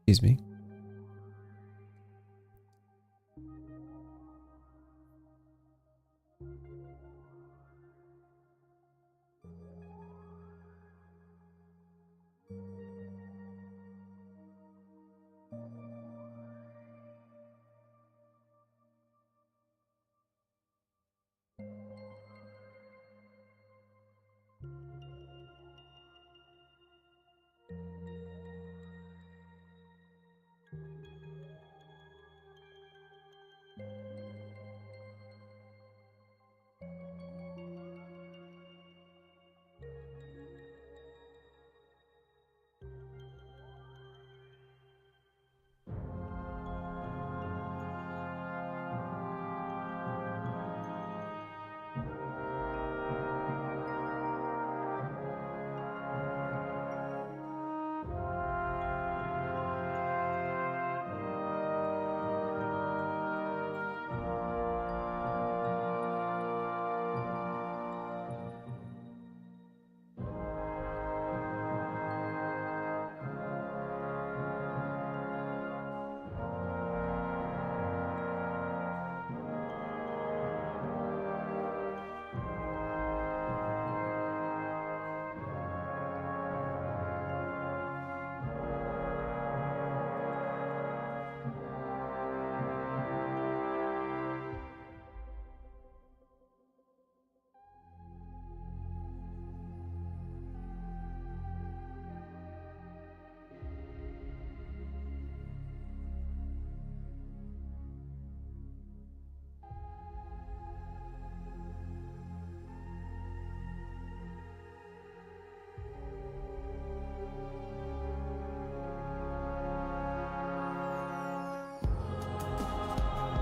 Excuse me.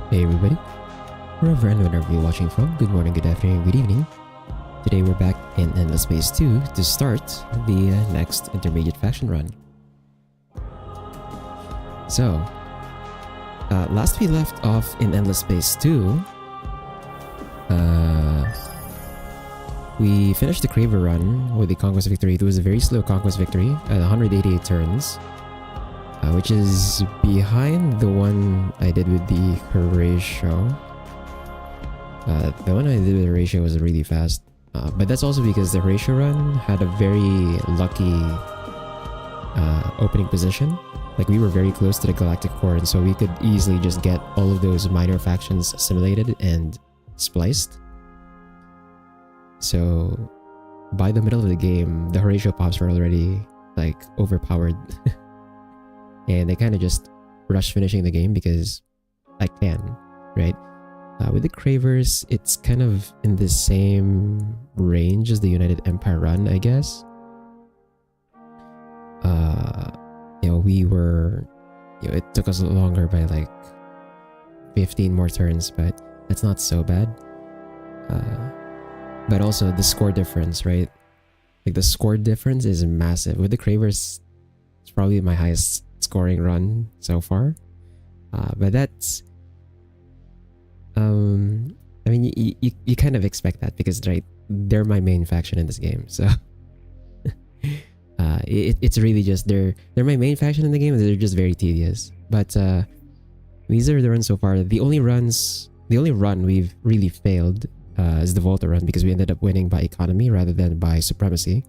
Hey everybody, wherever and whenever you're watching from, good morning, good afternoon, good evening. Today we're back in Endless Space 2 to start the next intermediate faction run. So, last we left off in Endless Space 2, we finished the Craver run with the Conquest Victory. It was a very slow Conquest Victory at 188 turns. Which is behind the one I did with the Horatio. The one I did with the Horatio was really fast. But that's also because the Horatio run had a very lucky opening position. Like, we were very close to the Galactic Core, and so we could easily just get all of those minor factions assimilated and spliced. So by the middle of the game, the Horatio pops were already like overpowered. And they kind of just rush finishing the game because I can, right? With the Cravers, it's kind of in the same range as the United Empire run, I guess. We were, it took us longer by like 15 more turns, but that's not so bad. But also the score difference, right? Like, the score difference is massive. With the Cravers, it's probably my highest scoring run so far, but that's I mean, you kind of expect that because, right, they're my main faction in this game, so it's really just they're my main faction in the game, and they're just very tedious. But these are the runs so far. The only run we've really failed is the Volta run, because we ended up winning by economy rather than by supremacy,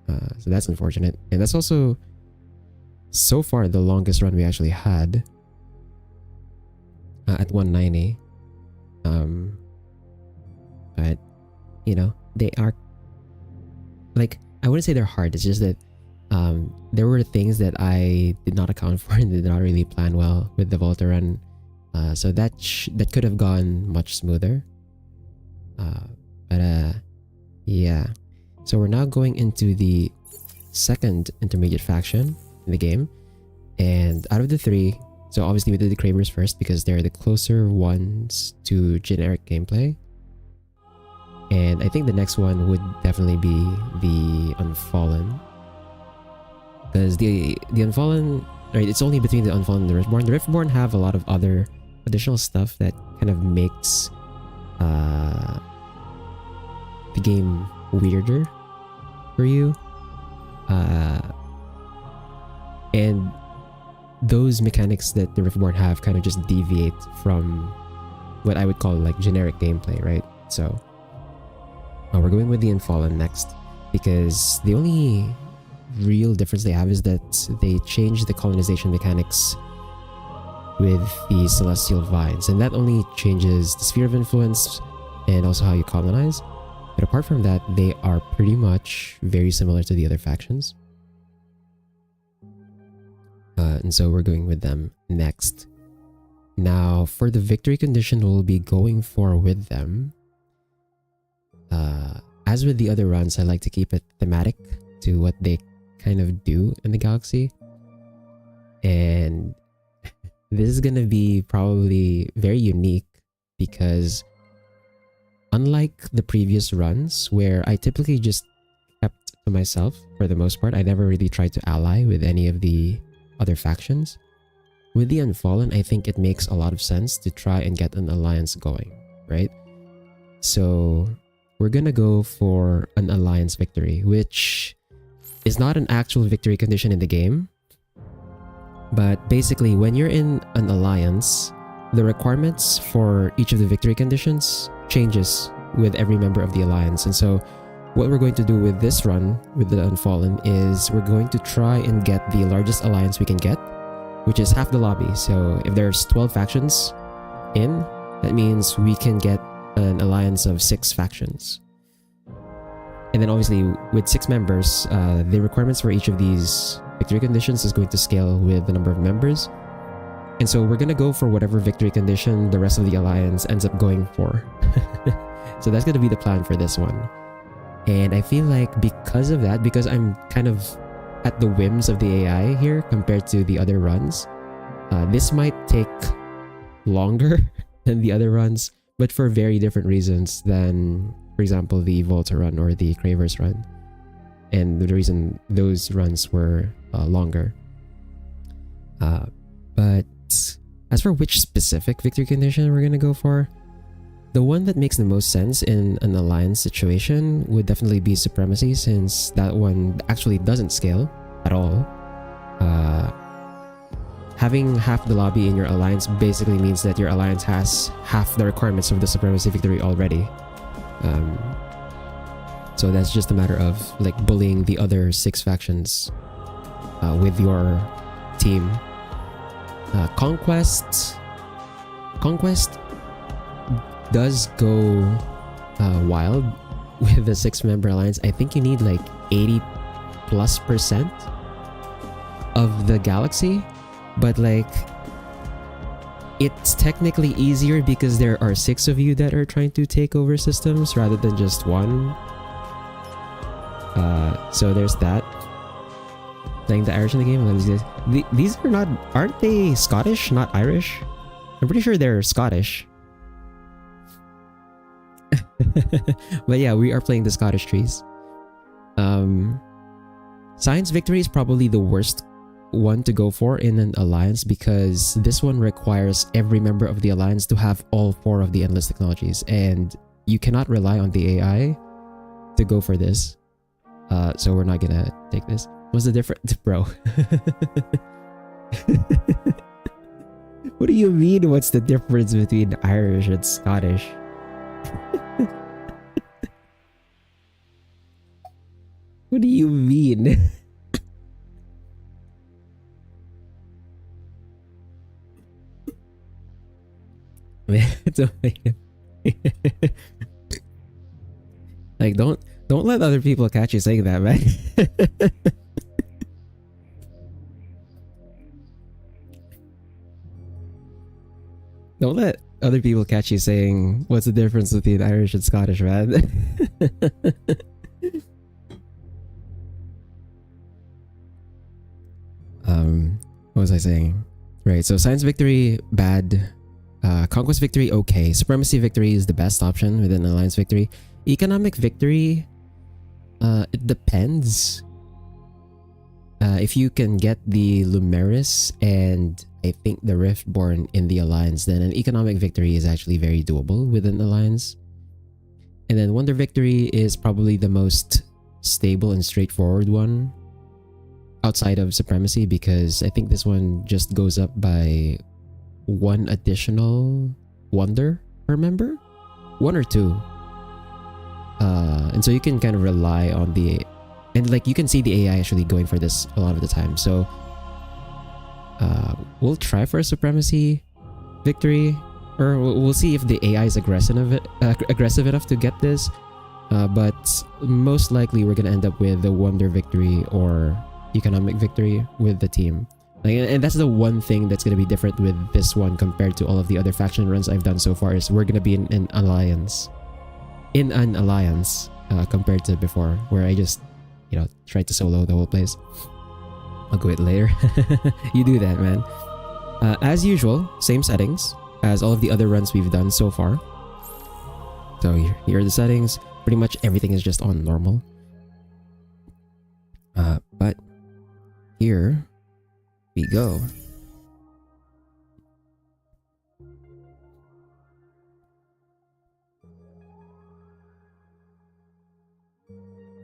so that's unfortunate. And that's also so far the longest run we actually had, at 190. But they are, like, I wouldn't say they're hard, it's just that there were things that I did not account for and did not really plan well with the Volta run, so that could have gone much smoother. Yeah, so we're now going into the second intermediate faction in the game, and out of the three, so obviously we did the Cravers first because they're the closer ones to generic gameplay, and I think the next one would definitely be the Unfallen, because the Unfallen, right, it's only between the Unfallen and the Riftborn. The Riftborn have a lot of other additional stuff that kind of makes the game weirder for you, and those mechanics that the Riftborn have kind of just deviate from what I would call like generic gameplay, right? So we're going with the Unfallen next, because the only real difference they have is that they change the colonization mechanics with the Celestial Vines, and that only changes the sphere of influence and also how you colonize. But apart from that, they are pretty much very similar to the other factions. And so we're going with them next. Now, for the victory condition we'll be going for with them, as with the other runs, I like to keep it thematic to what they kind of do in the galaxy. And this is gonna be probably very unique, because unlike the previous runs where I typically just kept to myself for the most part, I never really tried to ally with any of the other factions. With the Unfallen, I think it makes a lot of sense to try and get an alliance going, right? So we're gonna go for an alliance victory, which is not an actual victory condition in the game. But basically, when you're in an alliance, the requirements for each of the victory conditions changes with every member of the alliance. And so what we're going to do with this run, with the Unfallen, is we're going to try and get the largest alliance we can get, which is half the lobby. So if there's 12 factions in, that means we can get an alliance of 6 factions. And then obviously with 6 members, the requirements for each of these victory conditions is going to scale with the number of members. And so we're going to go for whatever victory condition the rest of the alliance ends up going for. So that's going to be the plan for this one. And I feel like because of that, because I'm kind of at the whims of the AI here compared to the other runs, this might take longer than the other runs, but for very different reasons than, for example, the Volta run or the Cravers run. And the reason those runs were longer. But as for which specific victory condition we're going to go for, the one that makes the most sense in an alliance situation would definitely be Supremacy, since that one actually doesn't scale at all. Having half the lobby in your alliance basically means that your alliance has half the requirements of the Supremacy victory already. So that's just a matter of like bullying the other 6 factions with your team. Conquest does go wild with the 6-member alliance. I think you need like 80+% of the galaxy, but like it's technically easier because there are 6 of you that are trying to take over systems rather than just one. So there's that. Playing the Irish in the game. These are not, aren't they Scottish, not Irish? I'm pretty sure they're Scottish. But yeah, we are playing the Scottish trees. Science Victory is probably the worst one to go for in an alliance, because this one requires every member of the alliance to have all 4 of the endless technologies, and you cannot rely on the AI to go for this. So we're not gonna take this. What's the difference, bro? What do you mean, what's the difference between Irish and Scottish? What do you mean? Like, don't let other people catch you saying that, man. Don't let other people catch you saying, what's the difference between Irish and Scottish, man? What was I saying? Right, so Science Victory, bad. Conquest Victory, okay. Supremacy Victory is the best option within Alliance Victory. Economic Victory, it depends. If you can get the Lumeris and I think the Riftborn in the Alliance, then an Economic Victory is actually very doable within Alliance. And then Wonder Victory is probably the most stable and straightforward one. outside of supremacy, because I think this one just goes up by one additional wonder per member, one or two. And so you can kind of rely on the, and like you can see the AI actually going for this a lot of the time. So we'll try for a supremacy victory, or we'll see if the AI is aggressive enough to get this. But most likely we're gonna end up with the wonder victory or economic victory with the team. And that's the one thing that's gonna be different with this one compared to all of the other faction runs I've done so far, is we're gonna be in an alliance. Compared to before, where I just, tried to solo the whole place. I'll go it later. You do that, man. As usual, same settings as all of the other runs we've done so far. So here are the settings. Pretty much everything is just on normal. But here we go.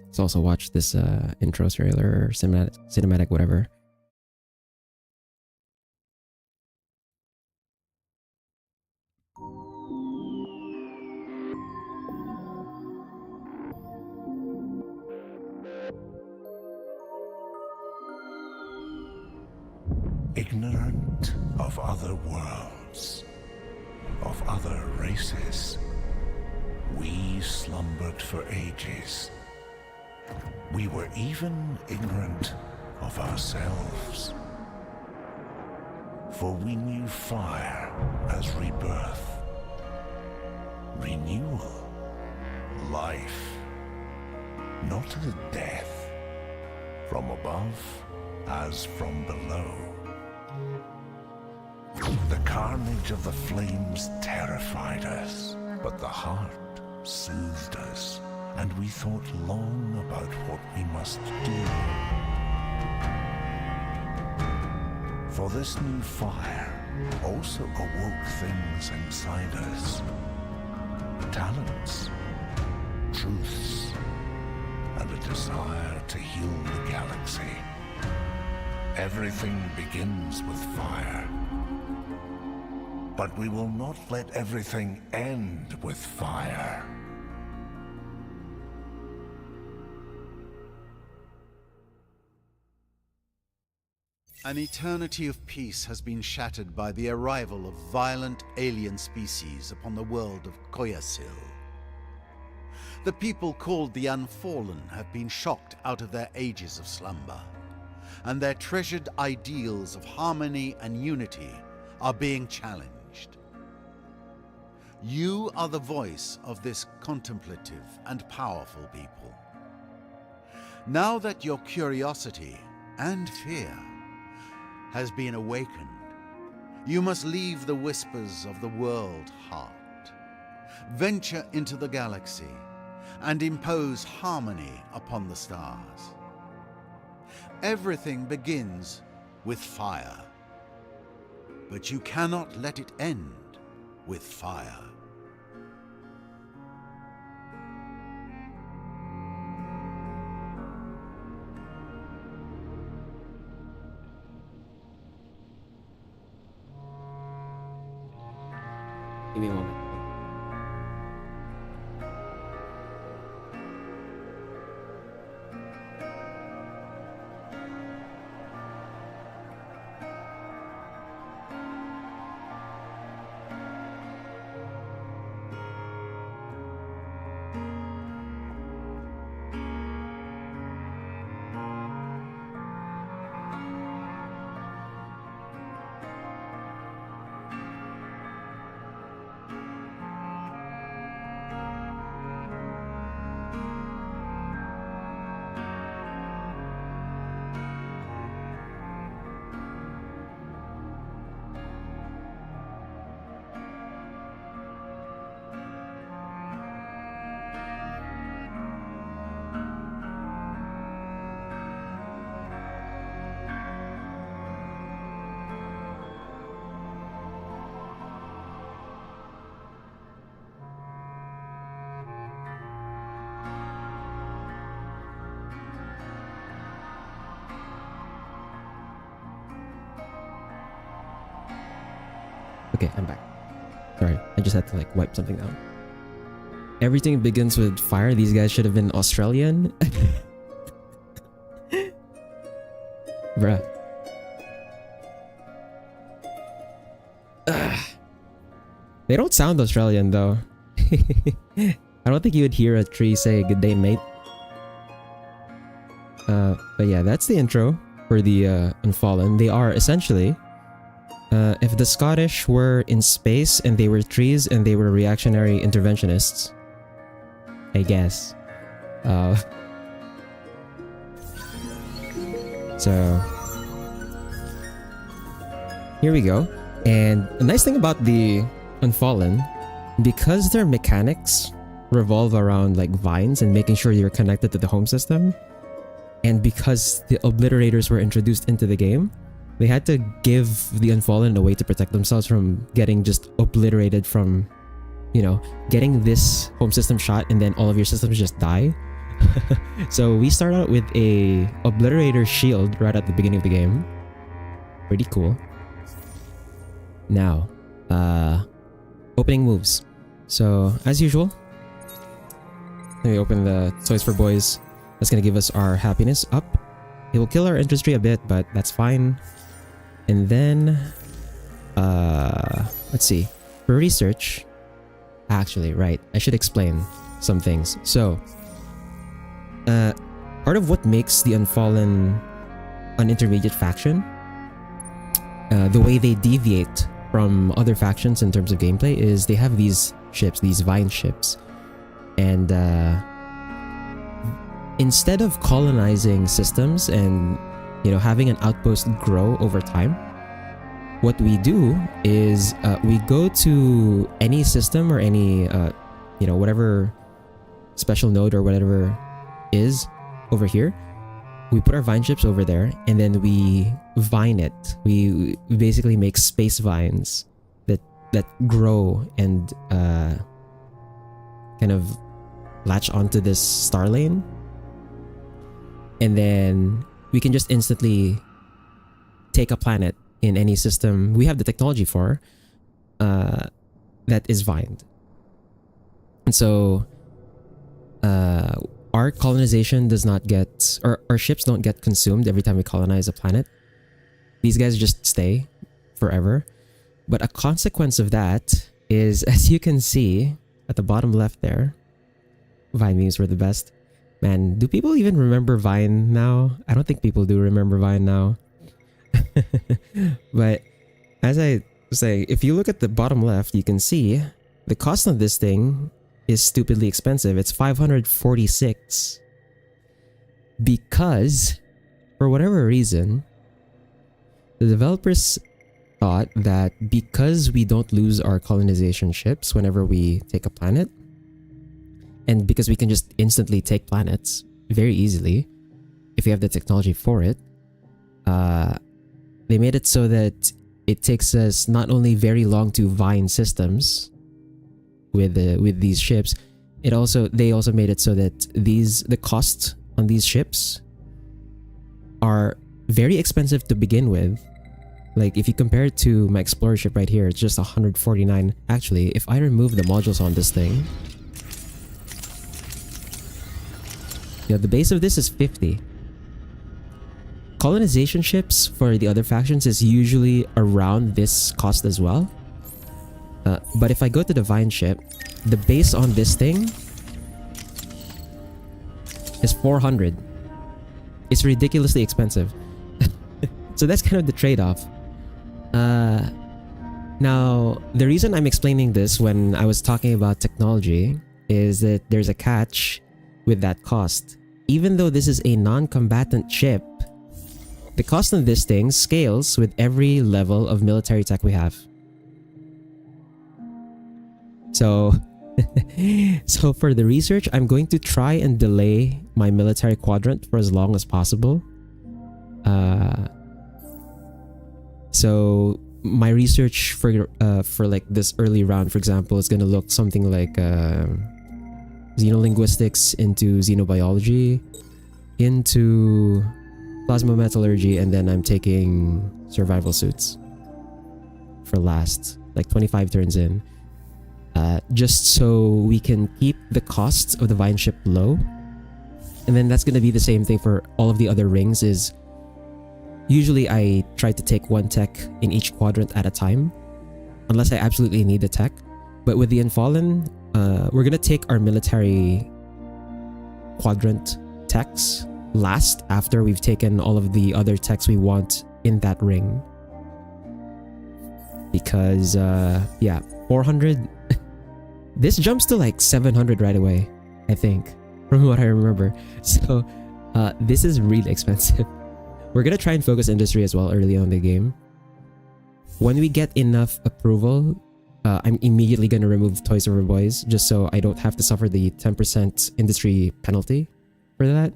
Let's also watch this intro trailer or cinematic whatever. Ignorant of other worlds, of other races, we slumbered for ages. We were even ignorant of ourselves, for we knew fire as rebirth, renewal, life, not as death, from above as from below. The carnage of the flames terrified us, but the heart soothed us, and we thought long about what we must do. For this new fire also awoke things inside us. Talents, truths, and a desire to heal the galaxy. Everything begins with fire. But we will not let everything end with fire. An eternity of peace has been shattered by the arrival of violent alien species upon the world of Koyasil. The people called the Unfallen have been shocked out of their ages of slumber, and their treasured ideals of harmony and unity are being challenged. You are the voice of this contemplative and powerful people. Now that your curiosity and fear has been awakened, you must leave the whispers of the world heart, venture into the galaxy, and impose harmony upon the stars. Everything begins with fire, but you cannot let it end with fire. Give me a moment. Okay, I'm back. Sorry, I just had to like wipe something down. Everything begins with fire. These guys should have been Australian. Bruh. They don't sound Australian though. I don't think you would hear a tree say good day, mate. But yeah, that's the intro for the Unfallen. They are essentially, if the Scottish were in space and they were trees and they were reactionary interventionists, I guess. So here we go. And a nice thing about the Unfallen, because their mechanics revolve around like vines and making sure you're connected to the home system, and because the obliterators were introduced into the game, they had to give the Unfallen a way to protect themselves from getting just obliterated from, you know, getting this home system shot and then all of your systems just die. So we start out with a obliterator shield right at the beginning of the game. Pretty cool. Now, opening moves. So as usual, let me open the Toys for Boys. That's gonna give us our happiness up. It will kill our industry a bit, but that's fine. And then, let's see. For research, actually, right, I should explain some things. So, part of what makes the Unfallen an intermediate faction, the way they deviate from other factions in terms of gameplay is they have these ships, these vine ships. And instead of colonizing systems and, you know, having an outpost grow over time, what we do is we go to any system or any, you know, whatever special node or whatever is over here. We put our vine ships over there and then we vine it. We basically make space vines that grow and kind of latch onto this star lane. And then we can just instantly take a planet in any system we have the technology for that is vined. And so our colonization does not get, or our ships don't get consumed every time we colonize a planet. These guys just stay forever. But a consequence of that is, as you can see at the bottom left there, Vine memes were the best. Man, do people even remember Vine now? I don't think people do remember Vine now. But as I was saying, if you look at the bottom left, you can see the cost of this thing is stupidly expensive. It's 546 because, for whatever reason, the developers thought that because we don't lose our colonization ships whenever we take a planet, and because we can just instantly take planets very easily if we have the technology for it, they made it so that it takes us not only very long to vine systems with these ships, they also made it so that the cost on these ships are very expensive to begin with. Like if you compare it to my Explorer ship right here, it's just 149. Actually, if I remove the modules on this thing, yeah, the base of this is 50. Colonization ships for the other factions is usually around this cost as well. But if I go to the Vine ship, the base on this thing is 400. It's ridiculously expensive. So that's kind of the trade-off. Now, the reason I'm explaining this when I was talking about technology is that there's a catch with that cost. Even though this is a non-combatant ship, the cost of this thing scales with every level of military tech we have. So, so for the research, I'm going to try and delay my military quadrant for as long as possible. So my research for like this early round, for example, is gonna look something like xenolinguistics into xenobiology, into plasma metallurgy, and then I'm taking survival suits for last. like 25 turns in, just so we can keep the costs of the vine ship low. And then that's going to be the same thing for all of the other rings. Is usually I try to take one tech in each quadrant at a time, unless I absolutely need the tech. But with the Unfallen, we're going to take our military quadrant techs last, after we've taken all of the other techs we want in that ring. Because, yeah, 400... This jumps to like 700 right away, I think, from what I remember. So, this is really expensive. We're gonna try and focus industry as well early on in the game. When we get enough approval, I'm immediately gonna remove Toys Over Boys, just so I don't have to suffer the 10% industry penalty for that.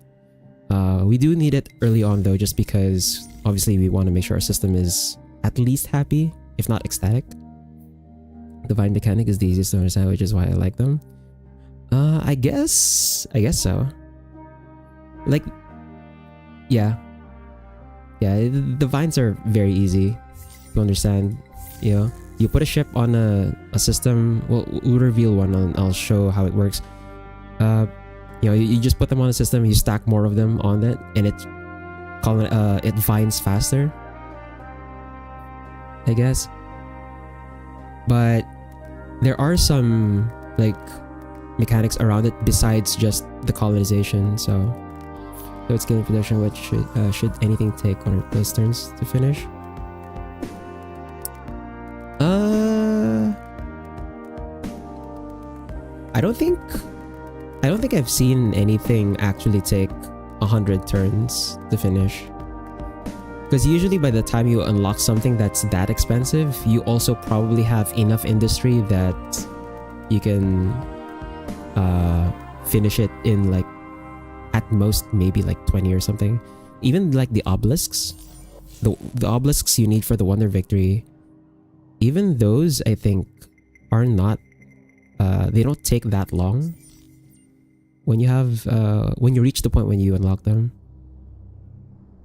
We do need it early on though, just because obviously we want to make sure our system is at least happy, if not ecstatic. The vine mechanic is the easiest to understand, which is why I like them. I guess so. Like, yeah, the vines are very easy to understand. You know, you put a ship on a system. We'll reveal one, and I'll show how it works. You know, you just put them on a system, you stack more of them on it, and it vines faster, I guess. But there are some like mechanics around it besides just the colonization. So it's scaling production, which should anything take 100 plus turns to finish. I don't think I've seen anything actually take 100 turns to finish. Because usually by the time you unlock something that's that expensive, you also probably have enough industry that you can finish it in like at most maybe like 20 or something. Even like the obelisks, the obelisks you need for the Wonder Victory, even those I think are not, they don't take that long when you have when you reach the point when you unlock them.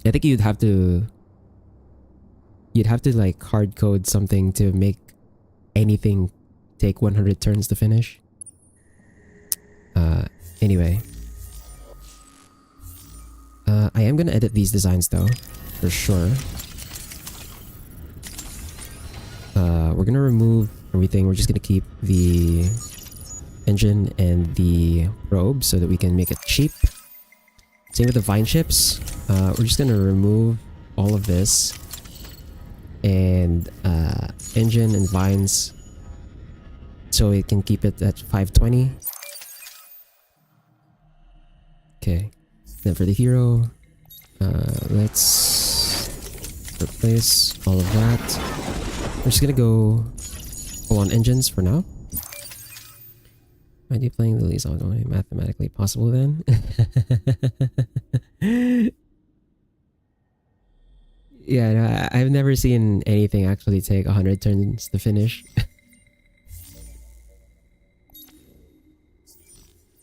I think you'd have to like hard code something to make anything take 100 turns to finish. Anyway, I am gonna edit these designs though, for sure. We're gonna remove everything. We're just gonna keep the engine and the probe so that we can make it cheap. Same with the vine ships. We're just gonna remove all of this, and engine and vines, so it can keep it at 520. Okay, then for the hero, let's replace all of that. We're just gonna go full on engines for now. Are you playing the least only mathematically possible then? Yeah, no, I've never seen anything actually take 100 turns to finish.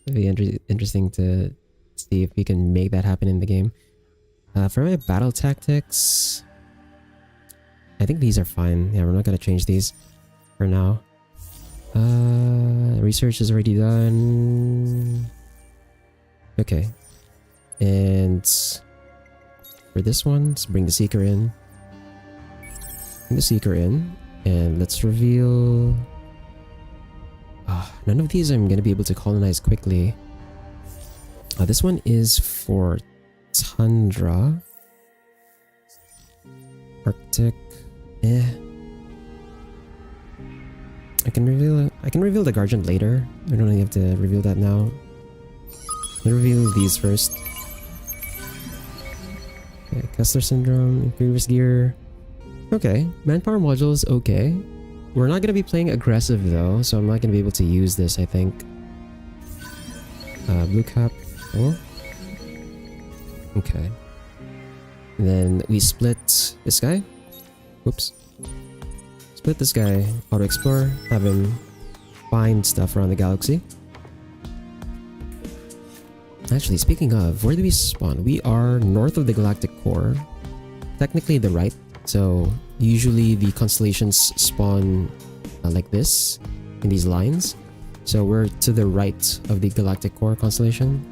It'd be interesting to see if we can make that happen in the game. For my battle tactics, I think these are fine. Yeah, we're not gonna change these for now. Research is already done. Okay, and for this one, let's bring the Seeker in. Bring the Seeker in, and let's reveal... none of these I'm gonna be able to colonize quickly. This one is for Tundra. Arctic. I can reveal the Guardian later. I don't really have to reveal that now. I'll reveal these first. Okay, Kessler Syndrome, previous gear. Okay, manpower module is okay. We're not gonna be playing aggressive though, so I'm not gonna be able to use this, I think. Blue cap. Oh. Okay. And then we split this guy. Oops. Split this guy, auto explore, have him find stuff around the galaxy. Actually, speaking of, where do we spawn? We are north of the galactic core. Technically the right, so usually the constellations spawn like this in these lines. So we're to the right of the Galactic Core constellation.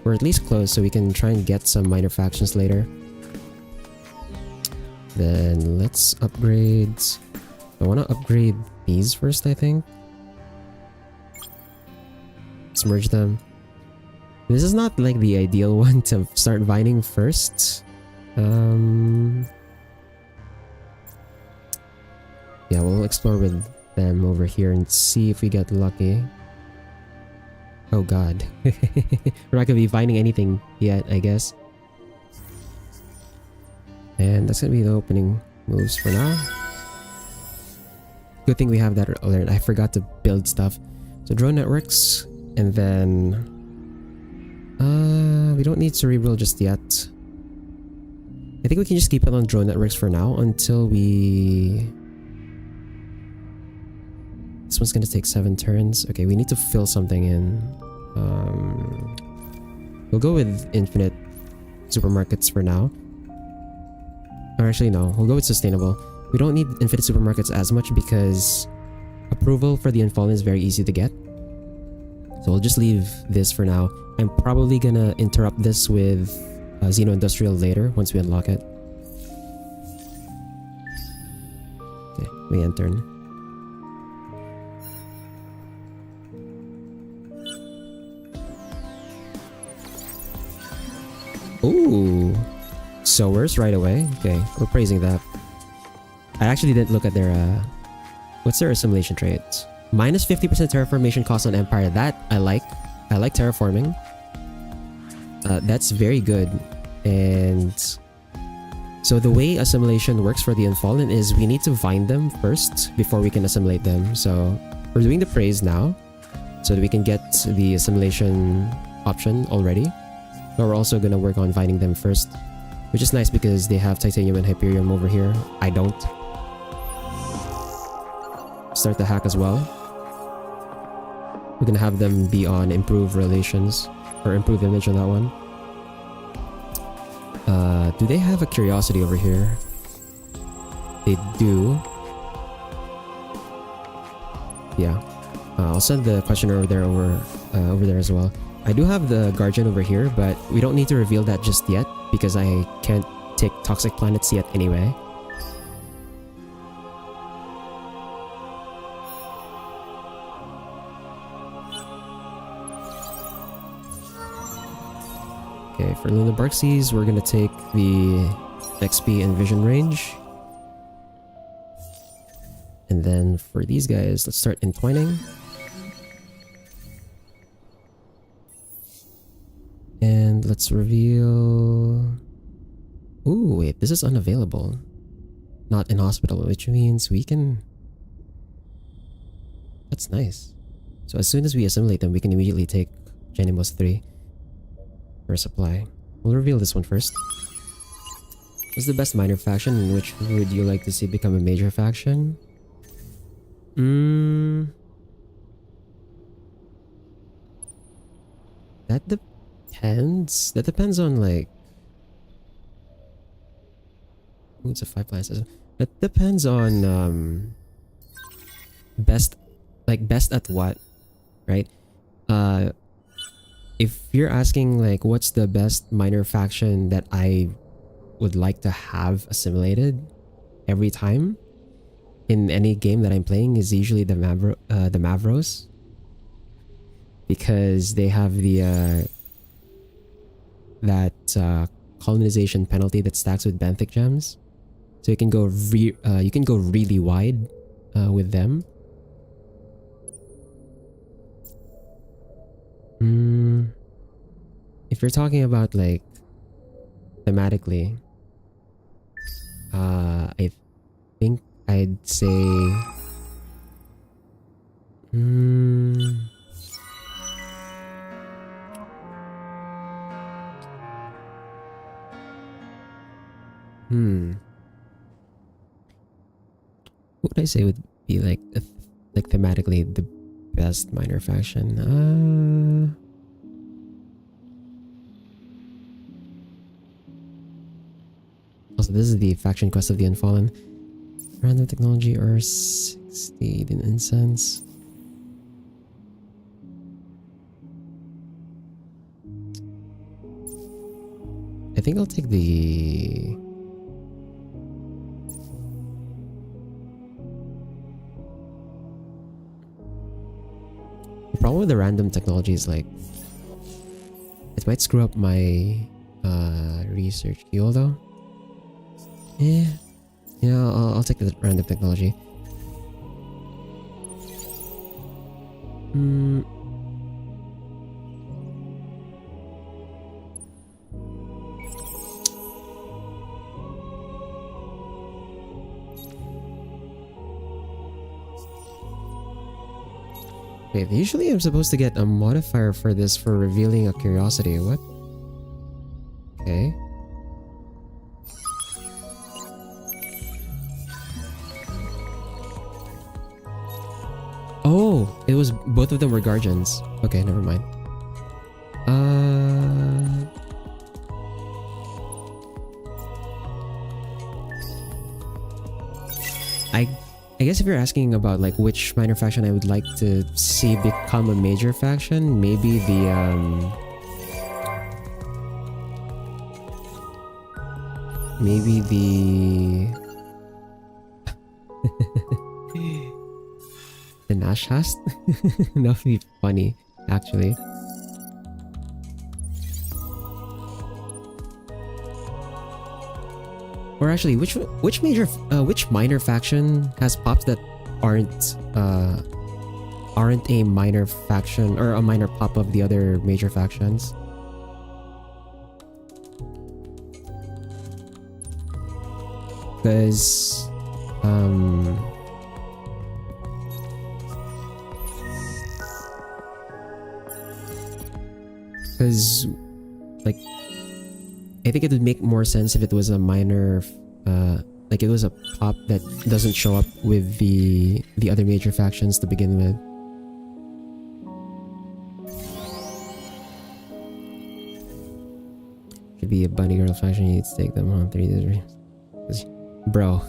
We're at least close, so we can try and get some minor factions later. Then let's upgrade. I want to upgrade these first, I think. Let's merge them. This is not like the ideal one to start vining first. Yeah, we'll explore with them over here and see if we get lucky. Oh god. We're not gonna be finding anything yet, I guess. And that's gonna be the opening moves for now. Good thing we have that alert. I forgot to build stuff. So drone networks, and then we don't need cerebral just yet. I think we can just keep it on drone networks for now until we... This one's gonna take 7 turns. Okay, we need to fill something in. We'll go with infinite supermarkets for now. Or actually no, we'll go with sustainable. We don't need infinite supermarkets as much because approval for the Unfallen is very easy to get. So we'll just leave this for now. I'm probably gonna interrupt this with Xeno Industrial later once we unlock it. Okay, we end turn. Ooh, sowers right away. Okay, we're praising that. I actually didn't look at their what's their assimilation trait? Minus 50% terraformation cost on Empire. That I like. I like terraforming. That's very good. And so the way assimilation works for the Unfallen is we need to find them first before we can assimilate them. So we're doing the praise now so that we can get the assimilation option already. But we're also gonna work on finding them first, which is nice because they have titanium and hyperium over here. I don't. Start the hack as well. We're gonna have them be on improve relations or improve image on that one. Do they have a curiosity over here? They do. Yeah. I'll send the questioner over there as well. I do have the Guardian over here, but we don't need to reveal that just yet because I can't take toxic planets yet anyway. Okay, for Lunar Barksies, we're gonna take the XP and Vision range. And then for these guys, let's start entwining. And let's reveal... Ooh, wait, this is unavailable. Not in hospital, which means we can... That's nice. So as soon as we assimilate them, we can immediately take Genimos 3 for supply. We'll reveal this one first. What's the best minor faction and which would you like to see become a major faction? That depends. That depends on like... It's a 5 planet system. That depends on best at what, right? If you're asking like what's the best minor faction that I would like to have assimilated every time in any game that I'm playing, is usually the Mavros, because they have the colonization penalty that stacks with benthic gems, so you can go really wide with them. If you're talking about like thematically, I think I'd say what would I say would be like thematically the best minor faction? Also, this is the faction quest of the Unfallen. Random technology or 60 in incense. I think I'll take the... The problem with the random technology is like... It might screw up my research fuel though. Yeah. Yeah, I'll take the random technology. Wait, usually I'm supposed to get a modifier for this for revealing a curiosity. What? Okay. Oh, it was both of them were guardians. Okay, never mind. I guess if you're asking about like which minor faction I would like to see become a major faction, maybe the the Nash Hast? That would be funny, actually. Or actually, which minor faction has pops that aren't a minor faction or a minor pop of the other major factions? Because like I think it would make more sense if it was a minor like it was a pop that doesn't show up with the other major factions to begin with. Could be a bunny girl faction, you need to take them on 3 days. Bro.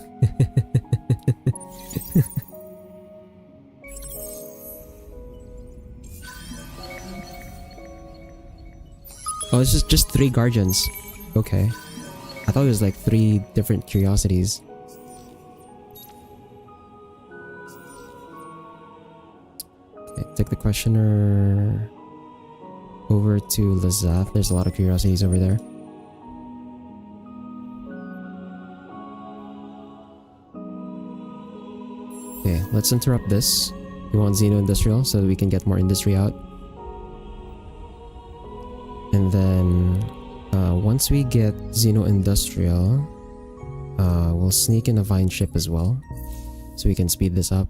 Oh, it's just 3 guardians. Okay. I thought it was like 3 different curiosities. Okay, take the questioner over to Lazath. There's a lot of curiosities over there. Okay, let's interrupt this. We want Xeno Industrial so that we can get more industry out. And then once we get Xeno Industrial, we'll sneak in a Vine ship as well, so we can speed this up.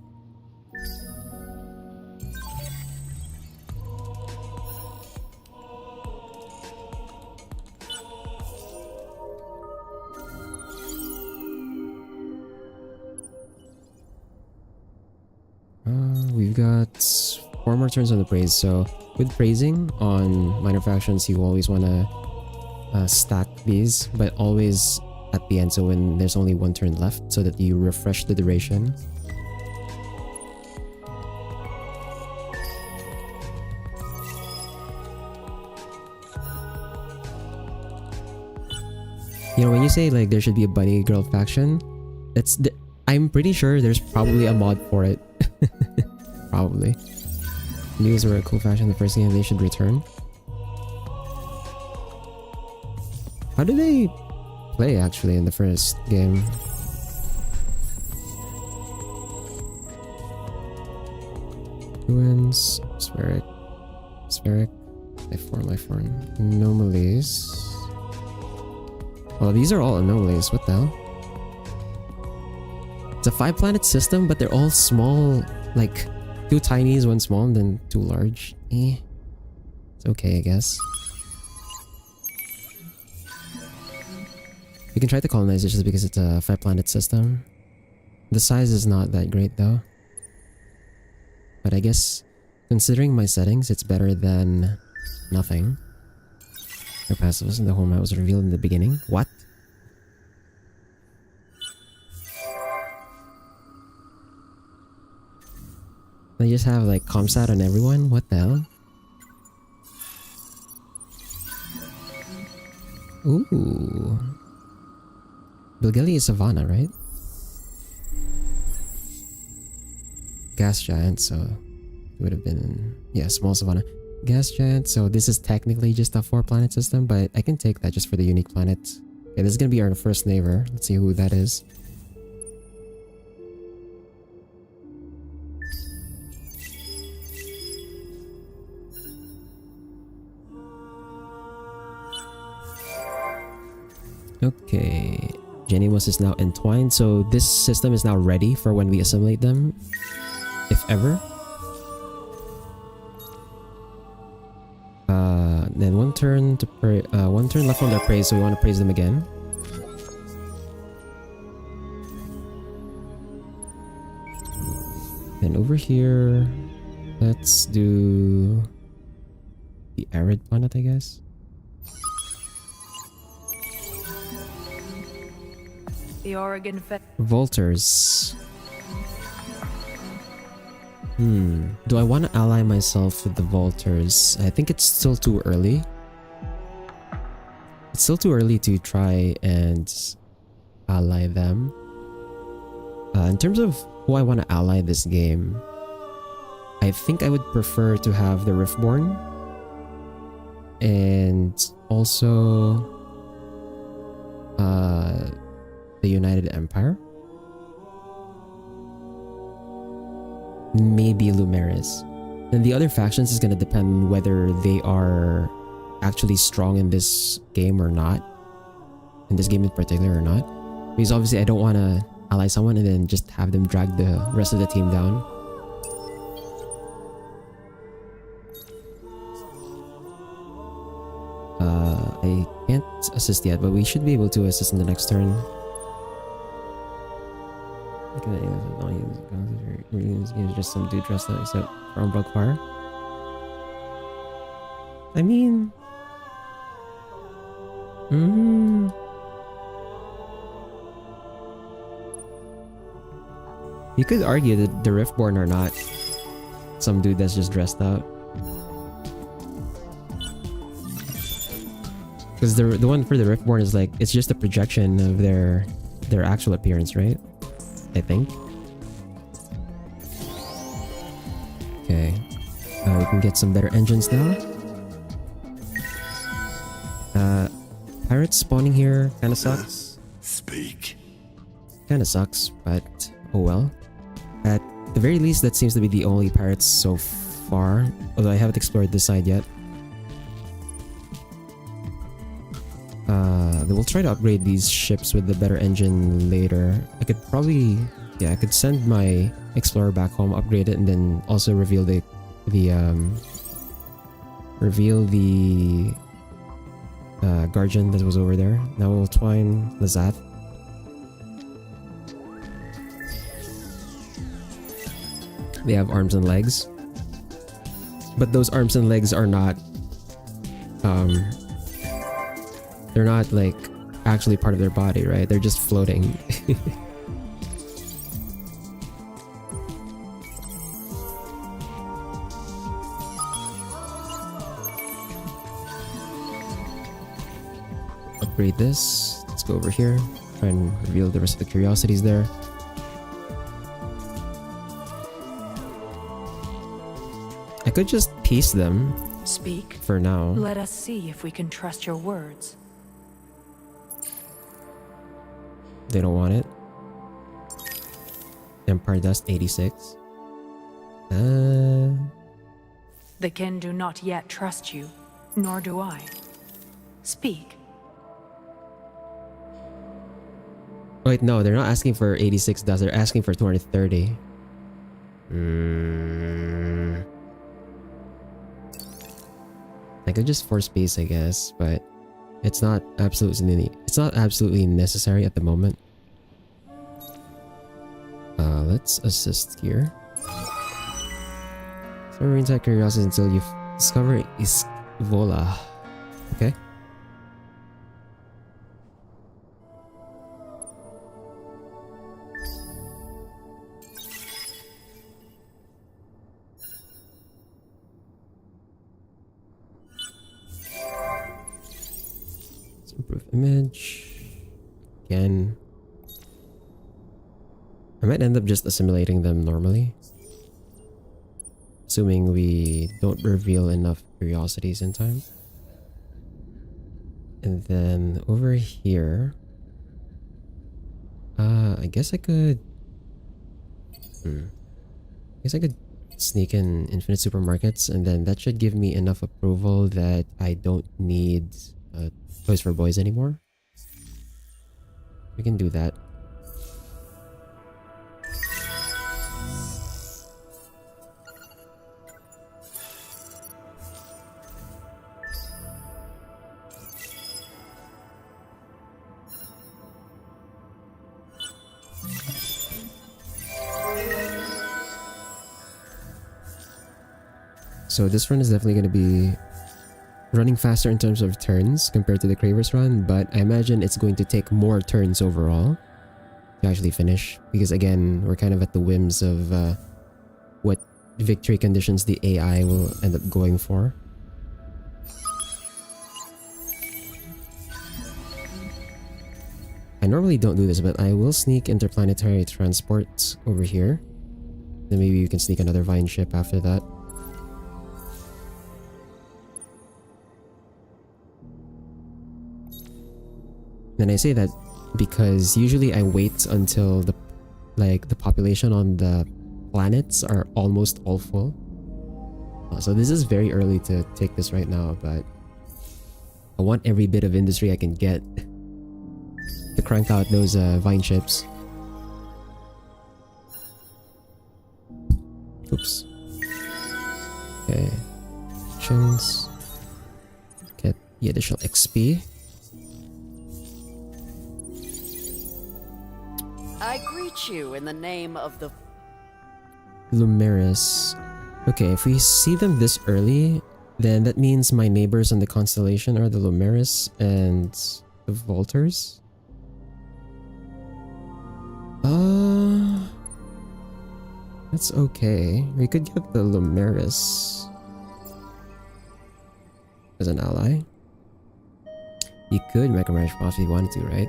We've got 4 more turns on the praise, so with praising on minor factions, you always want to stack these, but always at the end, so when there's only 1 turn left, so that you refresh the duration. You know, when you say like there should be a bunny girl faction, I'm pretty sure there's probably a mod for it. Probably. News were a cool faction in the first game, they should return. How did they play actually in the first game? Ruins, Spheric, Life Form, Anomalies. Oh, these are all anomalies, what the hell? It's a 5-planet system, but they're all small, like 2 tinies, 1 small, and then 2 large. It's okay, I guess. We can try to colonize it just because it's a 5-planet system. The size is not that great though. But I guess, considering my settings, it's better than nothing. Our passives in the whole map was revealed in the beginning. What? They just have like comsat on everyone? What the hell? Ooh. Bilgeli is Savannah, right? Gas giant, so it would have been, yeah, small Savannah. Gas giant, so this is technically just a 4-planet system, but I can take that just for the unique planet. Okay, this is gonna be our first neighbor. Let's see who that is. Okay, Genimos is now entwined, so this system is now ready for when we assimilate them, if ever. Then one turn left on their praise, so we want to praise them again. Then over here, let's do the arid planet, I guess. The Oregon Volters. Do I want to ally myself with the Volters? I think it's still too early. It's still too early to try and ally them. In terms of who I want to ally this game, I think I would prefer to have the Riftborn and also the United Empire. Maybe Lumeris. And the other factions is going to depend whether they are actually strong in this game or not. In this game in particular or not. Because obviously I don't want to ally someone and then just have them drag the rest of the team down. I can't assist yet, but we should be able to assist in the next turn. Just some dude dressed up except from Bugfire. I mean... You could argue that the Riftborn are not some dude that's just dressed up. Because the one for the Riftborn is like, it's just a projection of their actual appearance, right? I think. Okay. We can get some better engines now. Pirates spawning here kinda sucks. Speak. Kinda sucks, but oh well. At the very least, that seems to be the only pirates so far. Although I haven't explored this side yet. Then we'll try to upgrade these ships with the better engine later. I could probably... Yeah, I could send my explorer back home, upgrade it, and then also reveal the guardian that was over there. Now we'll twine Lazath. They have arms and legs, but those arms and legs are not they're not like actually part of their body, right? They're just floating. Upgrade this. Let's go over here. Try and reveal the rest of the curiosities there. I could just piece them. Speak. For now. Let us see if we can trust your words. They don't want it. Empire Dust 86. The kin do not yet trust you, nor do I. Speak. Wait, no, they're not asking for 86 dust. They're asking for 230. I could just force space, I guess, but it's not absolutely necessary at the moment. Let's assist here. So remains at curiosity until you discover Vola. Okay. image. Again. I might end up just assimilating them normally. Assuming we don't reveal enough curiosities in time. And then over here... I guess I could... I guess I could sneak in infinite supermarkets, and then that should give me enough approval that I don't need Toys for Boys anymore. We can do that. So this run is definitely going to be running faster in terms of turns compared to the Cravers run, but I imagine it's going to take more turns overall to actually finish, because again, we're kind of at the whims of what victory conditions the AI will end up going for. I normally don't do this, but I will sneak interplanetary transport over here. Then maybe you can sneak another vine ship after that. And I say that because usually I wait until the population on the planets are almost all full. So this is very early to take this right now, but I want every bit of industry I can get to crank out those vine ships. Oops. Okay. Actions. Get the additional XP. I greet you in the name of the Lumeris. Okay, if we see them this early, then that means my neighbors in the constellation are the Lumeris and the Volters. That's okay. We could get the Lumeris as an ally. You could micromanage Boss if you wanted to, right?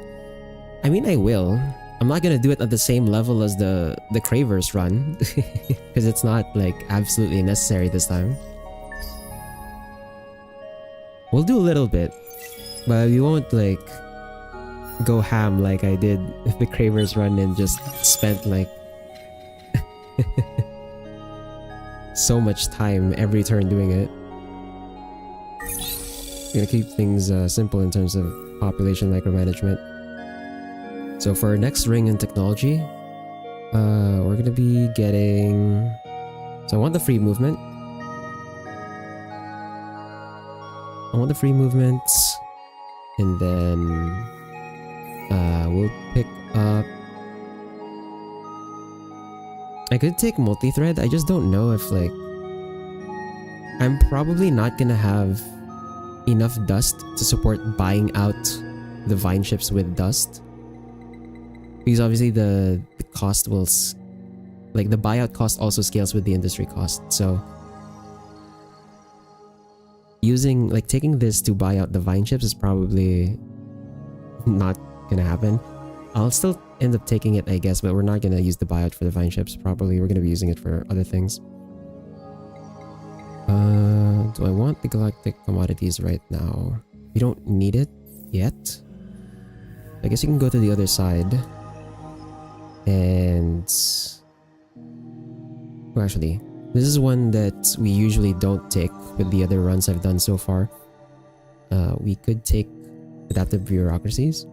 I mean, I will. I'm not gonna do it at the same level as the Cravers run because it's not like absolutely necessary this time. We'll do a little bit, but we won't like go ham like I did with the Cravers run and just spent like so much time every turn doing it. Gonna keep things simple in terms of population micromanagement. So for our next ring in technology, we're gonna be getting... So I want the free movement. And then we'll pick up... I could take multi-thread. I just don't know if like... I'm probably not gonna have enough dust to support buying out the vine ships with dust. Because obviously the cost will... Like the buyout cost also scales with the industry cost. So using... Like taking this to buy out the vine ships is probably not gonna happen. I'll still end up taking it, I guess, but we're not gonna use the buyout for the vine ships probably. We're gonna be using it for other things. Do I want the galactic commodities right now? We don't need it yet. I guess you can go to the other side. And... Well, actually, this is one that we usually don't take with the other runs I've done so far. We could take adaptive bureaucracies.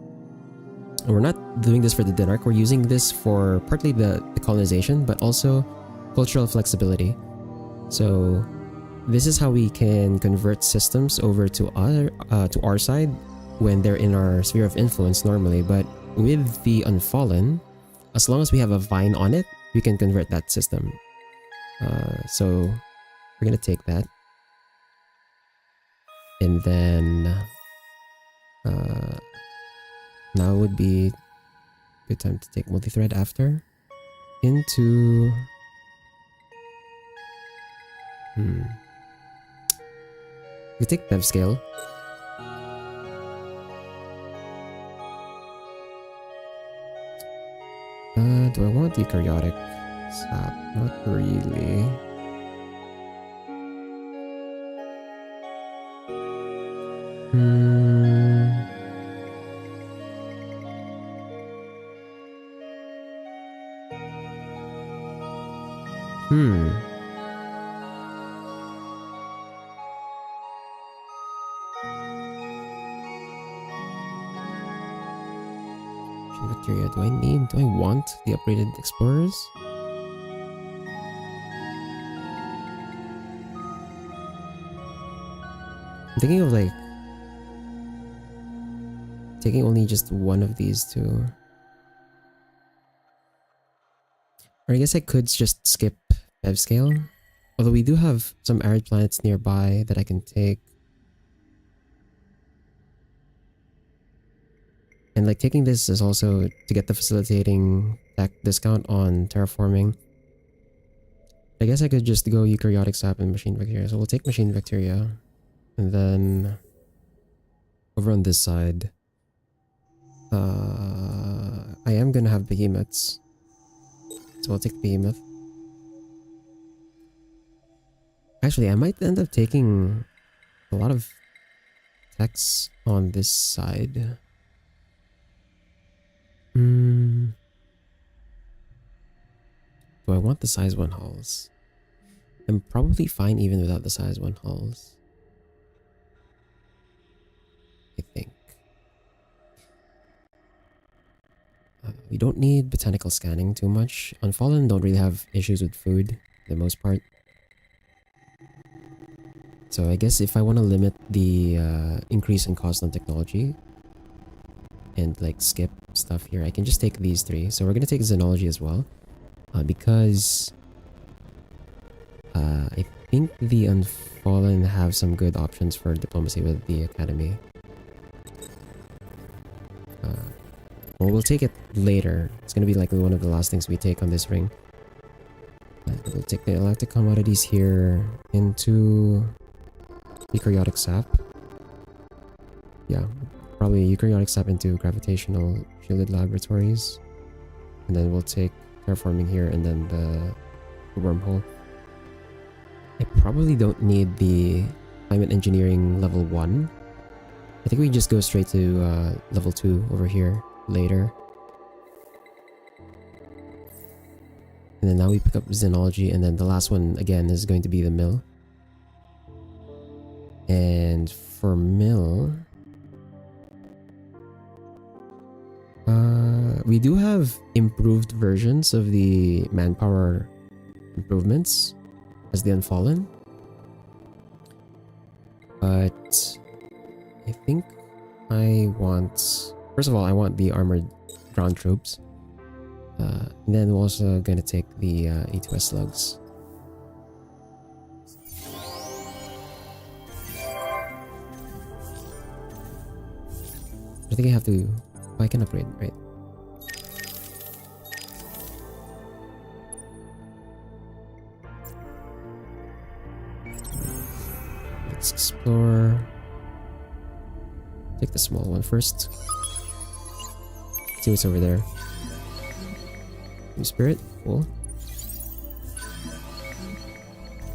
We're not doing this for the Denarch. We're using this for partly the colonization, but also cultural flexibility. So this is how we can convert systems over to our side when they're in our sphere of influence normally. But with the Unfallen, as long as we have a vine on it, we can convert that system. So we're gonna take that. And then now would be a good time to take multi-thread after. Into... We take dev scale. Do I want the eukaryotic sap? Not really. Bacteria. Do I want the upgraded explorers? I'm thinking of like taking only just one of these two. Or I guess I could just skip Bev scale. Although we do have some arid planets nearby that I can take. And like taking this is also to get the facilitating tech discount on terraforming. I guess I could just go eukaryotic sap and machine bacteria. So we'll take machine bacteria. And then over on this side, I am gonna have behemoths. So I'll take behemoth. Actually, I might end up taking a lot of techs on this side. Do I want the size 1 hulls? I'm probably fine even without the size 1 hulls. I think. We don't need botanical scanning too much. Unfallen don't really have issues with food for the most part. So I guess if I want to limit the increase in cost on technology and like skip stuff here, I can just take these 3. So we're going to take xenology as well. Because I think the Unfallen have some good options for diplomacy with the academy. Well, we'll take it later. It's gonna be likely one of the last things we take on this ring. We'll take the electric commodities here into eukaryotic sap. Yeah, probably eukaryotic sap into gravitational shielded laboratories. And then we'll take terraforming here and then the wormhole. I probably don't need the climate engineering level 1. I think we just go straight to level 2 over here later. And then now we pick up xenology, and then the last one again is going to be the mill. And for mill, we do have improved versions of the manpower improvements as the Unfallen. But I think I want... First of all, I want the armored ground troops. And then we're also gonna take the A2S slugs. I think I have to... Oh, I can upgrade, right? Let's explore. Take the small one first. See what's over there. New spirit, cool.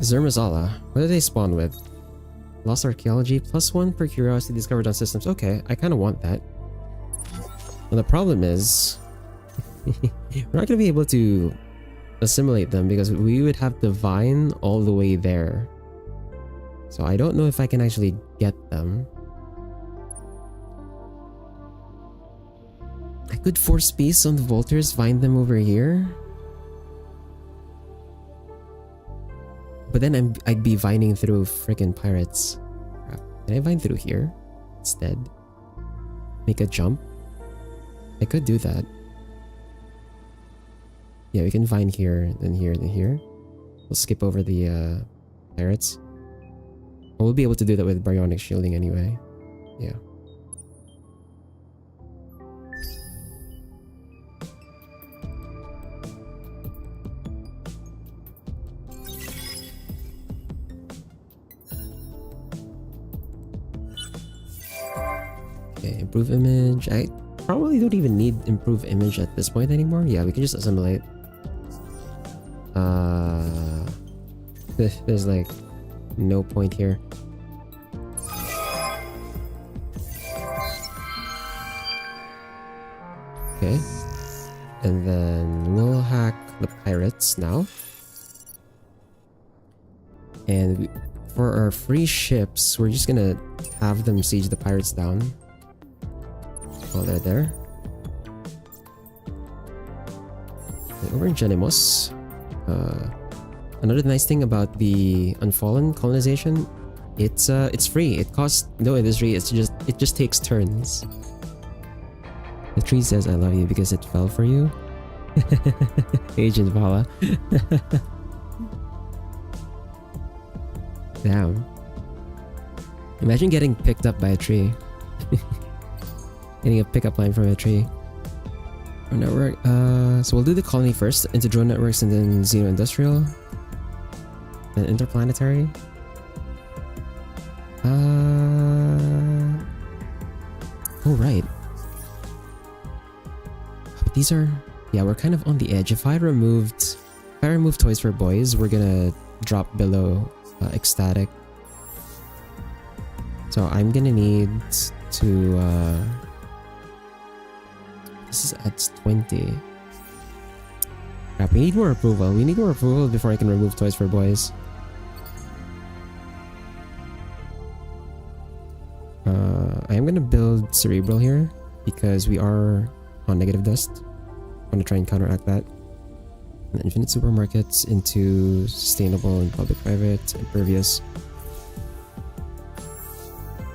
Zermazala, what do they spawn with? Lost archaeology, +1 per curiosity discovered on systems. Okay, I kind of want that. And the problem is, we're not gonna be able to assimilate them because we would have to vine all the way there. So I don't know if I can actually get them. I could force space on the Volters, vine them over here. But then I'd be vining through freaking pirates. Crap. Can I vine through here instead? Make a jump? I could do that. Yeah, we can vine here, then here, then here. We'll skip over the pirates. We'll be able to do that with baryonic shielding anyway. Yeah. Okay, improve image. I probably don't even need improve image at this point anymore. Yeah, we can just assimilate. There's like no point here. Okay. And then we'll hack the pirates now. And for our free ships, we're just gonna have them siege the pirates down while they're there. And over in Genemos, another nice thing about the Unfallen colonization, it's free. It costs no industry. It just takes turns. The tree says I love you because it fell for you. Agent Vala. Damn. Imagine getting picked up by a tree. Getting a pickup line from a tree. Our network. So we'll do the colony first, into drone networks, and then Xeno-Industrial. Then Interplanetary. Oh, right. But these are... Yeah, we're kind of on the edge. If I remove Toys for Boys, we're gonna drop below Ecstatic. So I'm gonna need to... This is at 20. Crap, we need more approval. We need more approval before I can remove Toys for Boys. I am gonna build Cerebral here because we are on negative dust. I'm gonna try and counteract that. And infinite supermarkets into sustainable and public-private, impervious.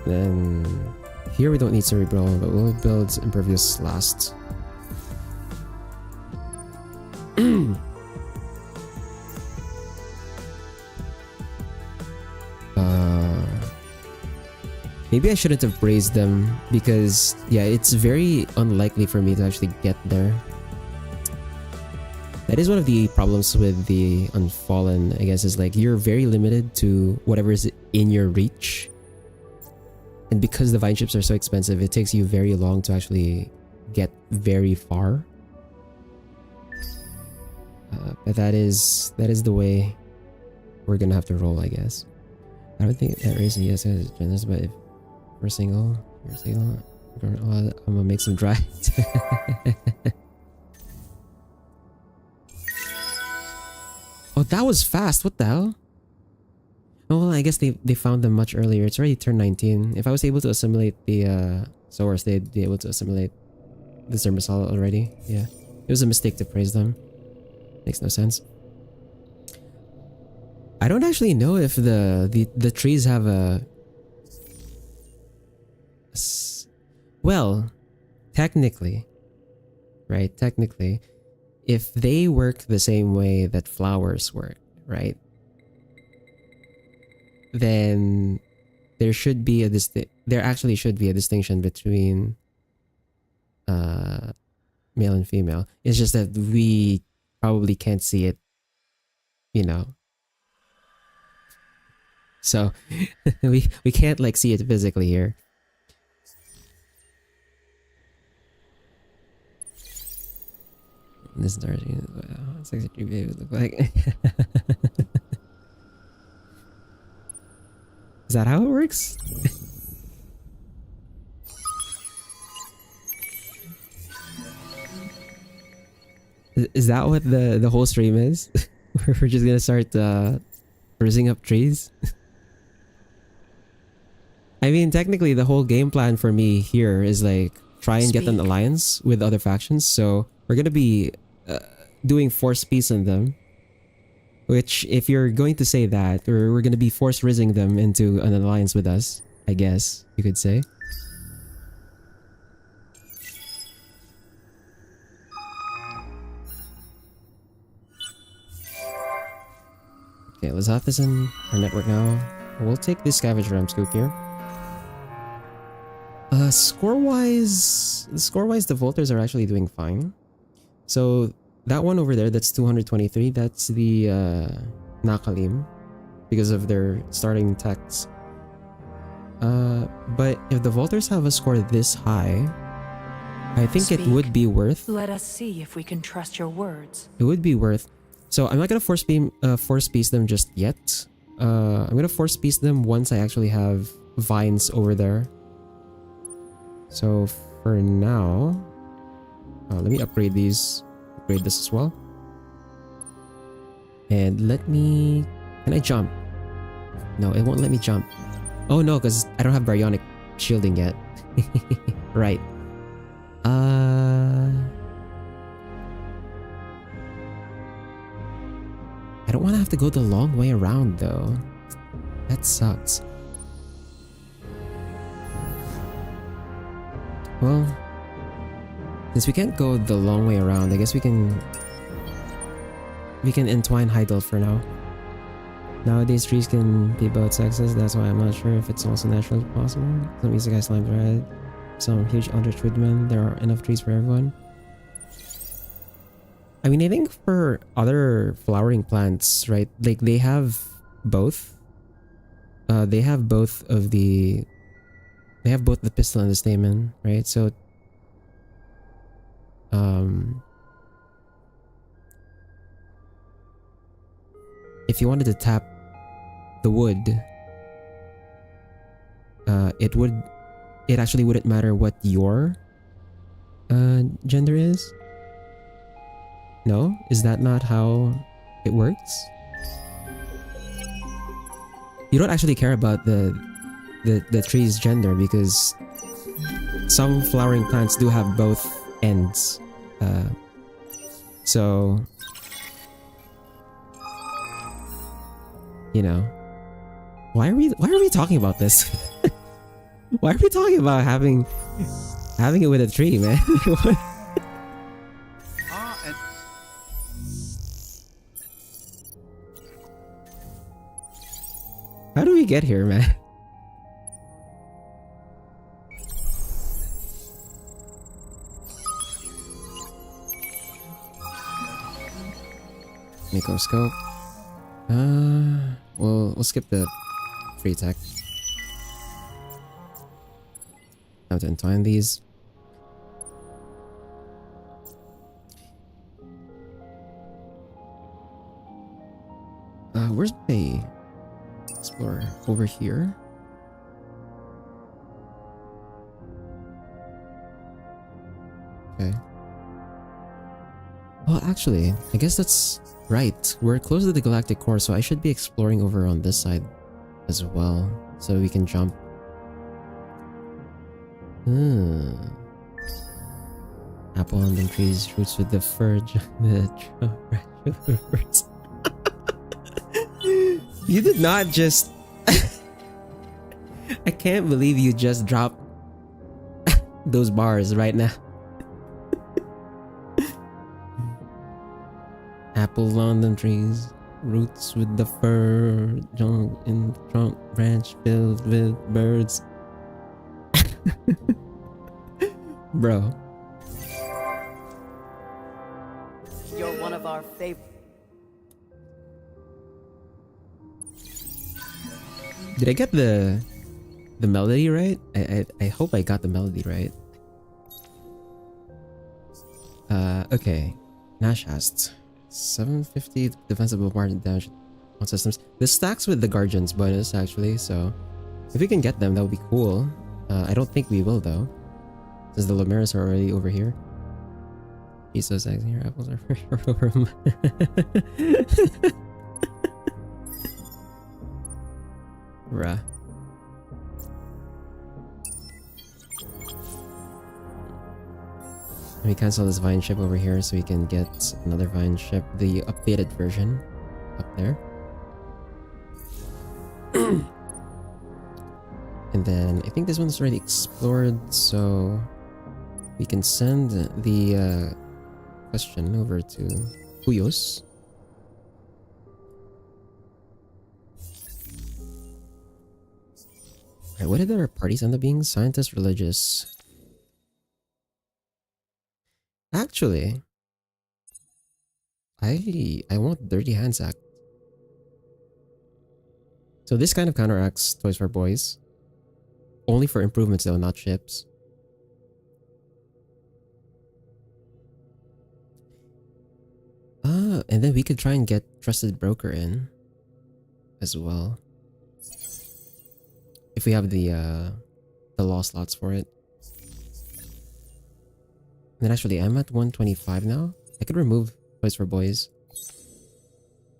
Then here we don't need Cerebral, but we'll build impervious last. Maybe I shouldn't have praised them because, yeah, it's very unlikely for me to actually get there. That is one of the problems with the Unfallen, I guess, is like you're very limited to whatever is in your reach. And because the vine chips are so expensive, it takes you very long to actually get very far. But that is the way we're gonna have to roll, I guess. I don't think that race yes is generous, but if we're single, I'm gonna make some dry. Oh, that was fast. What the hell? Oh, well, I guess they found them much earlier. It's already turned 19. If I was able to assimilate the Source, they'd be able to assimilate the Zermisol already. Yeah. It was a mistake to praise them. Makes no sense. I don't actually know if the trees have a... Well, technically, right? Technically, if they work the same way that flowers work, right? Then there should be there actually should be a distinction between male and female. It's just that we probably can't see it, you know. So we can't like see it physically here. This dark sexy baby would look like. Is that how it works? Is that what the whole stream is? We're just gonna start rizzing up trees? I mean, technically the whole game plan for me here is like try and get an alliance with other factions, so we're gonna be doing force peace on them. Which, if you're going to say that, we're gonna be force rizzing them into an alliance with us, I guess you could say. Okay, let's have this in our network now. We'll take this scavenge ram scoop here. Score-wise, the Volters are actually doing fine. So that one over there, that's 223. That's the Nakalim because of their starting techs. But if the Volters have a score this high, I think it Speak. would be worth. Let us see if we can trust your words. It would be worth. So I'm not gonna force piece them just yet. I'm gonna force piece them once I actually have vines over there. So for now, let me upgrade these. Upgrade this as well. And let me... Can I jump? No, it won't let me jump. Oh no, because I don't have baryonic shielding yet. Right. I don't want to have to go the long way around though. That sucks. Well, since we can't go the long way around, I guess we can entwine Heidel for now. Nowadays trees can be both sexes, that's why I'm not sure if it's also naturally possible. Some isekai slimes right? Some huge eldritch woodmen, there are enough trees for everyone. I mean, I think for other flowering plants, right? Like they have both. They have both the pistil and the stamen, right? So if you wanted to tap the wood, it actually wouldn't matter what your gender is. No? Is that not how it works? You don't actually care about the tree's gender because some flowering plants do have both ends. So you know, why are we talking about this? Why are we talking about having it with a tree, man? How do we get here, man? Microscope. We'll skip the free tech. Now to entwine these. Where's my explorer? Over here? Okay. Well, actually, I guess that's right. We're close to the galactic core, so I should be exploring over on this side as well, so we can jump. Apple on them trees, roots with the furge, the birds. You did not just... I can't believe you just dropped those bars right now. Apple on them trees, roots with the fur, junk in the trunk, branch filled with birds. Bro. You're one of our favorite. Did I get the melody right? I hope I got the melody right. Okay. Nash asked 750 defensive bombardment damage on systems. This stacks with the Guardian's bonus actually, so if we can get them, that would be cool. I don't think we will though, since the Lumeris are already over here. He's so sexy. Your apples are fresh over him. Bruh. Let me cancel this vine ship over here so we can get another vine ship, the updated version, up there. And then I think this one's already explored, so we can send the question over to Huyos. Alright, what did our parties end up being? Scientist, religious. Actually, I want Dirty Hands Act. So this kind of counteracts Toys for Boys. Only for improvements though, not ships. And then we could try and get Trusted Broker in as well. If we have the law slots for it. And then actually I'm at 125 now. I could remove Toys for Boys.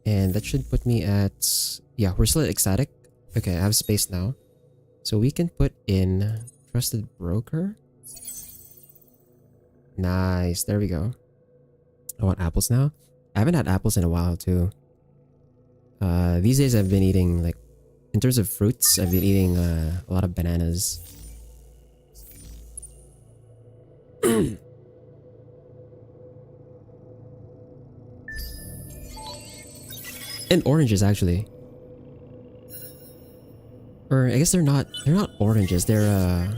And that should put me at... Yeah, we're still at Ecstatic. Okay, I have space now. So we can put in Trusted Broker. Nice, there we go. I want apples now. I haven't had apples in a while too. These days I've been eating, like, in terms of fruits, I've been eating a lot of bananas. And oranges actually. Or I guess they're not oranges, they're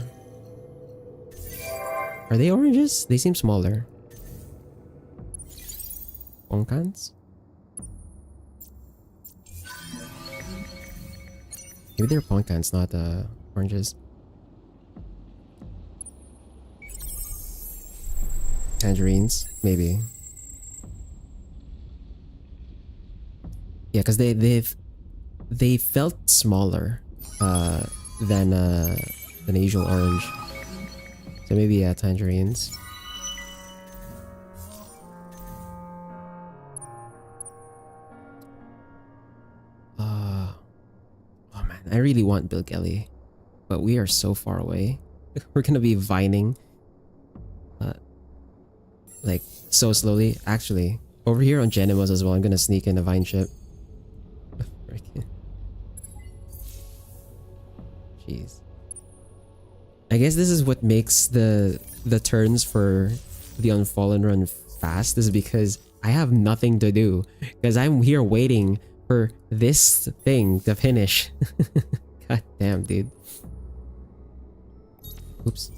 are they oranges? They seem smaller. Poncans? Maybe they're poncans, not oranges. Tangerines, maybe. Yeah, because they felt smaller than a usual orange. So maybe tangerines. Oh man, I really want Bilgelly, but we are so far away. We're gonna be vining, like so slowly. Actually, over here on Genimos as well, I'm gonna sneak in a vine ship. Jeez. I guess this is what makes the turns for the Unfallen run fast, is because I have nothing to do. Because I'm here waiting for this thing to finish. God damn, dude. Oops.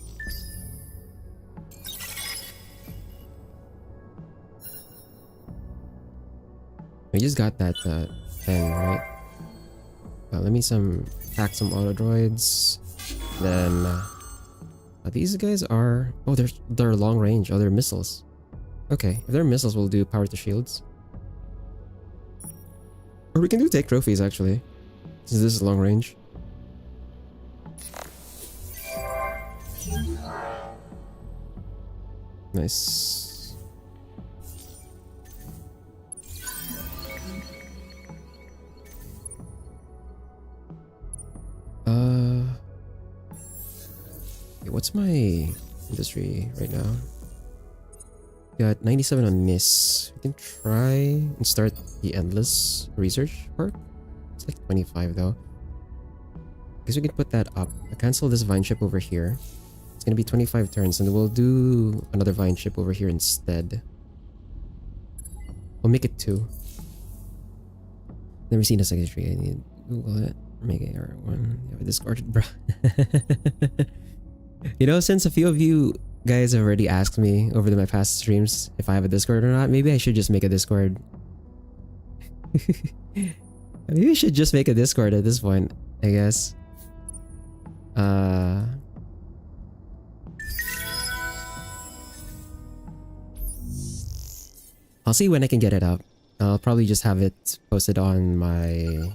We just got that pen, right? Let me hack some auto droids. Then these guys are... Oh, they're long range. Oh, they're missiles. Okay, if they're missiles, we'll do power to shields. Or we can do take trophies, actually, since this is long range. Nice. What's my industry right now? Got 97 on miss. We can try and start the endless research part. It's like 25 though. Guess we can put that up. I cancel this vine ship over here. It's gonna be 25 turns, and we'll do another vine ship over here instead. We'll make it 2. Never seen a secretary. I need to Google it. Make it R1. You have a Discord, bro. You know, since a few of you guys have already asked me over my past streams if I have a Discord or not, maybe I should just make a Discord. Maybe I should just make a Discord at this point, I guess. I'll see when I can get it up. I'll probably just have it posted on my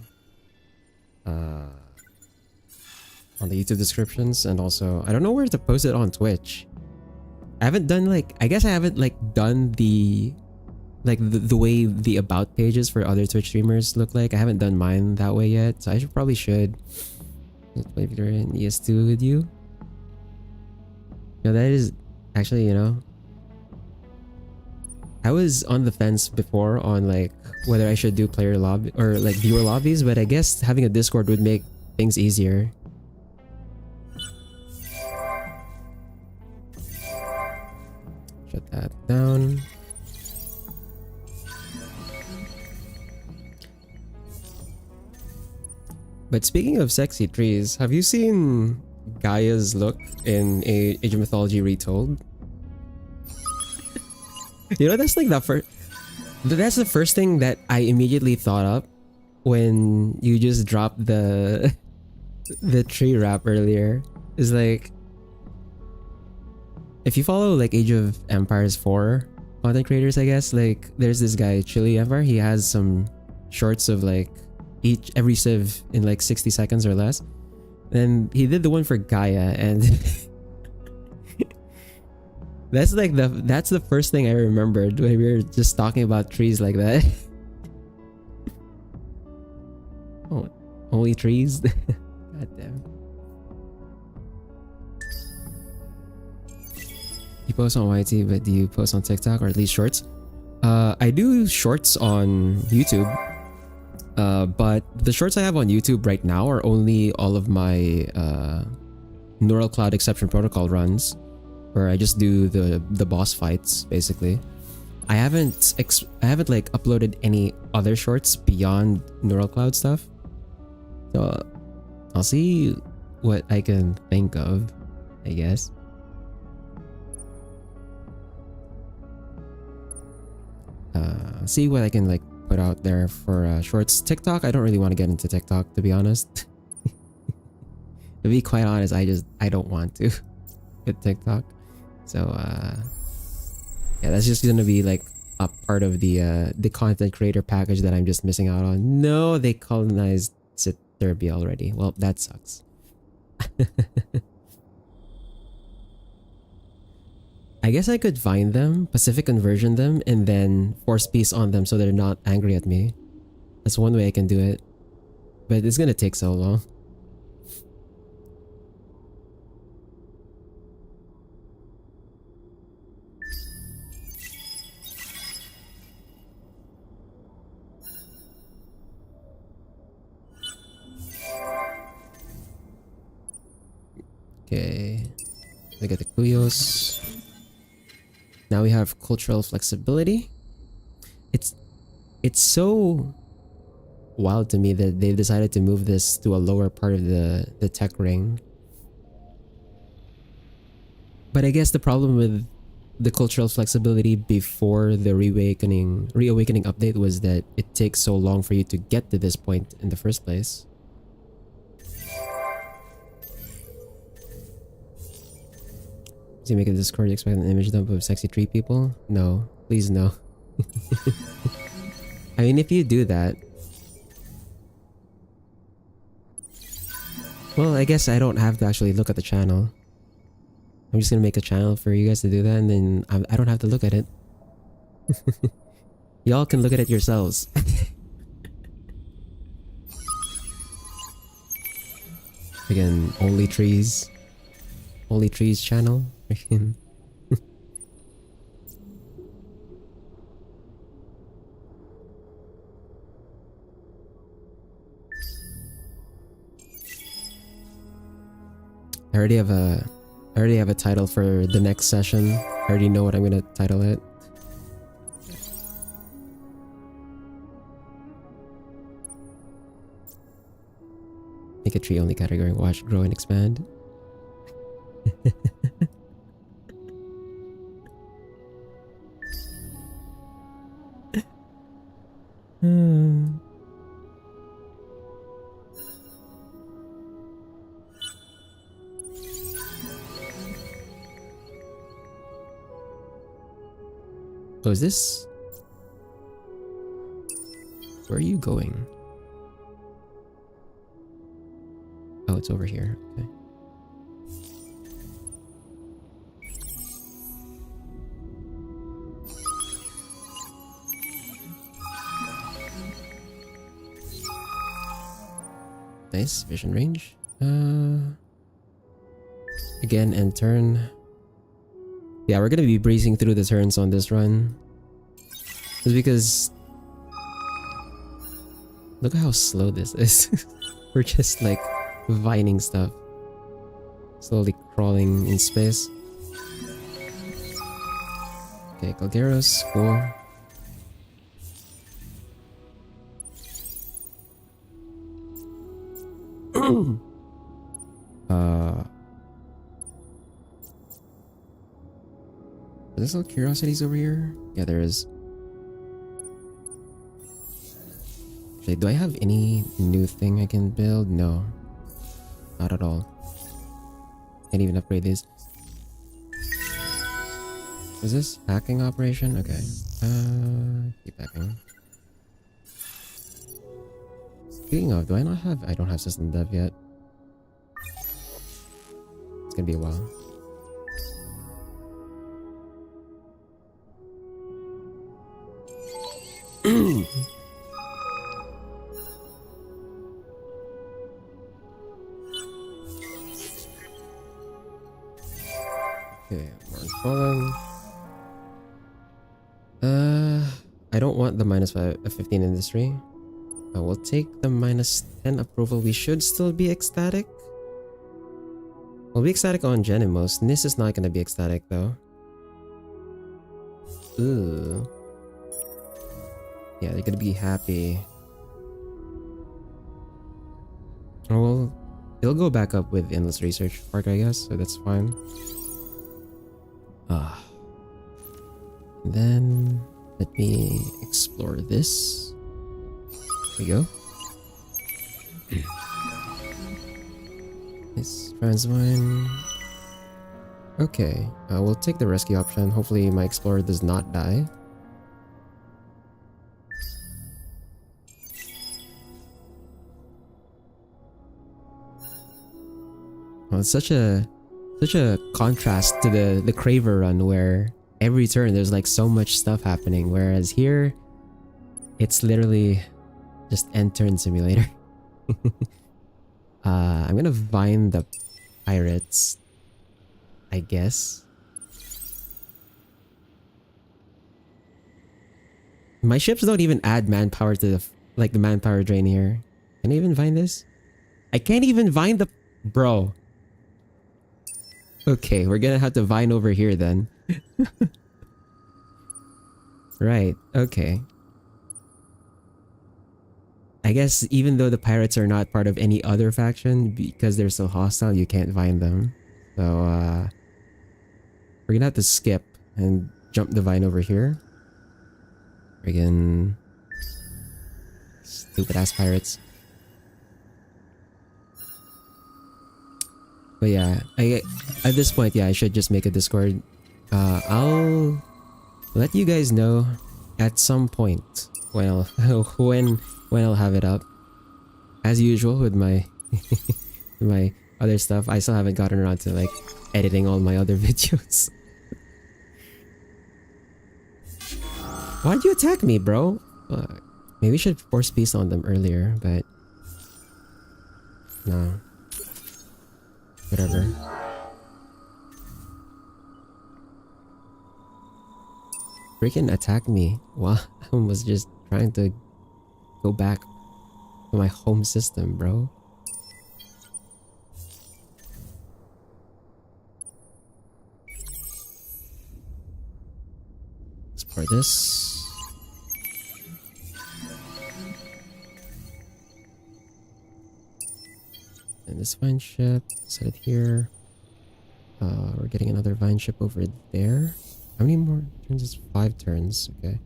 on the YouTube descriptions, and also I don't know where to post it on Twitch. I haven't done I guess I haven't done the way the about pages for other Twitch streamers look like. I haven't done mine that way yet, so I probably should play Victoria and ES2 with you. No, that is actually, you know, I was on the fence before on whether I should do player lobby or viewer lobbies, but I guess having a Discord would make things easier. Shut that down. But speaking of sexy trees, have you seen Gaia's look in Age of Mythology Retold? You know, that's that's the first thing that I immediately thought up when you just dropped the tree wrap earlier. Is if you follow Age of Empires 4, content creators, I guess. Like there's this guy Chili Empire. He has some shorts of like every civ in like 60 seconds or less. And he did the one for Gaia, and that's the first thing I remembered when we were just talking about trees like that. Oh, only trees? God damn. You post on YT, but do you post on TikTok or at least shorts? I do shorts on YouTube. But the shorts I have on YouTube right now are only all of my Neural Cloud Exception Protocol runs, where I just do the boss fights basically. I haven't like uploaded any other shorts beyond Neural Cloud stuff. So I'll see what I can think of, I guess. See what I can like put out there for shorts. TikTok, I don't really want to get into TikTok, to be honest. To be quite honest, I don't want to with TikTok. So yeah, that's just gonna be like a part of the content creator package that I'm just missing out on. No, they colonized Serbia already. Well, that sucks. I guess I could find them, Pacific conversion them, and then force peace on them so they're not angry at me. That's one way I can do it. But it's gonna take so long. Okay. Look at the Kuyos. Now we have cultural flexibility. It's so wild to me that they've decided to move this to a lower part of the tech ring. But I guess the problem with the cultural flexibility before the reawakening update was that it takes so long for you to get to this point in the first place. Does he make a Discord expect an image dump of sexy tree people? No. Please no. I mean, if you do that... Well, I guess I don't have to actually look at the channel. I'm just gonna make a channel for you guys to do that, and then I don't have to look at it. Y'all can look at it yourselves. Again, Only Trees channel. I already have a title for the next session. I already know what I'm gonna title it. Make a tree only category. Watch, grow, and expand. Oh, is this... Where are you going? Oh, it's over here. Okay. Nice vision range. Again, end turn. Yeah, we're gonna be breezing through the turns on this run. Just because... Look at how slow this is. We're just like vining stuff. Slowly crawling in space. Okay, Calderos, cool. There's no curiosities over here? Yeah, there is. Okay, do I have any new thing I can build? No. Not at all. Can't even upgrade this. Is this hacking operation? Okay. Keep hacking. Speaking of, do I not have... I don't have system dev yet. It's gonna be a while. Okay, more Unfallen. I don't want the -15 industry. I will take the -10 approval. We should still be ecstatic. We'll be ecstatic on Genimos. Nis is not gonna be ecstatic though. Ooh. Yeah, they're gonna be happy. Oh, well, it'll go back up with Endless Research Park, I guess, so that's fine. Then let me explore this. There we go. This Transwine. Okay, we'll take the rescue option. Hopefully my explorer does not die. Well, it's such a contrast to the Craver run where every turn there's like so much stuff happening, whereas here it's literally just end turn simulator. I'm gonna vine the pirates, I guess. My ships don't even add manpower to the manpower drain here. Can I even vine this? I can't even vine the... Bro. Okay, we're gonna have to vine over here then. Right, okay. I guess even though the pirates are not part of any other faction, because they're so hostile, you can't vine them. So, we're gonna have to skip and jump the vine over here. Friggin' stupid ass pirates. But yeah, at this point, yeah, I should just make a Discord. I'll let you guys know at some point when I'll have it up. As usual with my my other stuff, I still haven't gotten around to like editing all my other videos. Why'd you attack me, bro? Maybe we should force peace on them earlier, but no. Whatever. Freaking attack me while I was just trying to go back to my home system, bro. Explore this. And this vine ship, set it here. We're getting another vine ship over there. How many more turns? It's 5 turns. Okay.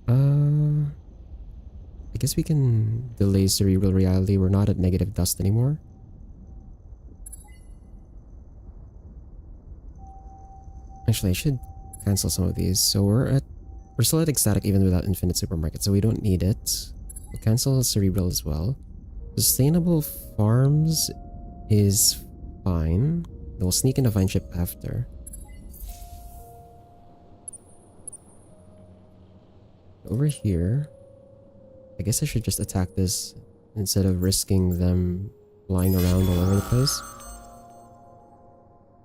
I guess we can delay cerebral reality. We're not at negative dust anymore. Actually, I should cancel some of these. So we're still at ecstatic even without infinite supermarket, so we don't need it. We'll cancel cerebral as well. Sustainable farms is fine. We'll sneak in a vine ship after. Over here, I guess I should just attack this instead of risking them flying around all over the place.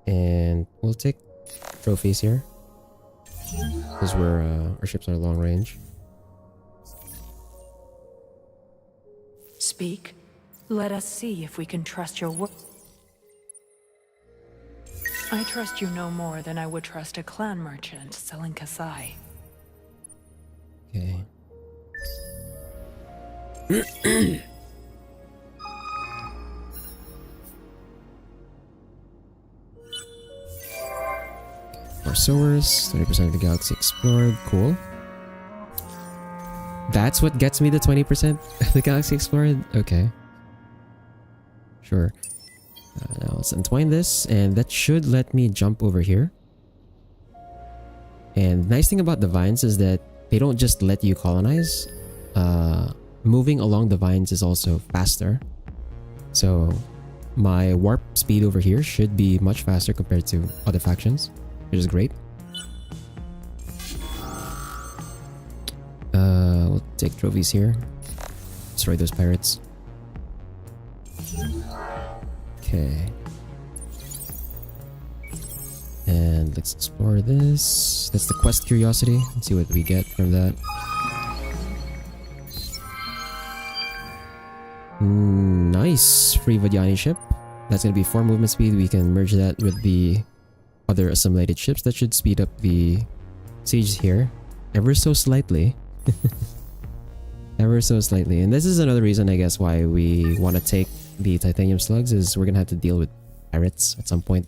And we'll take trophies here because our ships are long range. Speak. Let us see if we can trust your word. I trust you no more than I would trust a clan merchant selling Kasai. Okay. More sowers, 30% of the galaxy explored. Cool. That's what gets me the 20% of the galaxy explored? Okay. Sure. Now let's entwine this, and that should let me jump over here. And nice thing about the vines is that they don't just let you colonize. Moving along the vines is also faster. So my warp speed over here should be much faster compared to other factions, which is great. We'll take trophies here. Destroy those pirates. Okay. And let's explore this. That's the quest curiosity. Let's see what we get from that. Nice! Free Vadiani ship. That's gonna be 4 movement speed. We can merge that with the other assimilated ships. That should speed up the siege here. Ever so slightly. Ever so slightly. And this is another reason, I guess, why we want to take the titanium slugs, is we're gonna have to deal with pirates at some point.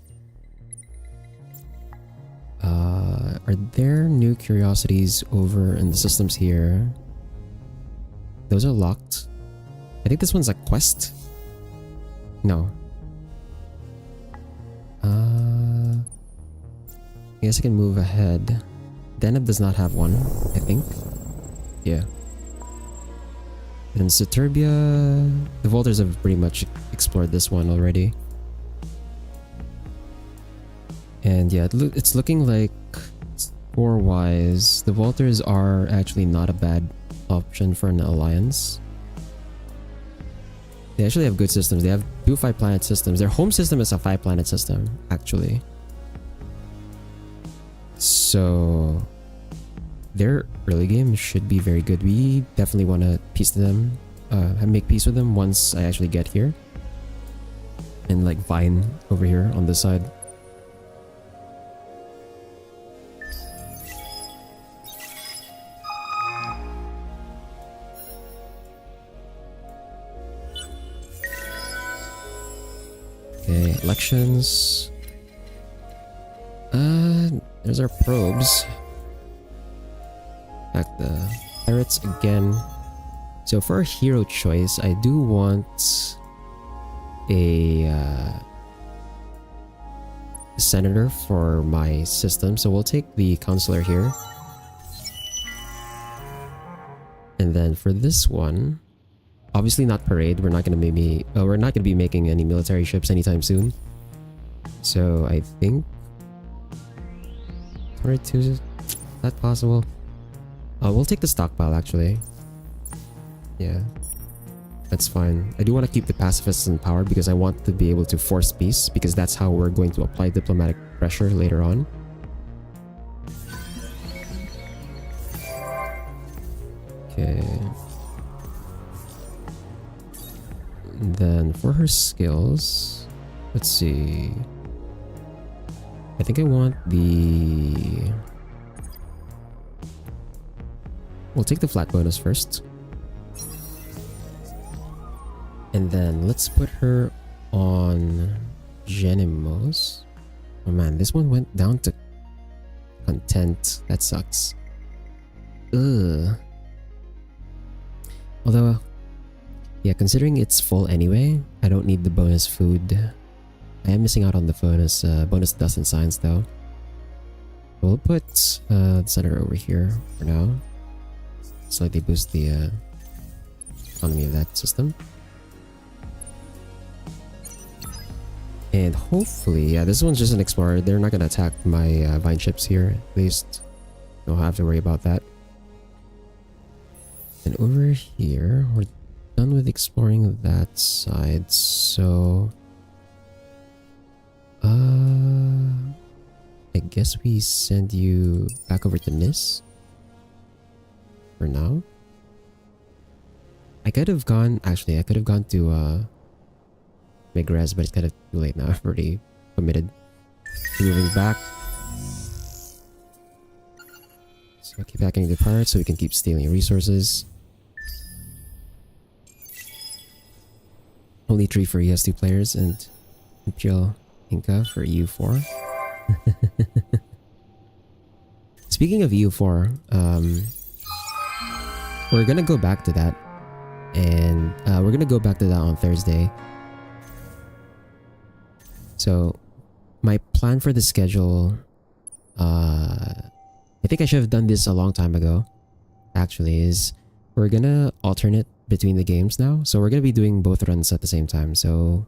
Are there new curiosities over in the systems here? Those are locked. I think this one's a quest. No. I guess I can move ahead. Deneb does not have one, I think. Yeah. And Citurbia... The Volters have pretty much explored this one already. And yeah, it's looking like score-wise, the Volters are actually not a bad option for an alliance. They actually have good systems. They have 2 5-planet systems. Their home system is a 5-planet system, actually. So their early game should be very good. We definitely want to make peace with them once I actually get here. And like Vine over here on this side. Okay, elections. There's our probes. Back the pirates again. So for a hero choice, I do want a senator for my system. So we'll take the consular here. And then for this one, obviously not parade. We're not gonna be making any military ships anytime soon. So I think parade 2 is that possible. We'll take the stockpile actually. Yeah, that's fine. I do want to keep the pacifists in power because I want to be able to force peace, because that's how we're going to apply diplomatic pressure later on. Okay. And then for her skills, let's see. I think I want the... We'll take the flat bonus first. And then let's put her on Genimos. Oh man, this one went down to content. That sucks. Ugh. Although, yeah, considering it's full anyway, I don't need the bonus food. I am missing out on the bonus dust and science though. We'll put the center over here for now. Slightly boost the economy of that system. And hopefully, yeah, this one's just an explorer. They're not gonna attack my vine ships here, at least. Don't have to worry about that. And over here, we're done with exploring that side, so... I guess we send you back over to Nis. For now. I could have gone to Migres, but it's kind of too late now. I've already committed to moving back. So keep hacking the pirates so we can keep stealing resources. Only 3 for ES2 players and Imperial Inca for EU4. Speaking of EU4, we're gonna go back to that. And we're gonna go back to that on Thursday. So my plan for the schedule I think I should have done this a long time ago. Actually, is we're gonna alternate between the games now. So we're gonna be doing both runs at the same time. So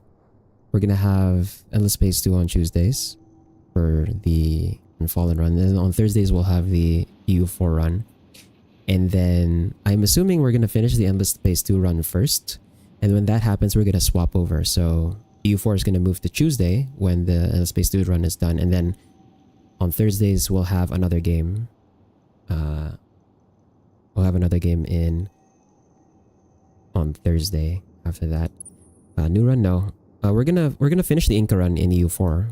we're gonna have Endless Space 2 on Tuesdays for the Unfallen run. And then on Thursdays we'll have the EU4 run. And then I'm assuming we're gonna finish the Endless Space 2 run first. And when that happens, we're gonna swap over. So EU4 is gonna move to Tuesday when the Endless Space 2 run is done. And then on Thursdays we'll have another game. We'll have another game in on Thursday after that. New run, no. We're gonna finish the Inca run in EU4.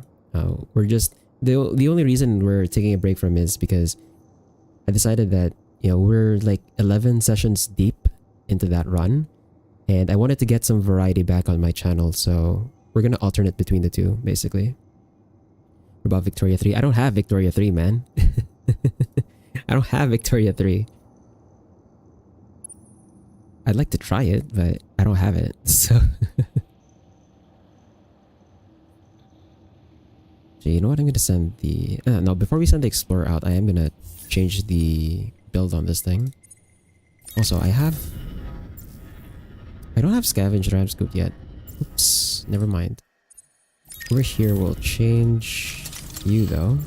We're just the only reason we're taking a break from is because I decided that, you know, we're like 11 sessions deep into that run, and I wanted to get some variety back on my channel, so we're gonna alternate between the two basically. What about Victoria 3? I don't have Victoria 3, man. I don't have Victoria 3. I'd like to try it, but I don't have it, so... So you know what, I'm gonna send the... no, before we send the Explorer out, I am gonna change the build on this thing. Also, I don't have Scavenge Ram Scoop yet. Oops, never mind. Over here, we'll change you, though.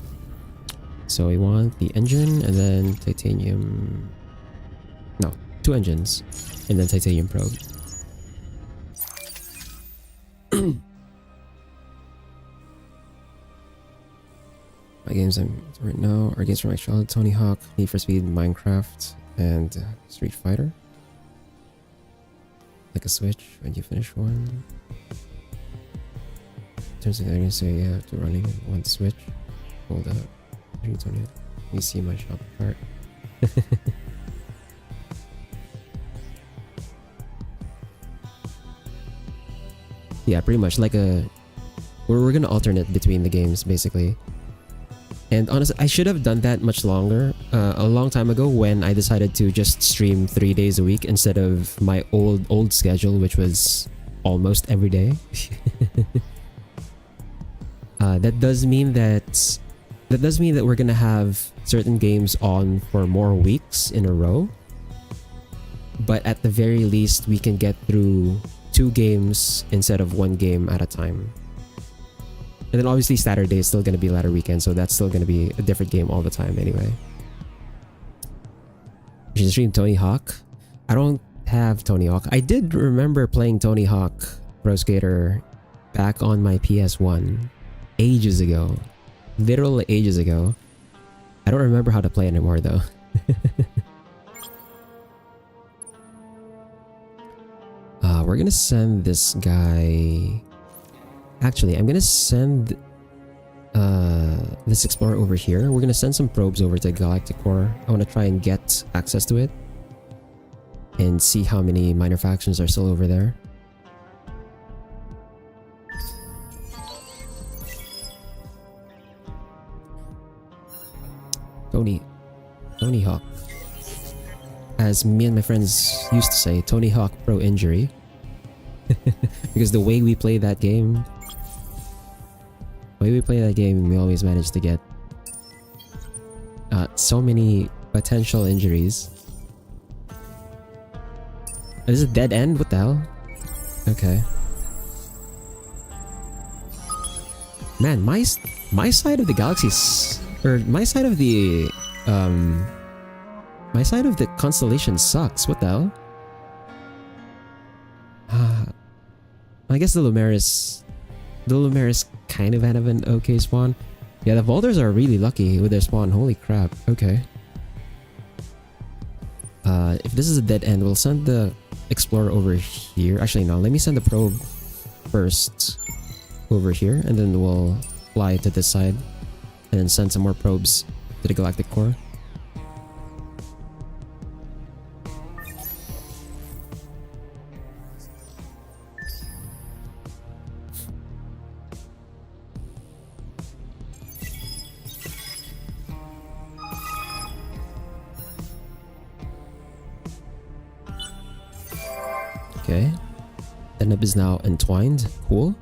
So we want the engine, and then titanium... No, 2 engines. And then titanium probe. My games I'm right now are games from actual Tony Hawk, Need for Speed, Minecraft, and Street Fighter. Like a switch when you finish one. In terms of the energy, so you have to running one switch. Hold up. You see my shop cart. Yeah, pretty much like a... We're gonna alternate between the games, basically. And honestly, I should have done that much longer, a long time ago when I decided to just stream 3 days a week instead of my old schedule, which was almost every day. That does mean that we're gonna have certain games on for more weeks in a row. But at the very least, we can get through 2 games instead of 1 game at a time. And then obviously Saturday is still going to be ladder weekend, so that's still going to be a different game all the time anyway. You should stream Tony Hawk. I don't have Tony Hawk. I did remember playing Tony Hawk Pro Skater back on my PS1 ages ago. Literal ages ago. I don't remember how to play anymore though. We're gonna send this guy... Actually, I'm gonna send this Explorer over here. We're gonna send some probes over to Galactic Core. I want to try and get access to it and see how many minor factions are still over there. Tony Hawk. As me and my friends used to say, Tony Hawk Pro Injury. Because the way we play that game... we always manage to get so many potential injuries. Is it dead end? What the hell? Okay. Man, my side of the galaxies, or my side of the constellation sucks. What the hell? I guess the Lumeris kind of have an okay spawn. Yeah, the Volters are really lucky with their spawn. Holy crap. Okay. If this is a dead end, we'll send the Explorer over here. Actually, no. Let me send the probe first over here, and then we'll fly to this side, and then send some more probes to the Galactic Core. Okay. The nib is now entwined. Cool.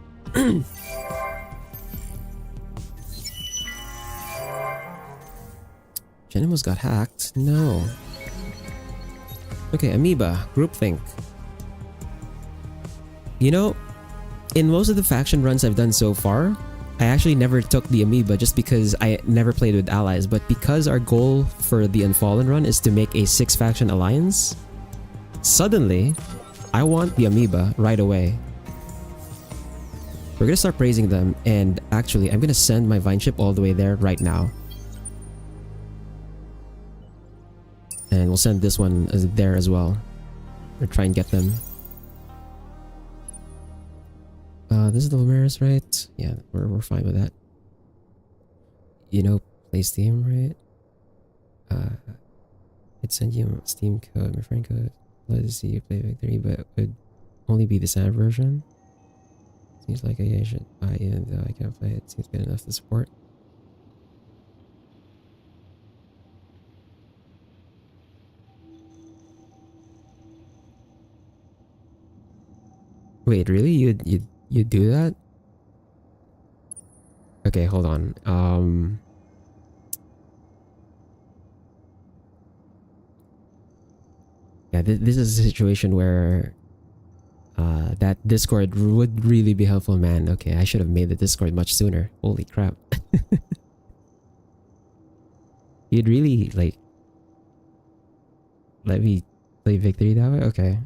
Jen almost got hacked. No. Okay, Amoeba. Groupthink. You know, in most of the faction runs I've done so far, I actually never took the Amoeba just because I never played with allies. But because our goal for the Unfallen run is to make a 6-faction alliance, suddenly, I want the Amoeba right away. We're gonna start praising them, and actually, I'm gonna send my Vine ship all the way there right now. And we'll send this one there as well. We'll try and get them. This is the Lumeris, right? Yeah, we're fine with that. You know, play Steam, right? I'd send you a Steam code, my friend code. Let's see you play Victory, but it would only be the standard version. Seems like I should buy it, even though I can't play it. Seems good enough to support. Wait, really? You do that? Okay, hold on. Yeah, this is a situation where that Discord would really be helpful, man. Okay, I should have made the Discord much sooner. Holy crap. You'd really, like, let me play Victory that way? Okay.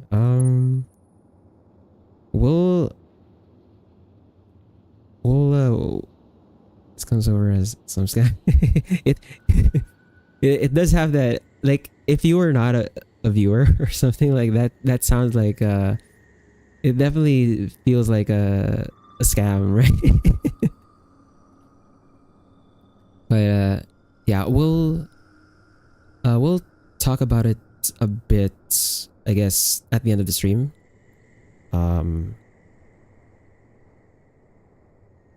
This comes over as some scam. it does have that, like, if you were not a viewer or something like that, that sounds like it definitely feels like a scam, right? But yeah, we'll talk about it a bit, I guess, at the end of the stream.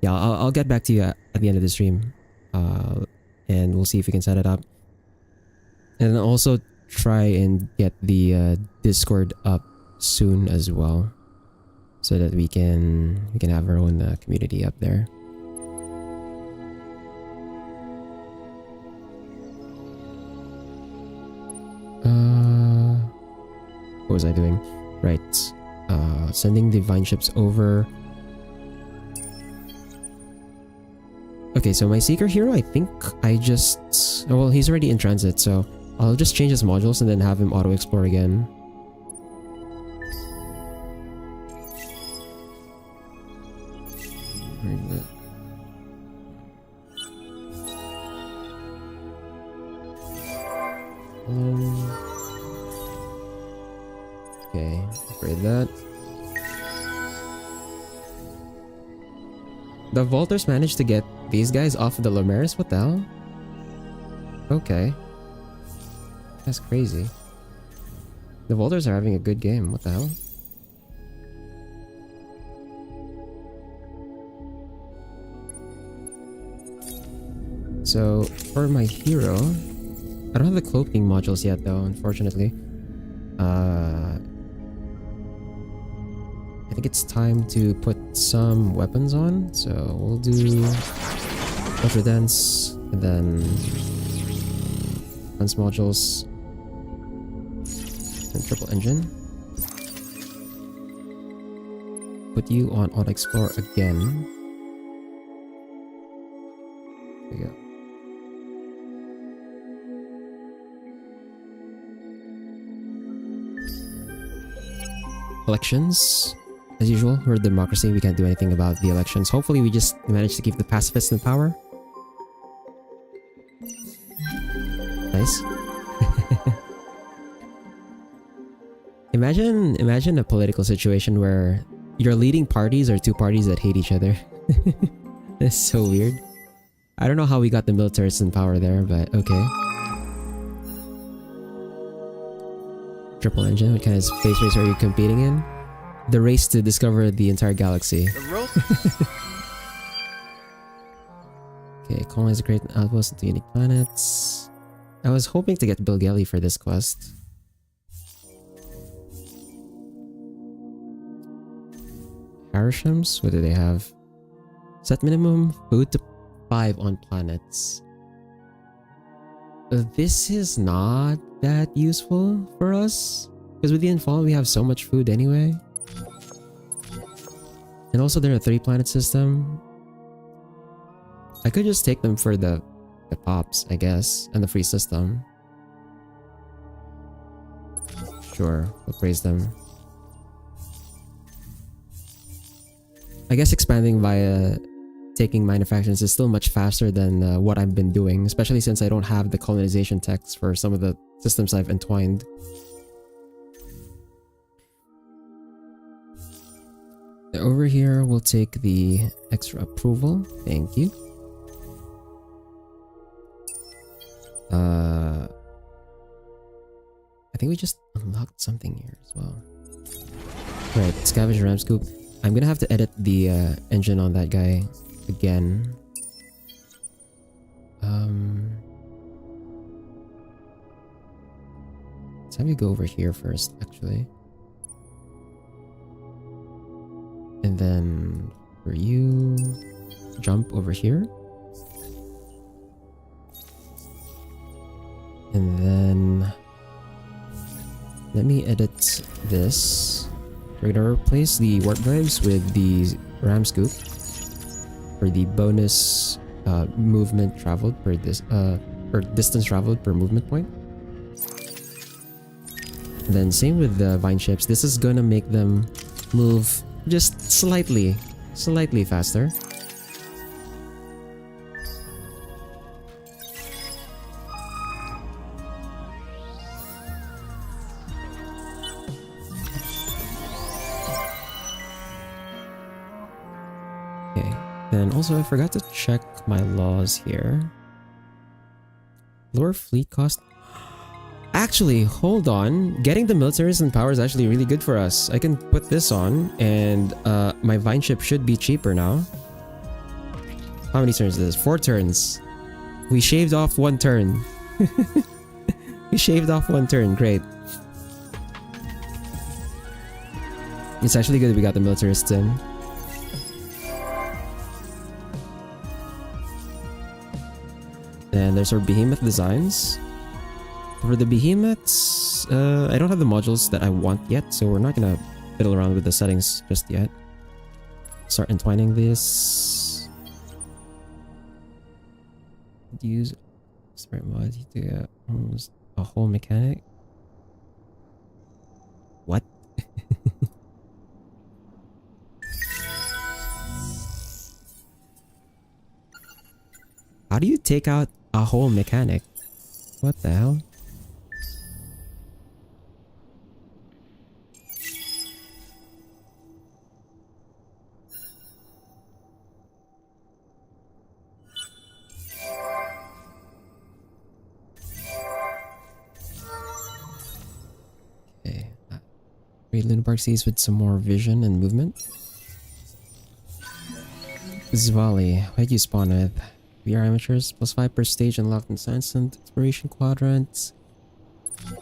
Yeah, I'll get back to you at the end of the stream, and we'll see if we can set it up, and also try and get the Discord up soon as well, so that we can have our own community up there. What was I doing? Right. Sending the Vine ships over. Okay, so my Seeker hero, I think I just... Oh, well, he's already in transit, so I'll just change his modules and then have him auto-explore again. Very good. Okay, upgrade that. The Vaulters managed to get these guys off of the Lumeris? What the hell? Okay. That's crazy. The Vaulters are having a good game. What the hell? So, for my hero... I don't have the cloaking modules yet though, unfortunately. I think it's time to put some weapons on. So we'll do Ultra Dense and then Defense modules and Triple Engine. Put you on Auto Explore again. There you go. Elections. As usual, we're a democracy, we can't do anything about the elections. Hopefully we just manage to keep the pacifists in power. Nice. Imagine a political situation where your leading parties are two parties that hate each other. That's so weird. I don't know how we got the militarists in power there, but okay. Triple Engine, what kind of space race are you competing in? The race to discover the entire galaxy. Okay, colonize a great outpost into unique planets. I was hoping to get Bill Gelly for this quest. Harishams? What do they have? Set minimum food to 5 on planets. This is not that useful for us. Because with the Unfallen, we have so much food anyway. And also they're a 3-planet system. I could just take them for the pops, I guess, and the free system. Sure, we'll praise them. I guess expanding via taking manufactions is still much faster than what I've been doing, especially since I don't have the colonization text for some of the systems I've entwined. Over here, we'll take the extra approval. Thank you. I think we just unlocked something here as well. Right, scavenge ram scoop. I'm gonna have to edit the engine on that guy again. Let's have you go over here first, actually. And then for you, jump over here. And then let me edit this. We're gonna replace the warp drives with the ram scoop for the bonus movement traveled per this or distance traveled per movement point. And then same with the vine ships. This is gonna make them move just slightly faster. Okay, then also I forgot to check my laws here. Lower fleet cost. Actually, hold on. Getting the militaries and power is actually really good for us. I can put this on, and my vine ship should be cheaper now. How many turns is this? 4 turns. We shaved off 1 turn. We shaved off 1 turn. Great. It's actually good that we got the militarists in. And there's our behemoth designs. For the behemoths, I don't have the modules that I want yet, so we're not gonna fiddle around with the settings just yet. Start entwining this. Use start mod to get almost a whole mechanic. What? How do you take out a whole mechanic? What the hell? Okay. Raid Luna Park seas with some more vision and movement. Zvali, why'd you spawn with? We are amateurs, +5 per stage unlocked in Sandstone Exploration Quadrant.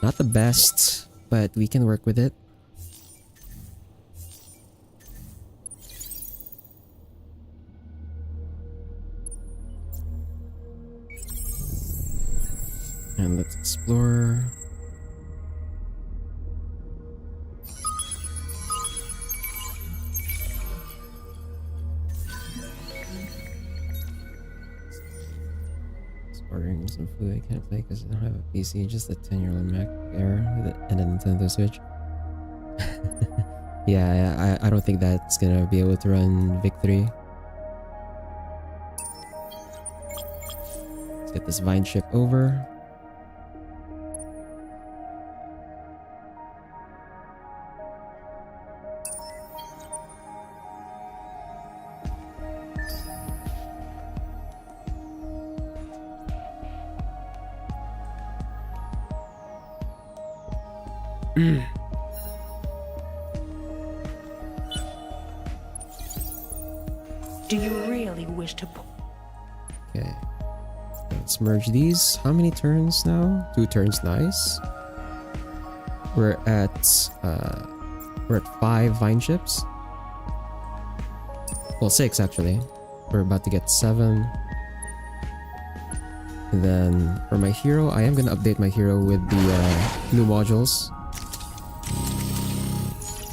Not the best, but we can work with it. And let's explore. Ordering some food. I can't play because I don't have a PC, just a 10-year-old Mac Air and a Nintendo Switch. Yeah, I don't think that's gonna be able to run Vic 3. Let's get this vine ship over. Do you really wish to... Okay. Let's merge these. How many turns now? 2 turns, nice. We're at 5 vine ships. Well, 6 actually. We're about to get 7. And then for my hero, I am gonna update my hero with the new modules.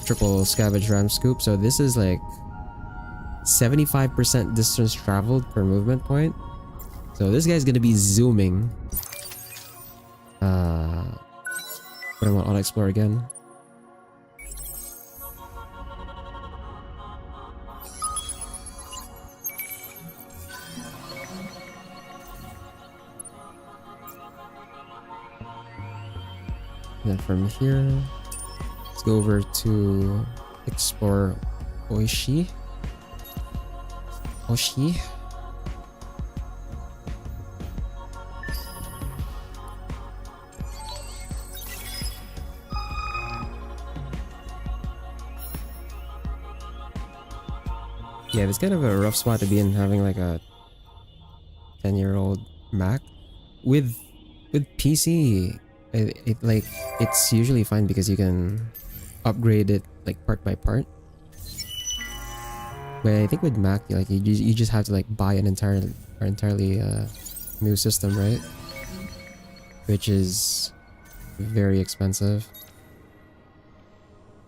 Triple scavenge ram scoop. So this is like 75% distance traveled per movement point. So this guy's gonna be zooming. But I want auto explore again. And then from here, let's go over to explore Oishi. Yeah, it's kind of a rough spot to be in, having like a 10-year-old Mac. With PC, it's usually fine because you can upgrade it like part by part. But I think with Mac, like you just have to like buy an entirely new system, right? Which is very expensive.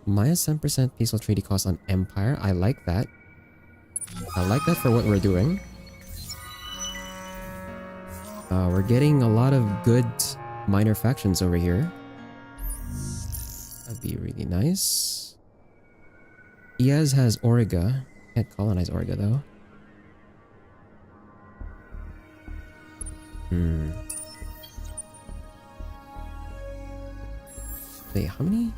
Minus 10% peaceful treaty cost on Empire. I like that. I like that for what we're doing. We're getting a lot of good minor factions over here. That'd be really nice. Iaz has Origa. Can't colonize Origa though. Wait, how many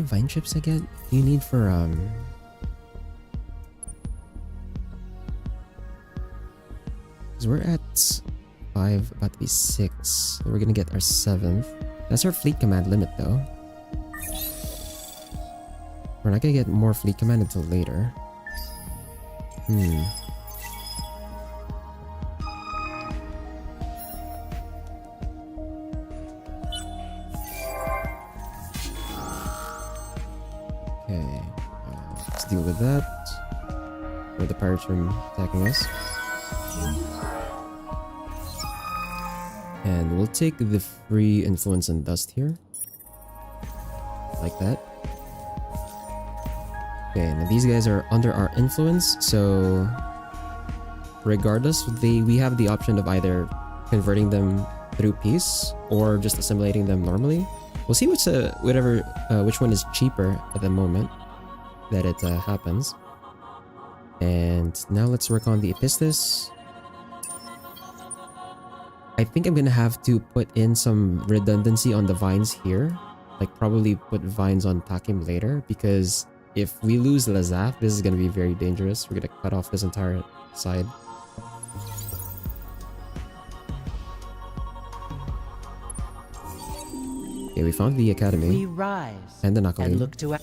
vine chips I get? You need for because we're at 5, about to be 6. We're gonna get our 7th. That's our fleet command limit though. We're not gonna get more fleet command until later. Okay, let's deal with that. Where the pirates from attacking us. And we'll take the free influence and dust here. Like that. Okay, now these guys are under our influence, so regardless, we have the option of either converting them through peace or just assimilating them normally. We'll see which one is cheaper at the moment that it happens. And now let's work on the Epistis. I think I'm gonna have to put in some redundancy on the vines here. Like probably put vines on Takim later, because if we lose Lazaf, this is gonna be very dangerous. We're gonna cut off this entire side. Okay, we found the academy. We rise and the Nakalim. and look to.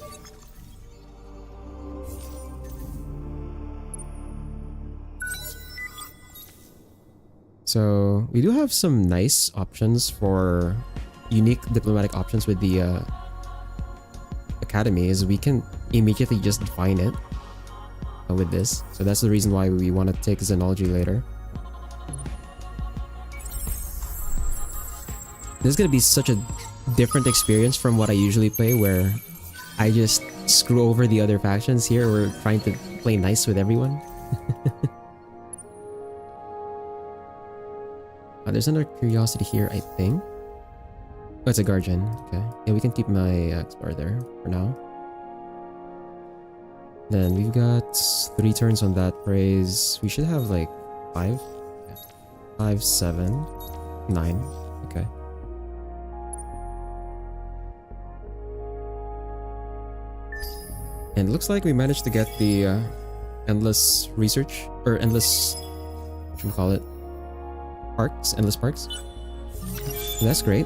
So we do have some nice options for unique diplomatic options with the academy. Is we can immediately just define it with this. So that's the reason why we want to take Xenology later. This is gonna be such a different experience from what I usually play, where I just screw over the other factions. Here we're trying to play nice with everyone. There's another curiosity here, I think. Oh, it's a guardian. Okay. Yeah, we can keep my explorer there for now. Then we've got 3 turns on that praise. We should have like 5. 5, 7, 9. Okay. And it looks like we managed to get the endless research, or endless, what should we call it? Parks, endless parks. So that's great.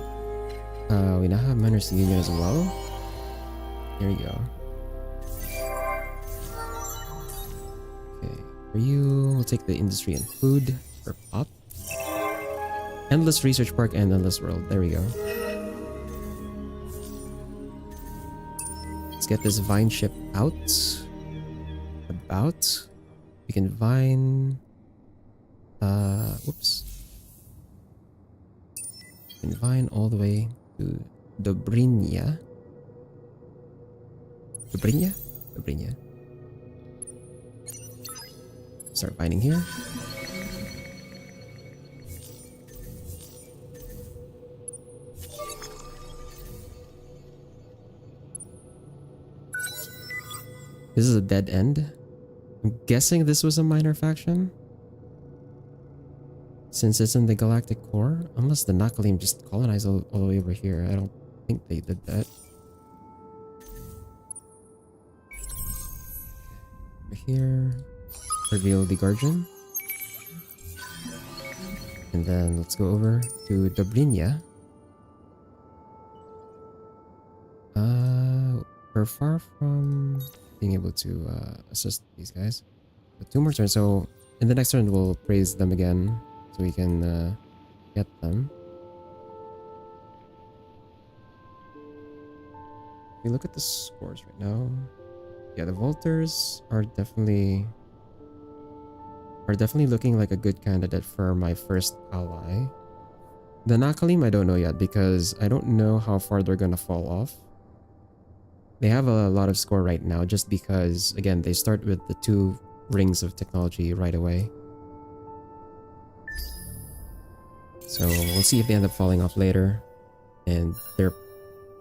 We now have Miners Union as well. There you go. Okay, for you, we'll take the industry and food for pop. Endless research park and endless world. There we go. Let's get this vine ship out. About. We can vine. Whoops. We can vine all the way to Dobrinya. Dobrinya? Dobrinya. Start vining here. This is a dead end. I'm guessing this was a minor faction, since it's in the galactic core. Unless the Nakalim just colonized all the way over here. I don't think they did that. Over here, reveal the Guardian. And then let's go over to Dobrinya. We're far from being able to assist these guys. But 2 more turns, so in the next turn we'll praise them again so we can get them. If we look at the scores right now, yeah, the Volters are definitely looking like a good candidate for my first ally. The Nakalim I don't know yet because I don't know how far they're gonna fall off. They have a lot of score right now just because, again, they start with the 2 rings of technology right away. So we'll see if they end up falling off later, and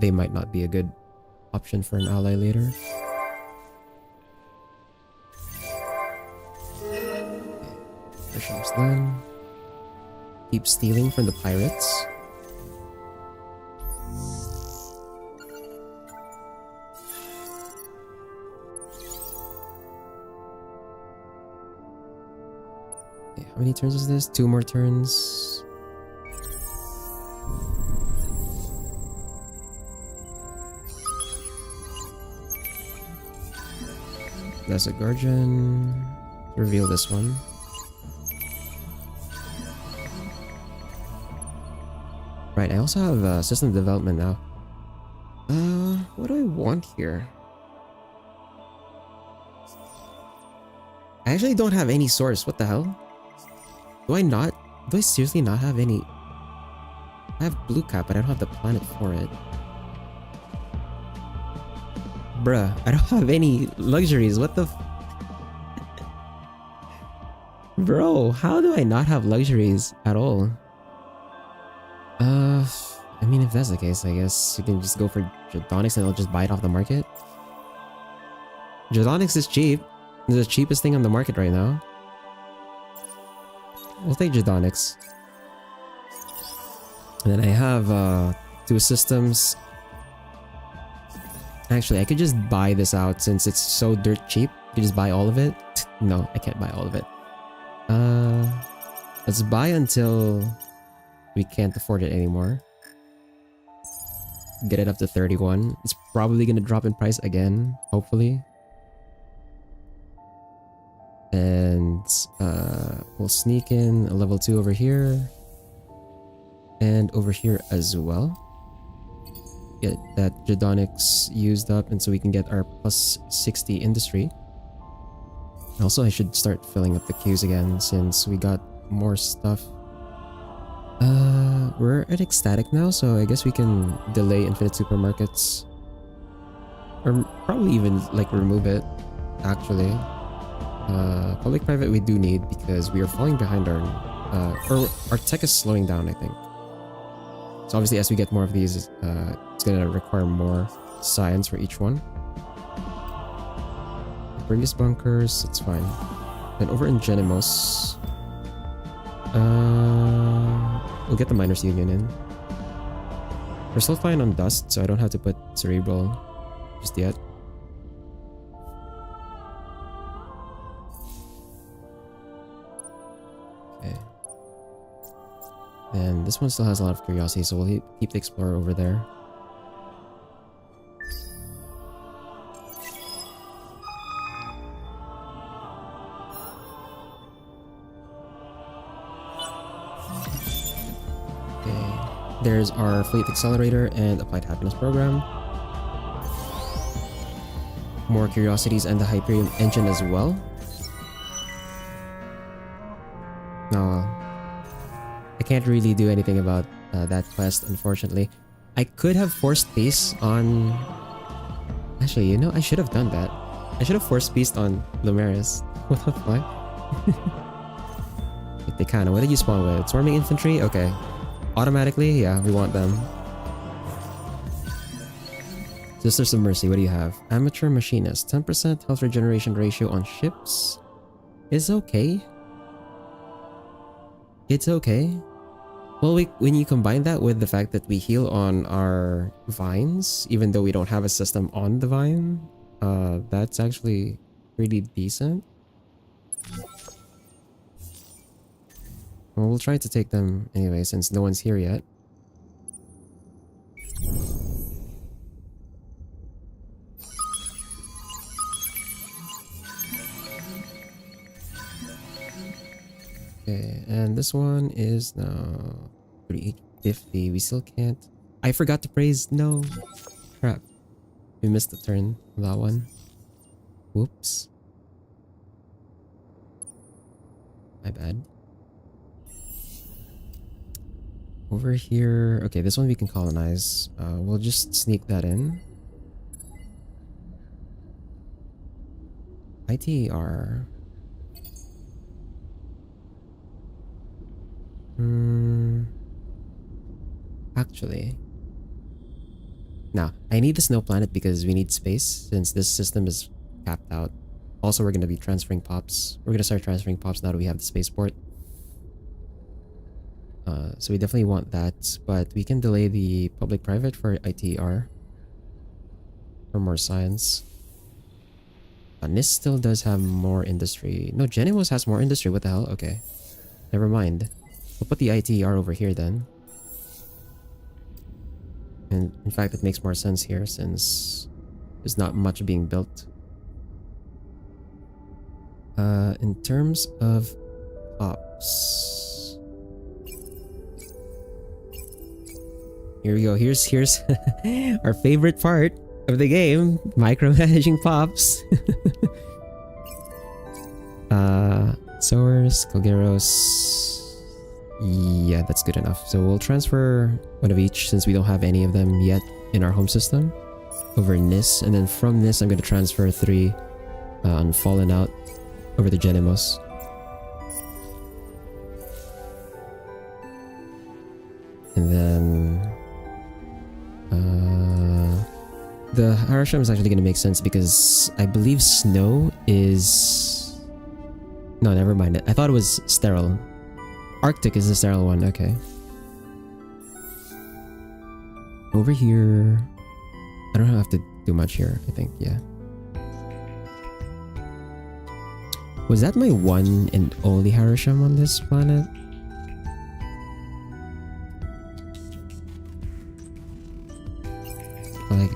they might not be a good option for an ally later. Mission's done. Keep stealing from the pirates. How many turns is this? 2 more turns. That's a Guardian. Reveal this one. Right, I also have system development now. What do I want here? I actually don't have any source. What the hell? Do I seriously not have any? I have blue cap, but I don't have the planet for it. Bruh, I don't have any luxuries. What the Bro, how do I not have luxuries at all? I mean, if that's the case, I guess you can just go for Jadonics and I'll just buy it off the market. Jadonics is cheap. It's the cheapest thing on the market right now. We'll take Jadonics. And then I have 2 systems. Actually, I could just buy this out since it's so dirt cheap. I could just buy all of it. No, I can't buy all of it. Let's buy until we can't afford it anymore. Get it up to 31. It's probably gonna drop in price again, hopefully. And we'll sneak in a level 2 over here. And over here as well. Get that Jadonics used up, and so we can get our plus 60 industry. Also, I should start filling up the queues again since we got more stuff. We're at ecstatic now, so I guess we can delay infinite supermarkets. Or probably even like remove it, actually. Public-private we do need because we are falling behind our tech is slowing down, I think. So obviously as we get more of these, it's gonna require more science for each one. Previous bunkers, it's fine. Then over in Genemos, we'll get the Miners Union in. We're still fine on Dust, so I don't have to put Cerebral just yet. Okay. And this one still has a lot of curiosity, so we'll keep the Explorer over there. There's our Fleet Accelerator and Applied Happiness program. More curiosities and the Hyperion engine as well. can't really do anything about that quest, unfortunately. I could have forced peace on... Actually, you know, I should have done that. I should have forced peace on Lumeris. What the fuck? They kinda... What did you spawn with? Swarming infantry? Okay. Automatically? Yeah, we want them. Sisters of Mercy, what do you have? Amateur Machinist. 10% health regeneration ratio on ships. Is okay. It's okay. Well, when you combine that with the fact that we heal on our vines, even though we don't have a system on the vine, that's actually pretty decent. Well, we'll try to take them anyway since no one's here yet. Okay, and this one is now 3850. We still can't... I forgot to praise. No. Crap. We missed the turn on that one. Whoops. My bad. Over here... Okay, this one we can colonize. We'll just sneak that in. ITR... Actually... Now, I need the snow planet because we need space since this system is capped out. Also, we're going to be transferring pops. We're going to start transferring pops now that we have the spaceport. So we definitely want that, but we can delay the public-private for ITR. For more science. NIS still does have more industry. No, Genimos has more industry. What the hell? Okay. Never mind. We'll put the ITR over here then. And in fact, it makes more sense here since there's not much being built. In terms of pops... Here we go. Here's our favorite part of the game. Micromanaging pops. Sowers, Calgeros... Yeah, that's good enough. So we'll transfer one of each since we don't have any of them yet in our home system over NIS, and then from NIS I'm going to transfer 3 Unfallen out over the Genimos. And then the Harasham is actually going to make sense because I believe snow is... No, never mind. I thought it was sterile. Arctic is the sterile one, okay. Over here... I don't have to do much here, I think, yeah. Was that my one and only Harasham on this planet? Like,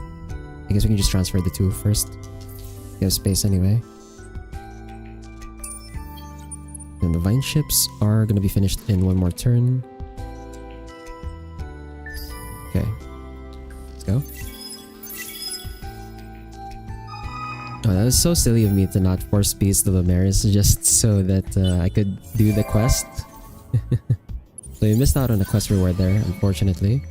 I guess we can just transfer the 2 first. We have space anyway. And the vine ships are gonna be finished in 1 more turn. Okay. Let's go. Oh, that was so silly of me to not force peace to Lumeris just so that I could do the quest. So you missed out on the quest reward there, unfortunately.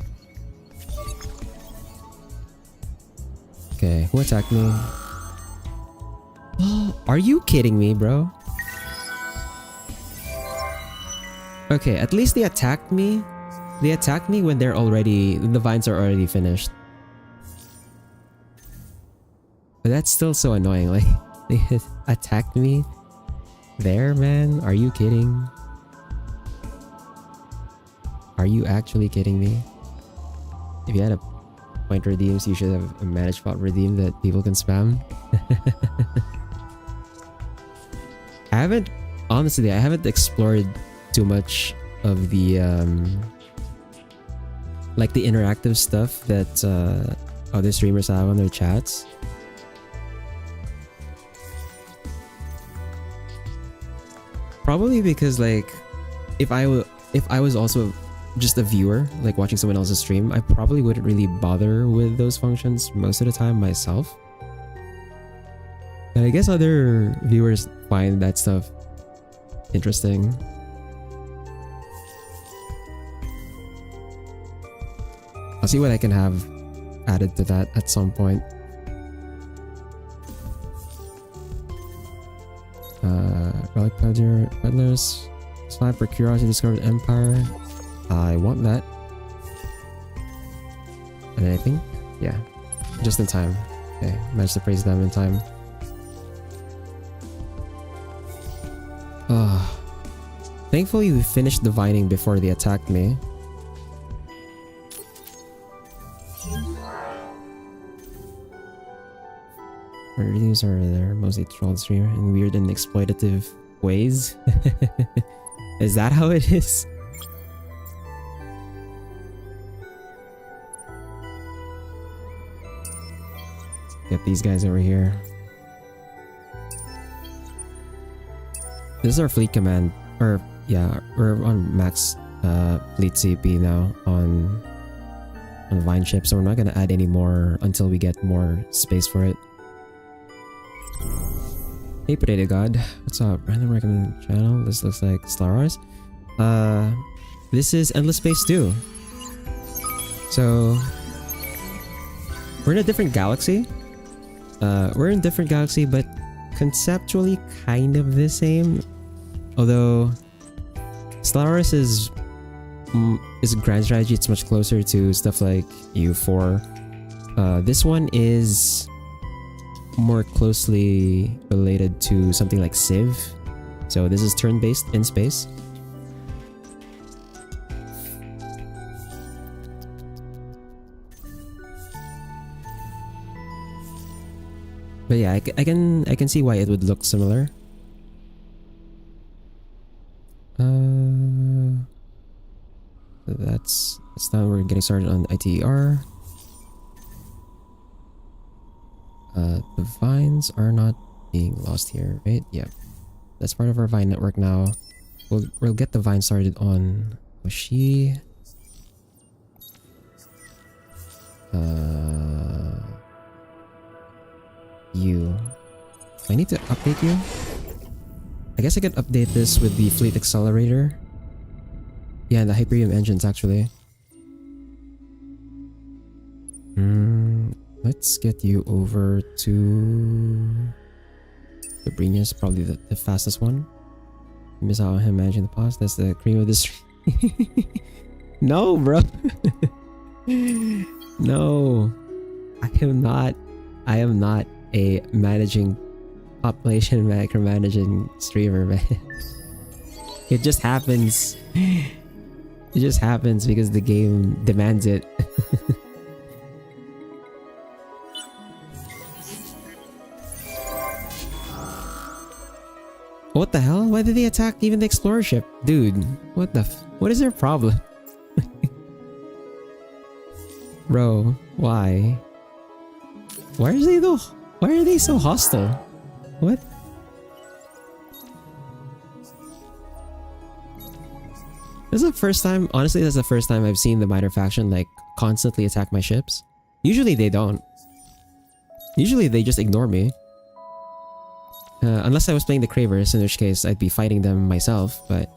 Okay, who attacked me? Are you kidding me, bro? Okay, at least they attacked me. They attacked me when they're already... the vines are already finished. But that's still so annoying, like... They attacked me there, man? Are you kidding? Are you actually kidding me? If you had a point redeems, you should have a managed spot redeem that people can spam. Honestly, I haven't explored too much of the like the interactive stuff that other streamers have on their chats. Probably because like if I was also just a viewer, like watching someone else's stream, I probably wouldn't really bother with those functions most of the time myself. But I guess other viewers find that stuff interesting. I'll see what I can have added to that at some point. Relic Peddlers. Slide for Curiosity Discovered Empire. I want that. And anything? Yeah. Just in time. Okay, managed to praise them in time. Thankfully we finished divining before they attacked me. Reviews are there, mostly troll streamer in weird and exploitative ways. Is that how it is? Get these guys over here. This is our fleet command, or yeah, we're on max fleet CP now on Vine ship, so we're not gonna add any more until we get more space for it. Hey Potato God, what's up? Random recommended channel. This looks like Star this is Endless Space 2. So we're in a different galaxy. We're in a different galaxy, but conceptually kind of the same. Although Stellaris is grand strategy, it's much closer to stuff like U4. This one is more closely related to something like Civ. So this is turn-based in space. But yeah, I can see why it would look similar. That's now we're getting started on ITER. The vines are not being lost here, right? Yeah, that's part of our vine network now. We'll get the vine started on Oshi. You. I need to update you. I guess I could update this with the fleet accelerator. Yeah, and the Hyperium engines actually. Let's get you over to Sabrina's, probably the fastest one. Miss out on him managing the pause. That's the cream of this. No, bro. No, I am not a managing population micromanaging streamer, man. It just happens. It just happens because the game demands it. What the hell? Why did they attack even the explorer ship? Dude, what is their problem? Bro, why? Why are they so hostile? What? This is the first time, honestly, that's the first time I've seen the minor faction like constantly attack my ships. Usually they don't. Usually they just ignore me. Unless I was playing the Cravers, in which case I'd be fighting them myself, but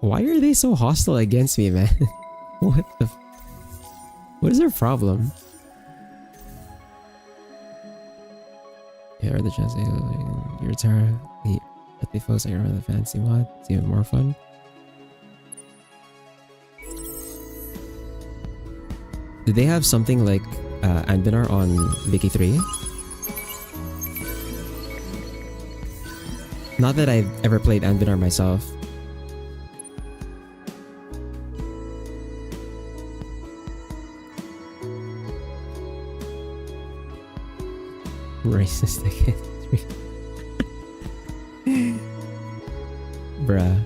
why are they so hostile against me, man? What is their problem? Yeah, are the chances you retire the folks that run the fantasy mod? It's even more fun. Did they have something like Anbinar on Vicky 3? Not that I've ever played Anbinar myself. Racist again. Bruh.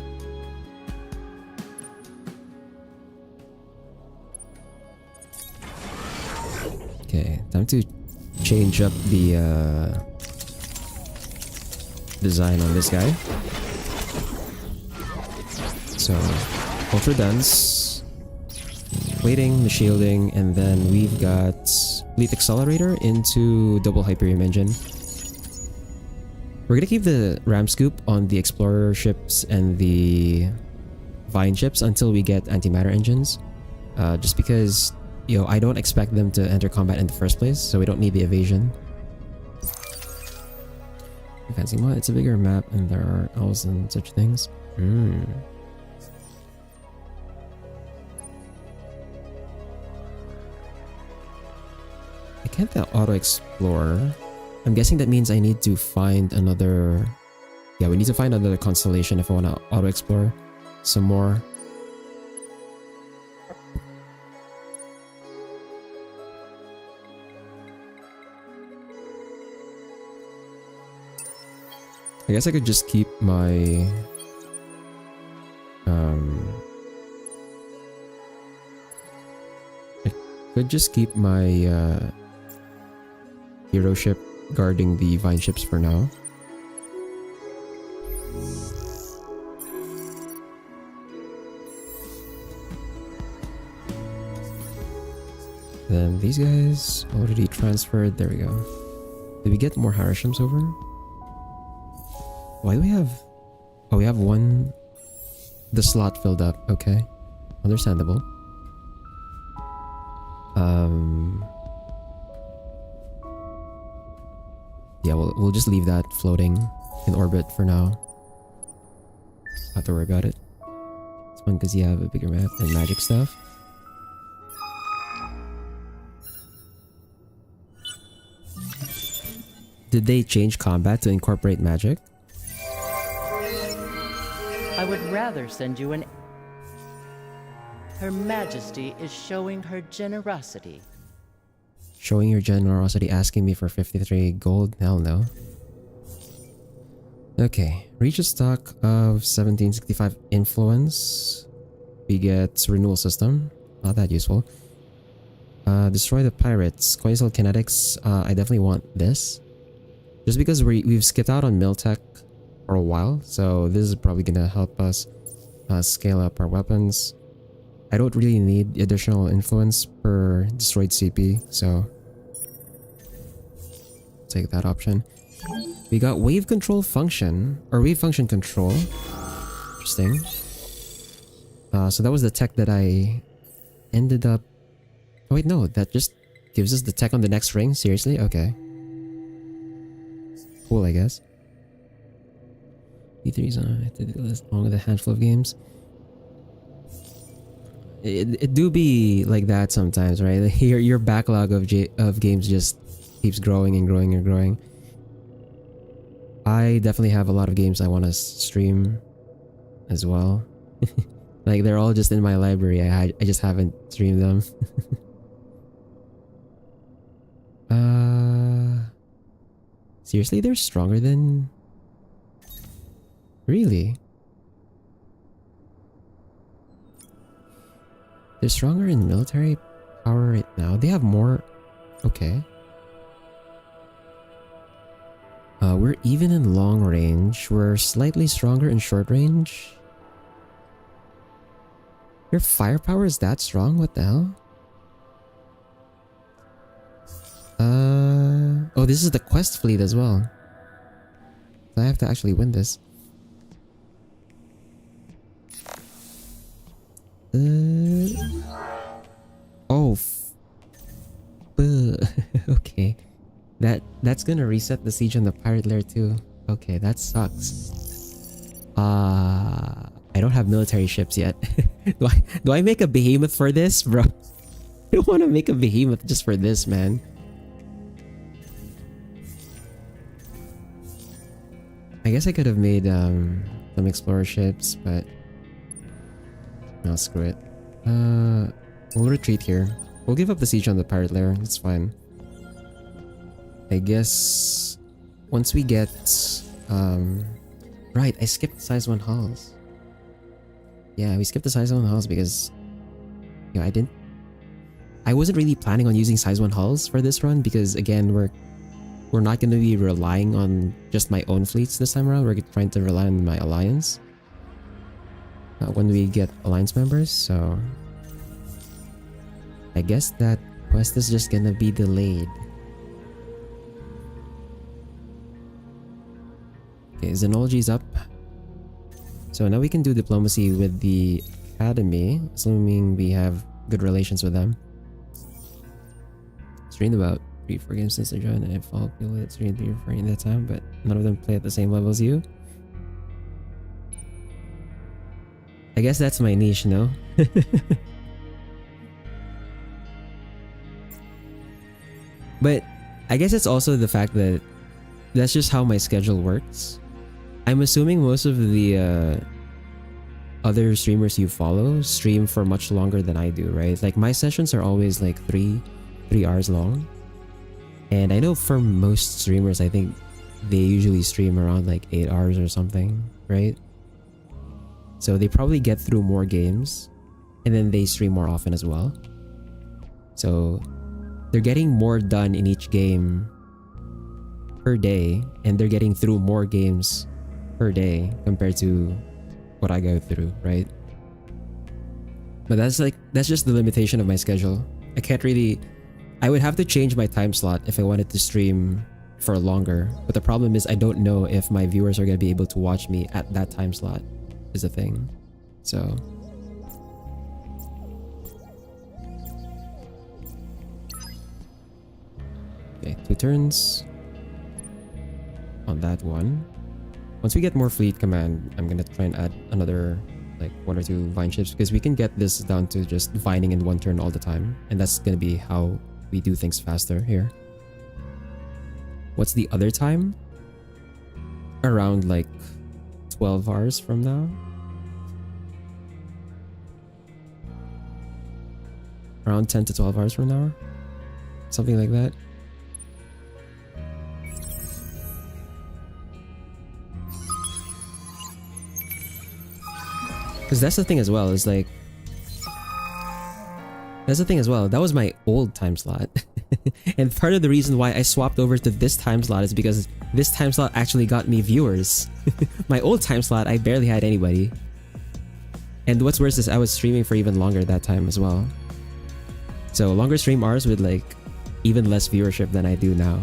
Okay, time to change up the design on this guy. So, ultra dense, waiting, the shielding, and then we've got fleet accelerator into double Hyperium engine. We're gonna keep the ram scoop on the explorer ships and the vine ships until we get antimatter engines. Just because Yo, I don't expect them to enter combat in the first place, so we don't need the evasion. Fancy mod, it's a bigger map and there are elves and such things. I can't auto-explore. I'm guessing that means I need to find another... Yeah, we need to find another constellation if I want to auto-explore some more. I guess I could just keep my... I could just keep my hero ship guarding the vine ships for now. Then these guys already transferred. There we go. Did we get more Harishams over? Why do we have... Oh, we have one... The slot filled up. Okay. Understandable. Yeah, we'll just leave that floating in orbit for now. Have to worry about it. It's fun because you have a bigger map and magic stuff. Did they change combat to incorporate magic? I would rather send you an... Her Majesty is showing her generosity. Showing your generosity, asking me for 53 gold? Hell no. Okay, reach a stock of 1765 influence. We get renewal system. Not that useful. Destroy the pirates. Quasal kinetics. I definitely want this. Just because we've skipped out on Miltech for a while, so this is probably gonna help us scale up our weapons. I don't really need additional influence per destroyed CP, so take that option. We got wave control function, or wave function control. Interesting. So that was the tech that I ended up... Oh wait, no, that just gives us the tech on the next ring? Seriously? Okay. Cool, I guess. E3's on along with a handful of games. It do be like that sometimes, right? Like your backlog of games just keeps growing and growing and growing. I definitely have a lot of games I want to stream as well. Like they're all just in my library. I just haven't streamed them. Seriously, they're stronger than... Really? They're stronger in military power right now. They have more... Okay. We're even in long range. We're slightly stronger in short range. Your firepower is that strong? What the hell? Oh, this is the quest fleet as well. So I have to actually win this. Oh. Okay. That's gonna reset the siege on the pirate lair too. Okay, that sucks. I don't have military ships yet. Do I make a behemoth for this, bro? I don't want to make a behemoth just for this, man. I guess I could have made some explorer ships, but no, screw it. We'll retreat here. We'll give up the siege on the pirate lair. It's fine. I guess once we get right, I skipped size 1 hulls. Yeah, we skipped the size 1 hulls because I wasn't really planning on using size 1 hulls for this run because again we're not going to be relying on just my own fleets this time around. We're trying to rely on my alliance when we get alliance members, so I guess that quest is just gonna be delayed. Okay, Xenology's up. So now we can do diplomacy with the academy, assuming we have good relations with them. streamed about 3-4 games since I joined, and I follow people that streamed 3 or 4 in that time, but none of them play at the same level as you. I guess that's my niche, no? But I guess it's also the fact that that's just how my schedule works. I'm assuming most of the other streamers you follow stream for much longer than I do, right? Like my sessions are always like 3 hours long. And I know for most streamers, I think they usually stream around like 8 hours or something, right? So they probably get through more games and then they stream more often as well. So they're getting more done in each game per day, and they're getting through more games per day compared to what I go through, right? But that's just the limitation of my schedule. I would have to change my time slot if I wanted to stream for longer. But the problem is I don't know if my viewers are going to be able to watch me at that time slot is the thing. So okay, 2 turns on that one. Once we get more fleet command, I'm gonna try and add another like 1 or 2 vine ships, because we can get this down to just vining in 1 turn all the time, and that's gonna be how we do things faster here. What's the other time? Around like 12 hours from now. Around 10 to 12 hours from now. Something like that. Because that's the thing as well, is like... That's the thing as well, that was my old time slot. And part of the reason why I swapped over to this time slot is because this time slot actually got me viewers. My old time slot, I barely had anybody. And what's worse is I was streaming for even longer that time as well. So longer stream hours with like even less viewership than I do now,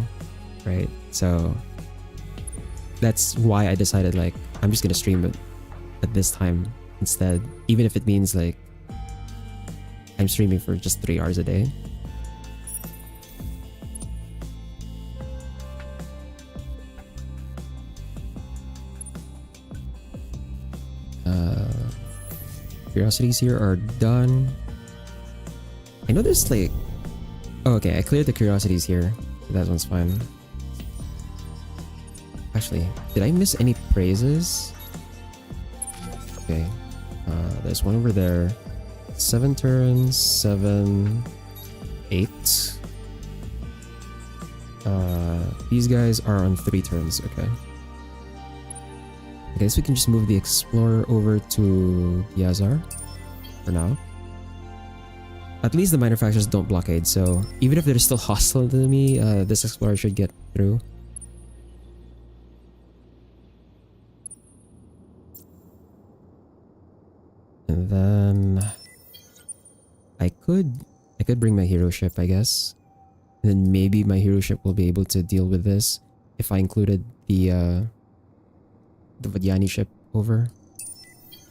right? So that's why I decided like I'm just gonna stream it at this time instead, even if it means like I'm streaming for just 3 hours a day. Curiosities here are done. I know there's like... Oh, okay, I cleared the curiosities here. So that one's fine. Actually, did I miss any praises? Okay. There's one over there. 7 turns, 7, 8. These guys are on 3 turns, okay. I guess we can just move the Explorer over to Yazar for now. At least the minor factions don't blockade, so even if they're still hostile to me, this Explorer should get through. And then I could bring my hero ship, I guess. And then maybe my hero ship will be able to deal with this if I included the Vadyani ship over.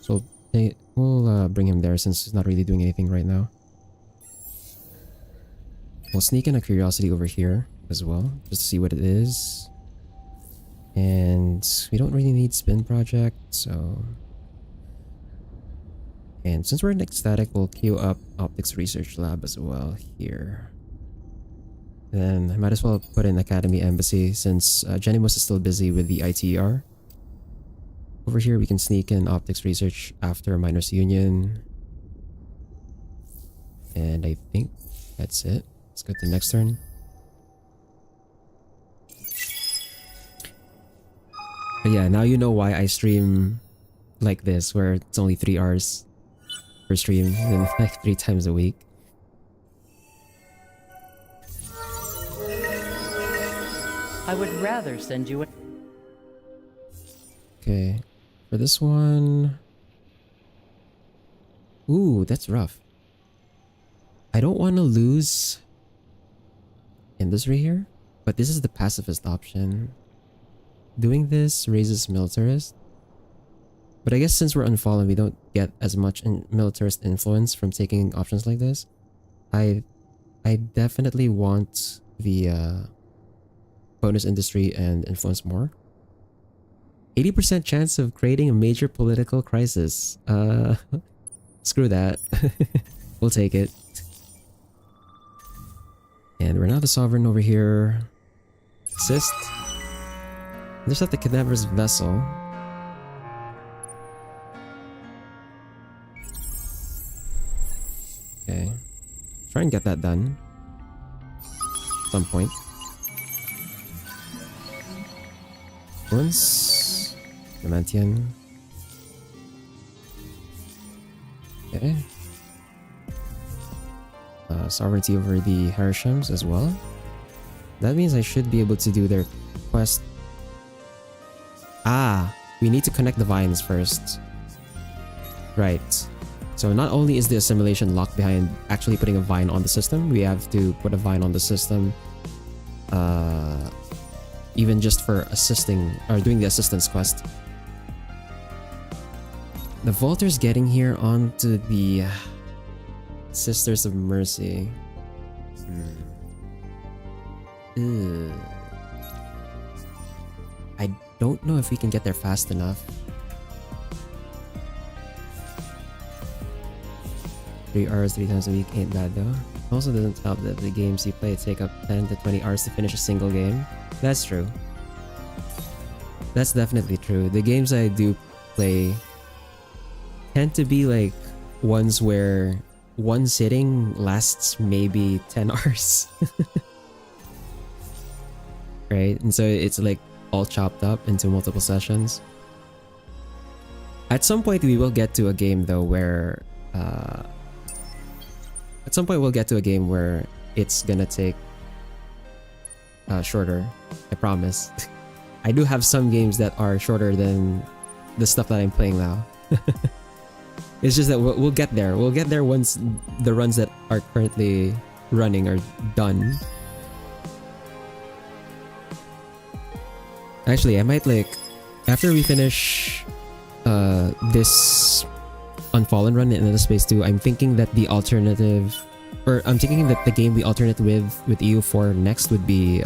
So we'll bring him there since he's not really doing anything right now. We'll sneak in a curiosity over here as well, just to see what it is. And we don't really need spin project, so... And since we're in ecstatic, we'll queue up optics research lab as well here. Then I might as well put in Academy Embassy since Genimus is still busy with the ITR. Over here we can sneak in optics research after Miners Union. And I think that's it. Let's go to the next turn. But yeah, now you know why I stream like this, where it's only 3 hours per stream and like 3 times a week. I would rather send you a... Okay, for this one... Ooh, that's rough. I don't want to lose industry here, but this is the pacifist option. Doing this raises militarist. But I guess since we're Unfallen, we don't get as much militarist influence from taking options like this. I I definitely want the bonus industry and influence more. 80% chance of creating a major political crisis. Screw that. We'll take it. And we're now the sovereign over here. Assist. There's not the cadaver's vessel. Okay. Try and get that done. At some point. Once. Dimantian. Okay. Sovereignty over the Harishams as well. That means I should be able to do their quest. Ah, we need to connect the vines first. Right. So not only is the assimilation locked behind actually putting a vine on the system, we have to put a vine on the system even just for assisting or doing the assistance quest. The Volter's getting here onto the Sisters of Mercy. I don't know if we can get there fast enough. 3 hours 3 times a week ain't bad though. Also doesn't help that the games you play take up 10 to 20 hours to finish a single game. That's true. That's definitely true. The games I do play tend to be like ones where one sitting lasts maybe 10 hours. Right? And so it's like all chopped up into multiple sessions. At some point we will get to a game though where at some point we'll get to a game where it's gonna take shorter. I promise. I do have some games that are shorter than the stuff that I'm playing now. It's just that we'll get there. We'll get there once the runs that are currently running are done. Actually, I might like after we finish this Unfallen run in Inner Space 2, I'm thinking that the alternative, or I'm thinking that the game we alternate with EU4 next would be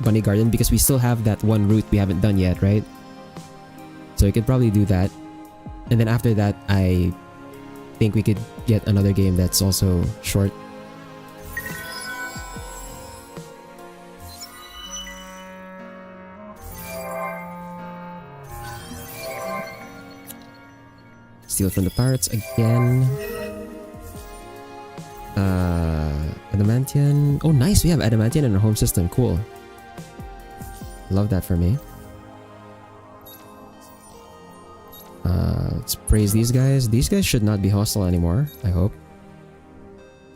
Bunny Garden, because we still have that one route we haven't done yet, right? So we could probably do that. And then after that, I think we could get another game that's also short. Steal from the pirates again. Adamantian. Oh, nice. We have Adamantian in our home system. Cool. Love that for me. Let's praise these guys. These guys should not be hostile anymore, I hope.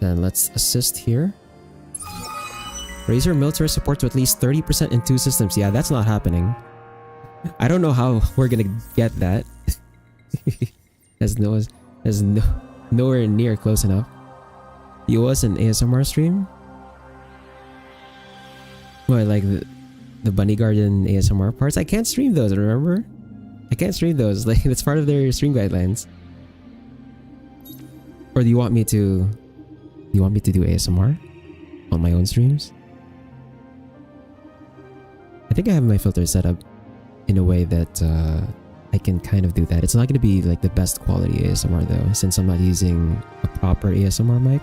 Then let's assist here. Raise your military support to at least 30% in 2 systems. Yeah, that's not happening. I don't know how we're gonna get that. That's nowhere near close enough. You was an ASMR stream? Well, like the Bunny Garden ASMR parts? I can't stream those, remember? I can't stream those. Like, that's part of their stream guidelines. Or do you want me to do ASMR on my own streams? I think I have my filter set up in a way that I can kind of do that. It's not going to be like the best quality ASMR though, since I'm not using a proper ASMR mic.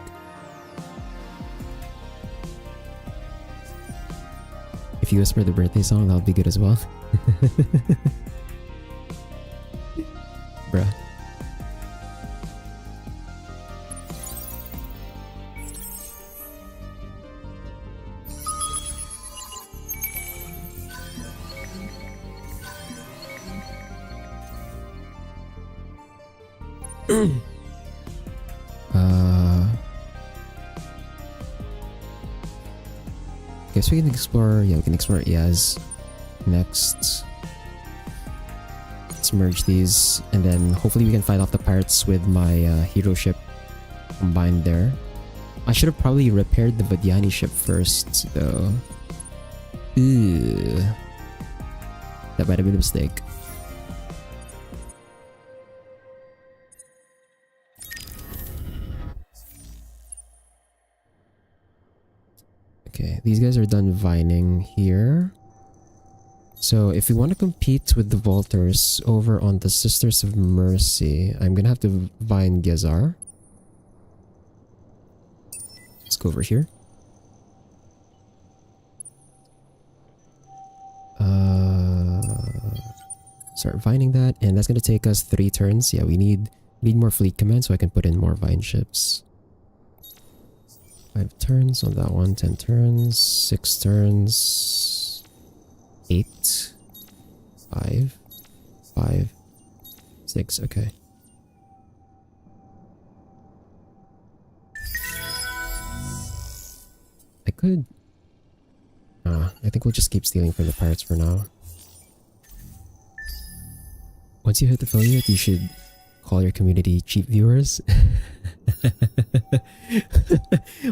If you whisper the birthday song, that'll be good as well. Bruh. Guess we can explore. Yeah, we can explore Yaz next. Let's merge these, and then hopefully we can fight off the pirates with my hero ship combined there. I should have probably repaired the Vadiani ship first, though. Ew. That might have been a mistake. Okay, these guys are done vining here. So if we want to compete with the Vaulters over on the Sisters of Mercy, I'm gonna have to vine Gezar. Let's go over here. Start vining that, and that's gonna take us 3 turns. Yeah, we need more fleet command so I can put in more vine ships. 5 turns on that one, 10 turns, 6 turns, 8, 5, 5, 6, okay. I could... I think we'll just keep stealing from the pirates for now. Once you hit the affiliate, you should call your community cheap viewers.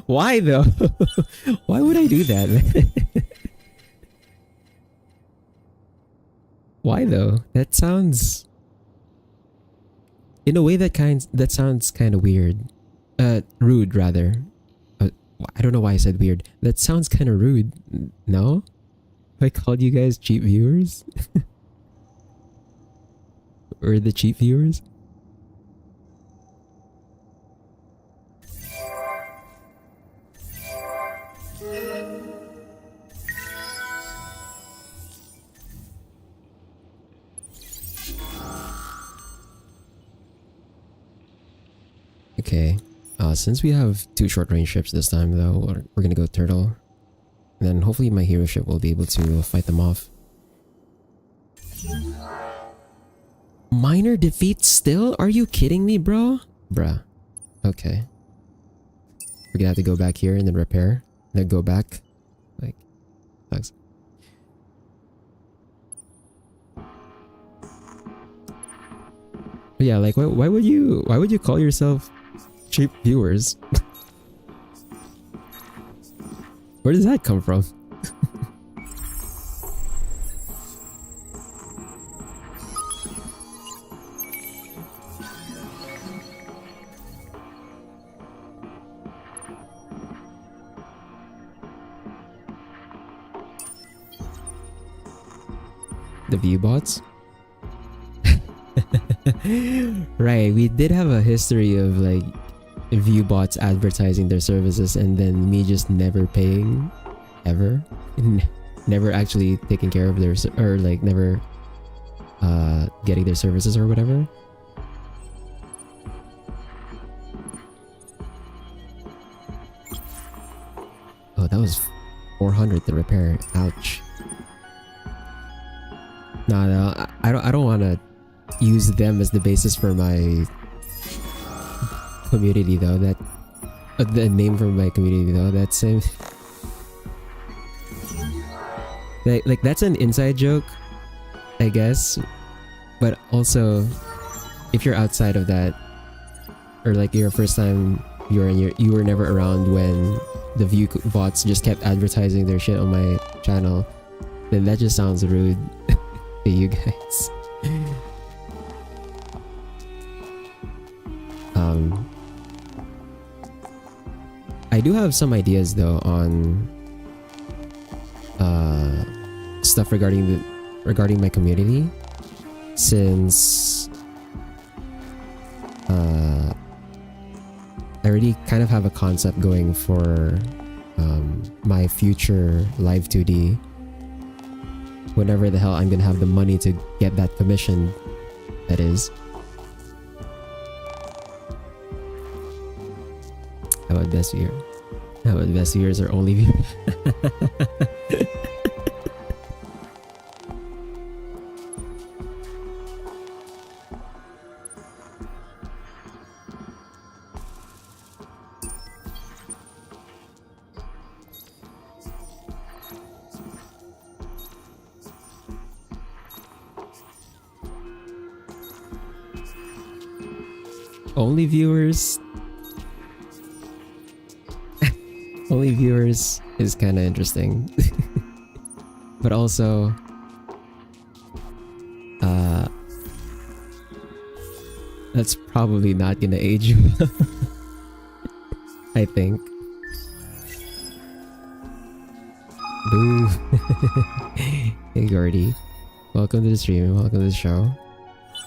Why though? Why would I do that, man? Why though? That sounds... In a way that sounds kind of weird. Rude rather. I don't know why I said weird. That sounds kind of rude. No? If I called you guys cheap viewers? Or the cheap viewers? Okay. Since we have 2 short range ships this time though, we're gonna go turtle. And then hopefully my hero ship will be able to fight them off. Minor defeat still? Are you kidding me, bro? Bruh. Okay. We're gonna have to go back here and then repair. And then go back. Like, sucks. But yeah, like why would you call yourself cheap viewers? Where does that come from? The view bots? Right, we did have a history of like view bots advertising their services and then me just never paying ever. Never actually taking care of their or like never getting their services or whatever. Oh, that was 400 to repair. Ouch. No, I don't want to use them as the basis for my community though. That the name for my community though. That's same. Like that's an inside joke, I guess. But also, if you're outside of that, or like your first time viewer and you were never around when the view bots just kept advertising their shit on my channel, then that just sounds rude to you guys. I do have some ideas though on stuff regarding my community, since I already kind of have a concept going for my future live 2D. Whenever the hell I'm gonna have the money to get that commission, that is. How about best viewer? How about best viewers are only viewers? Only viewers? Only viewers is kind of interesting. But also that's probably not gonna age you. I think. Boo. Hey Gordy. Welcome to the stream, welcome to the show.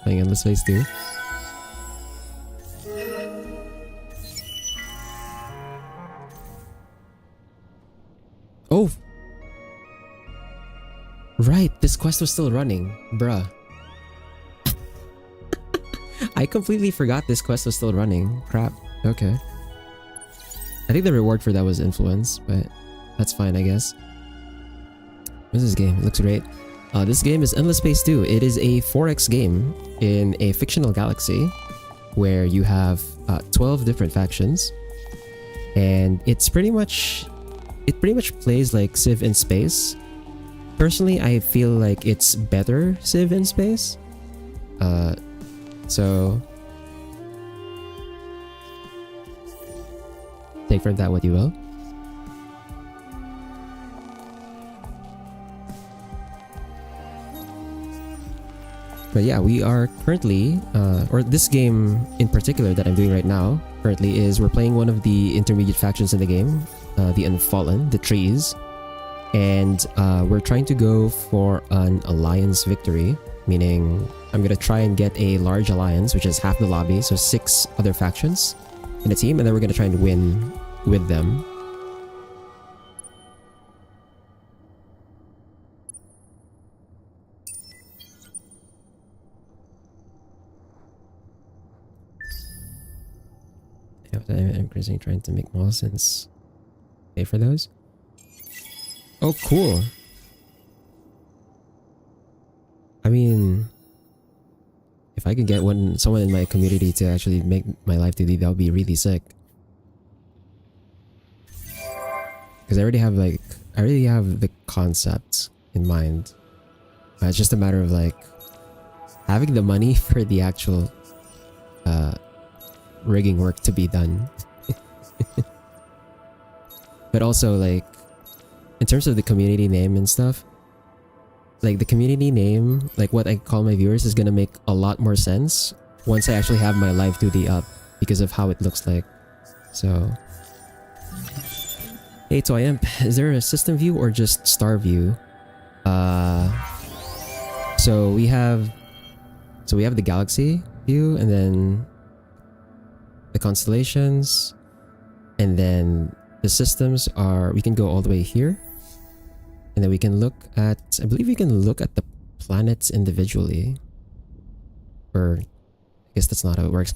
Playing Endless Space 2. Oh! Right, this quest was still running. Bruh. I completely forgot this quest was still running. Crap. Okay. I think the reward for that was influence, but that's fine, I guess. What's this game? It looks great. This game is Endless Space 2. It is a 4X game in a fictional galaxy where you have 12 different factions, and it pretty much plays like Civ in space. Personally, I feel like it's better Civ in space. So take from that what you will. But yeah, we are currently, or this game in particular that I'm doing right now, currently is we're playing one of the intermediate factions in the game, the Unfallen, the Trees. And we're trying to go for an alliance victory, meaning I'm going to try and get a large alliance, which is half the lobby, so 6 other factions in a team, and then we're going to try and win with them. I'm increasing trying to make more sense. Pay for those. Oh, cool. I mean, if I could get someone in my community to actually make my life 2D, that would be really sick. Because I already have the concept in mind. It's just a matter of like having the money for the actual rigging work to be done. But also like in terms of the community name and stuff, like the community name, like what I call my viewers, is gonna make a lot more sense once I actually have my live 2D up because of how it looks like. So hey Toy Imp, is there a system view or just star view? So we have the galaxy view, and then the constellations, and then the systems are, we can go all the way here, and then we can look at, I believe we can look at the planets individually, or I guess that's not how it works.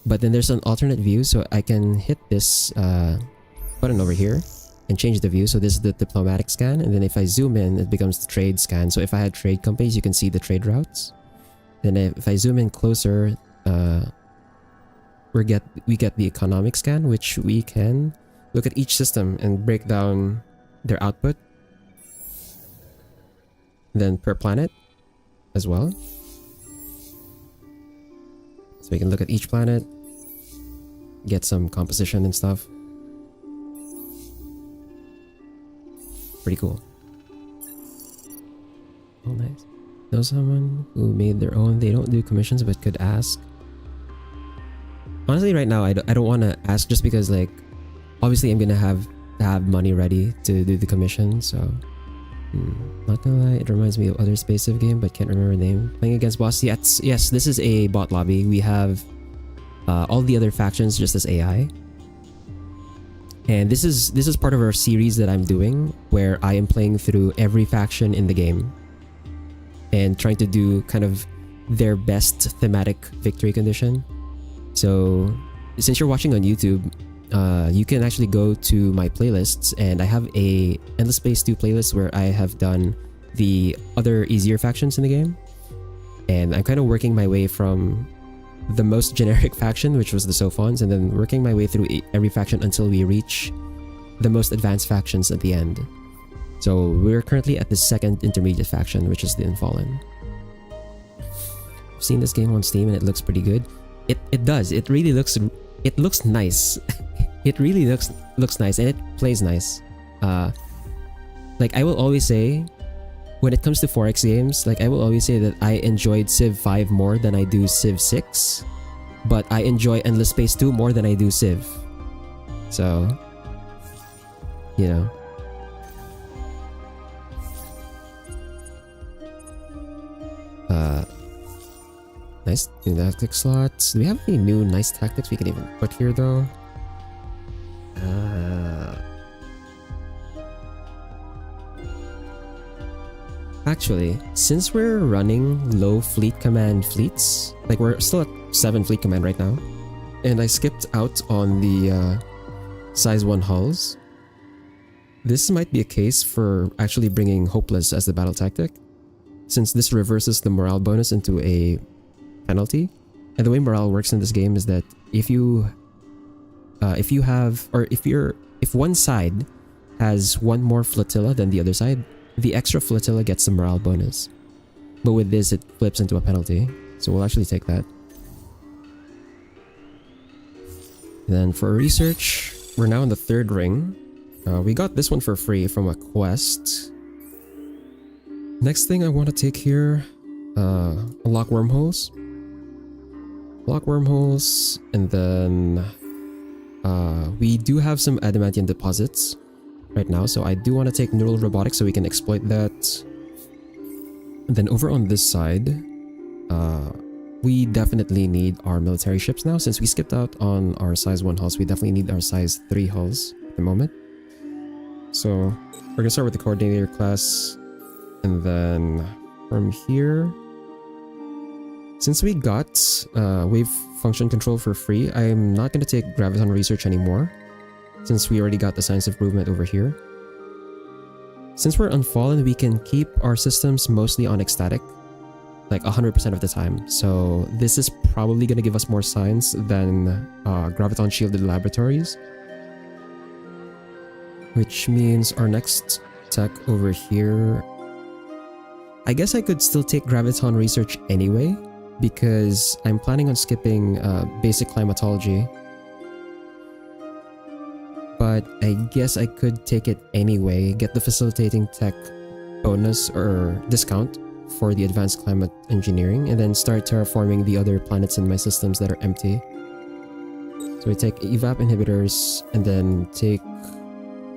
But then there's an alternate view, so I can hit this button over here and change the view. So this is the diplomatic scan, and then if I zoom in, it becomes the trade scan. So if I had trade companies, you can see the trade routes. Then if I zoom in closer, we get the economic scan, which we can look at each system and break down their output, then per planet as well. So we can look at each planet, get some composition and stuff. Pretty cool. Oh, nice. Know someone who made their own? They don't do commissions but could ask. Honestly, right now I don't want to ask, just because like obviously I'm gonna have to have money ready to do the commission. So not gonna lie, it reminds me of other Space Civ game, but can't remember the name. Playing against boss. Yes, this is a bot lobby. We have all the other factions just as AI. And this is part of our series that I'm doing, where I am playing through every faction in the game and trying to do kind of their best thematic victory condition. So since you're watching on YouTube, you can actually go to my playlists, and I have a Endless Space 2 playlist where I have done the other easier factions in the game. And I'm kind of working my way from the most generic faction, which was the Sophons, and then working my way through every faction until we reach the most advanced factions at the end. So we're currently at the second intermediate faction, which is the Unfallen. I've seen this game on Steam and it looks pretty good. It does. It really looks nice. It really looks nice, and it plays nice. Like I will always say, when it comes to 4X games, like I will always say that I enjoyed Civ 5 more than I do Civ 6, but I enjoy Endless Space 2 more than I do Civ. So, you know. Nice new tactic slots. Do we have any new nice tactics we can even put here though? Actually, since we're running low fleet command fleets, like we're still at 7 fleet command right now, and I skipped out on the size 1 hulls, this might be a case for actually bringing Hopeless as the battle tactic, since this reverses the morale bonus into a penalty. And the way morale works in this game is that if one side has one more flotilla than the other side, the extra flotilla gets the morale bonus. But with this, it flips into a penalty. So we'll actually take that. Then for research, we're now in the 3rd ring. We got this one for free from a quest. Next thing I want to take here, unlock wormholes. Lock wormholes, and then we do have some adamantium deposits right now, so I do want to take neural robotics so we can exploit that. And then over on this side, we definitely need our military ships now. Since we skipped out on our size 1 hulls, we definitely need our size 3 hulls at the moment. So we're gonna start with the coordinator class, and then from here, since we got wave function control for free, I'm not going to take graviton research anymore, since we already got the science of movement over here. Since we're Unfallen, we can keep our systems mostly on ecstatic, like 100% of the time. So this is probably going to give us more science than graviton shielded laboratories. Which means our next tech over here, I guess I could still take graviton research anyway, because I'm planning on skipping basic climatology. But I guess I could take it anyway, get the facilitating tech bonus or discount for the advanced climate engineering, and then start terraforming the other planets in my systems that are empty. So we take evap inhibitors, and then take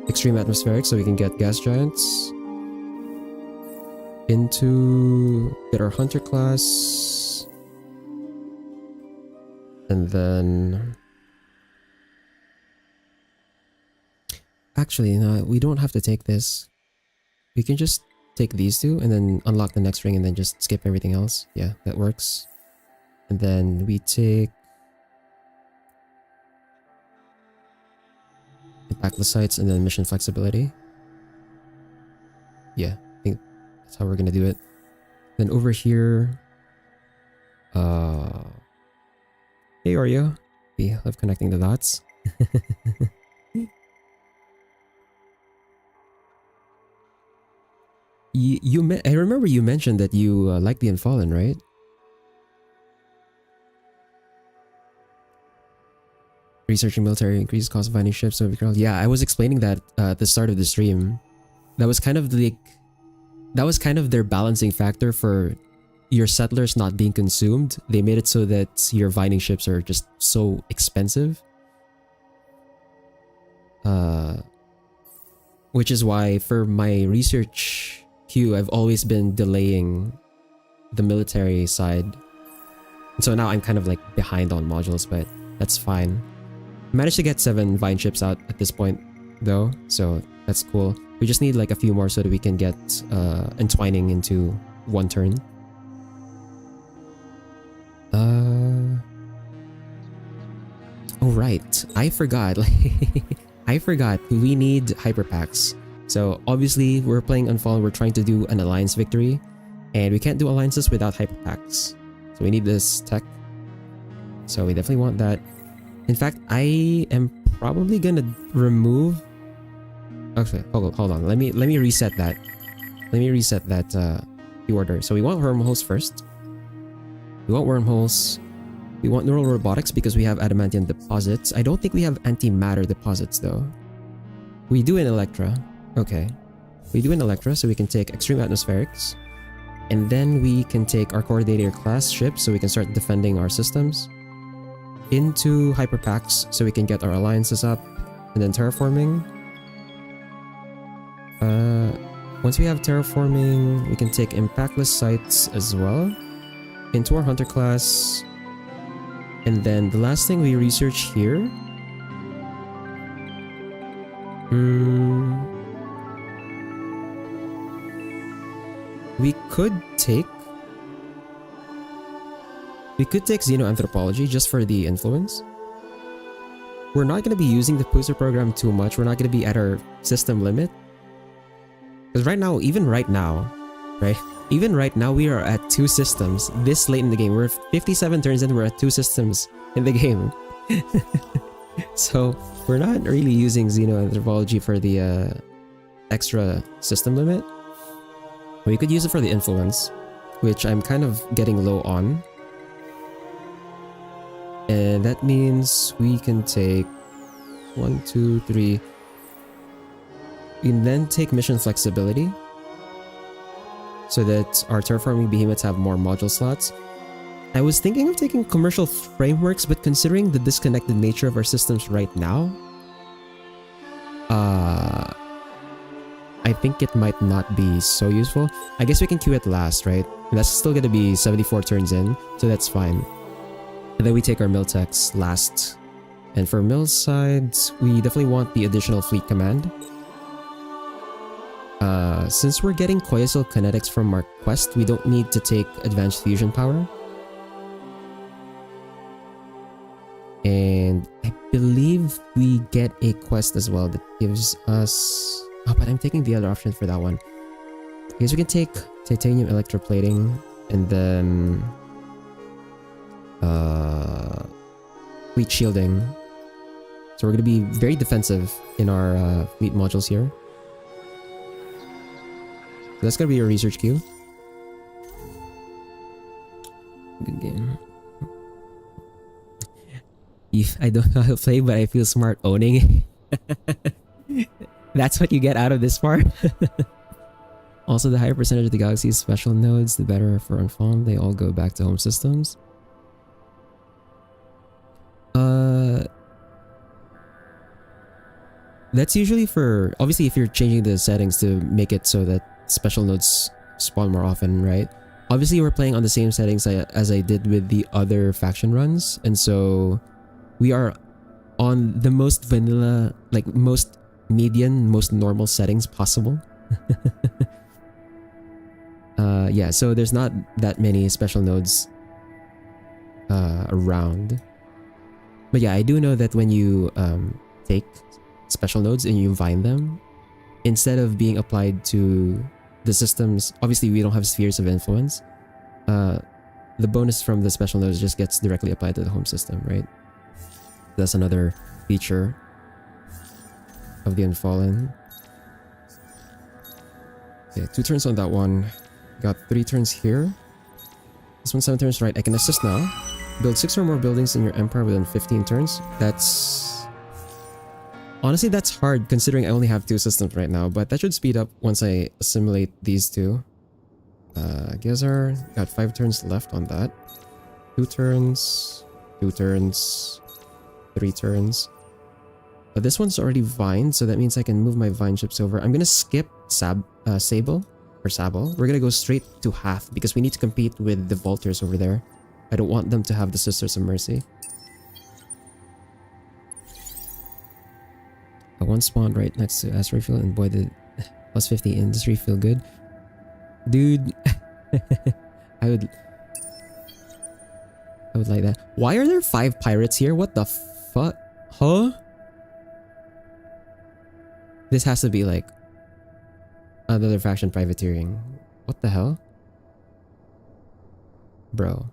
extreme atmospheric so we can get gas giants. Get our hunter class. And then... Actually, no, we don't have to take this. We can just take these two and then unlock the next ring and then just skip everything else. Yeah, that works. And then we take... impactless sites and then mission flexibility. Yeah, I think that's how we're gonna do it. Then over here... Hey Oreo. We love connecting the dots. I remember you mentioned that you like the Unfallen, right? Researching military increases cost of finding ships. Yeah, I was explaining that at the start of the stream. That was kind of their balancing factor for your settlers not being consumed. They made it so that your vining ships are just so expensive. Which is why for my research queue, I've always been delaying the military side. And so now I'm kind of like behind on modules, but that's fine. I managed to get 7 vine ships out at this point though, so that's cool. We just need like a few more so that we can get entwining into 1 turn. Oh right, I forgot. I forgot, we need hyperpacks. So obviously we're playing Unfallen, we're trying to do an alliance victory, and we can't do alliances without hyperpacks. So we need this tech. So we definitely want that. In fact, I am probably gonna remove... Okay, hold on. Let me reset that. Let me reset that the order. So we want wormholes first. We want wormholes. We want neural robotics because we have adamantium deposits. I don't think we have antimatter deposits though. We do in Electra. Okay. We do in Electra, so we can take extreme atmospherics. And then we can take our coordinator class ship so we can start defending our systems. Into hyperpacks so we can get our alliances up. And then terraforming. Once we have terraforming, we can take impactless sites as well. into our hunter class. And then the last thing we research here. We could take xenoanthropology just for the influence. We're not going to be using the booster program too much. We're not going to be at our system limit. Because even right now, we are at 2 systems this late in the game. We're 57 turns in, we're at 2 systems in the game. So we're not really using xenoanthropology for the extra system limit. We could use it for the influence, which I'm kind of getting low on. And that means we can take 1, 2, 3. We can then take mission flexibility so that our terraforming behemoths have more module slots. I was thinking of taking commercial frameworks, but considering the disconnected nature of our systems right now, I think it might not be so useful. I guess we can queue it last, right? That's still gonna be 74 turns in, so that's fine. And then we take our mill techs last. And for mill sides, we definitely want the additional fleet command. Since we're getting Coasil kinetics from our quest, we don't need to take advanced fusion power. And I believe we get a quest as well that gives us... Oh, but I'm taking the other option for that one. I guess we can take titanium electroplating and then... fleet shielding. So we're going to be very defensive in our fleet modules here. So that's going to be a research queue. Good game. I don't know how to play, but I feel smart owning it. That's what you get out of this part. Also, the higher percentage of the galaxy's special nodes, the better for Unfallen. They all go back to home systems. That's usually for... Obviously, if you're changing the settings to make it so that special nodes spawn more often, right? Obviously, we're playing on the same settings as I did with the other faction runs. And so... we are on the most vanilla, like most median, most normal settings possible. Yeah, so there's not that many special nodes around. But yeah, I do know that when you take special nodes and you vine them, instead of being applied to the systems, obviously we don't have spheres of influence, the bonus from the special nodes just gets directly applied to the home system, right? That's another feature of the Unfallen. Okay, 2 turns on that one. Got 3 turns here. This one's 7 turns, right? I can assist now. Build 6 or more buildings in your empire within 15 turns. That's... honestly, that's hard considering I only have 2 systems right now, but that should speed up once I assimilate these 2. Gizar, got 5 turns left on that. 2 turns, 2 turns, 3 turns. But this one's already vined, so that means I can move my vine ships over. I'm gonna skip Sable. We're gonna go straight to half because we need to compete with the Vultures over there. I don't want them to have the Sisters of Mercy. I one spawned right next to asteroid field, and boy did plus 50 industry feel good. Dude, I would like that. Why are there 5 pirates here? What the fuck? Huh? This has to be like another faction privateering. What the hell? Bro.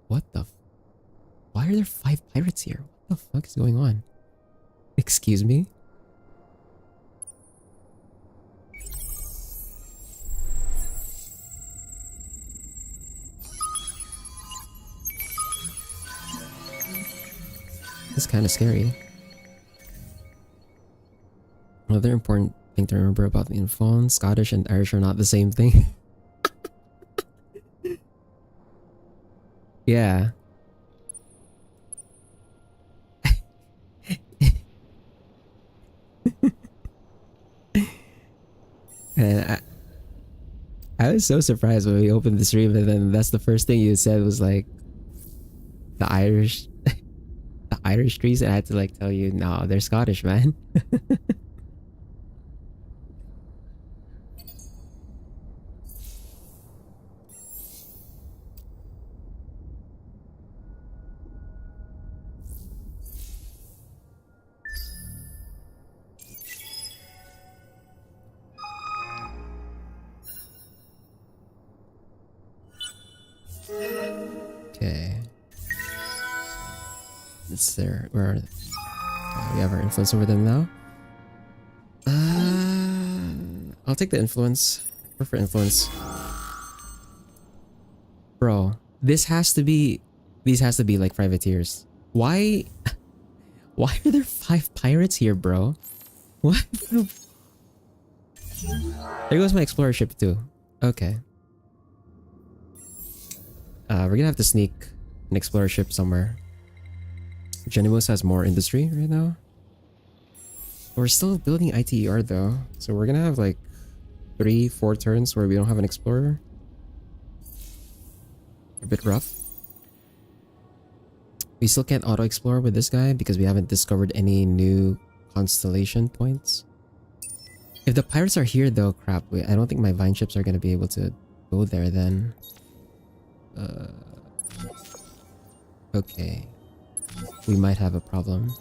What the why are there 5 pirates here? What the fuck is going on? Excuse me? It's kind of scary. Another important thing to remember about the Unfallen, Scottish and Irish are not the same thing. Yeah. And I was so surprised when we opened the stream, and then that's the first thing you said was like the Irish, the Irish trees, and I had to like tell you, no, they're Scottish, man. Okay. It's there. Where we have our influence over them now. I'll take the influence. Prefer influence. Bro, this has to be. These has to be like privateers. Why? Why are there 5 pirates here, bro? What? There goes my explorer ship too. Okay. We're gonna have to sneak an explorer ship somewhere. Genevos has more industry right now. We're still building ITER though, so we're gonna have like 3-4 turns where we don't have an explorer. A bit rough. We still can't auto-explore with this guy because we haven't discovered any new constellation points. If the pirates are here though, crap, I don't think my vine ships are gonna be able to go there then. Okay. We might have a problem.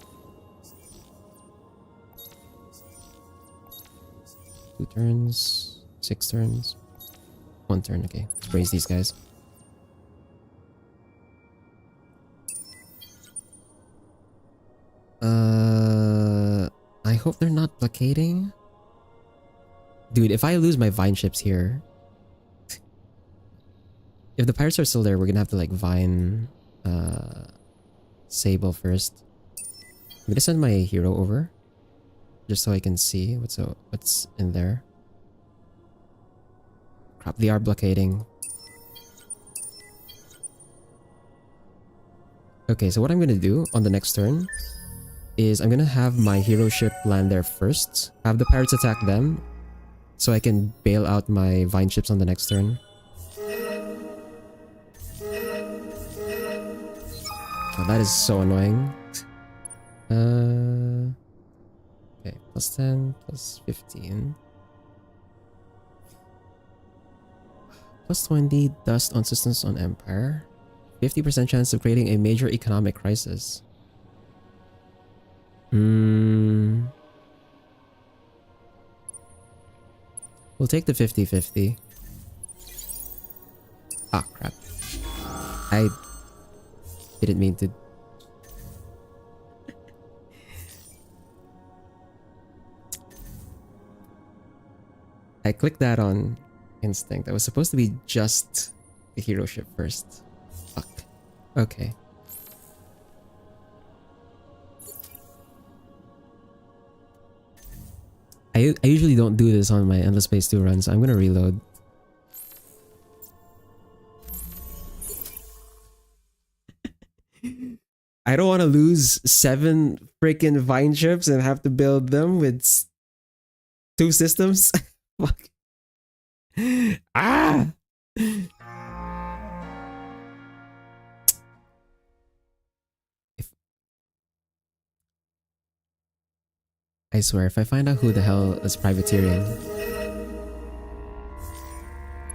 2 turns, 6 turns, 1 turn. Okay, let's raise these guys. I hope they're not blockading. Dude, if I lose my vine ships here, if the pirates are still there, we're gonna have to like vine Sable first. I'm gonna send my hero over just so I can see what's in there. Crap, they are blockading. Okay, so what I'm gonna do on the next turn is I'm gonna have my hero ship land there first, have the pirates attack them, so I can bail out my vine ships on the next turn. Oh, that is so annoying. Okay, plus 10, plus 15. Plus 20, dust on systems on Empire. 50% chance of creating a major economic crisis. We'll take the 50-50. Ah, crap. I didn't mean to. I clicked that on instinct. I was supposed to be just the hero ship first. Fuck. Okay. I usually don't do this on my Endless Space 2 runs. I'm gonna reload. I don't want to lose 7 freaking vine ships and have to build them with 2 systems. Fuck. Ah! I swear, if I find out who the hell is privateering,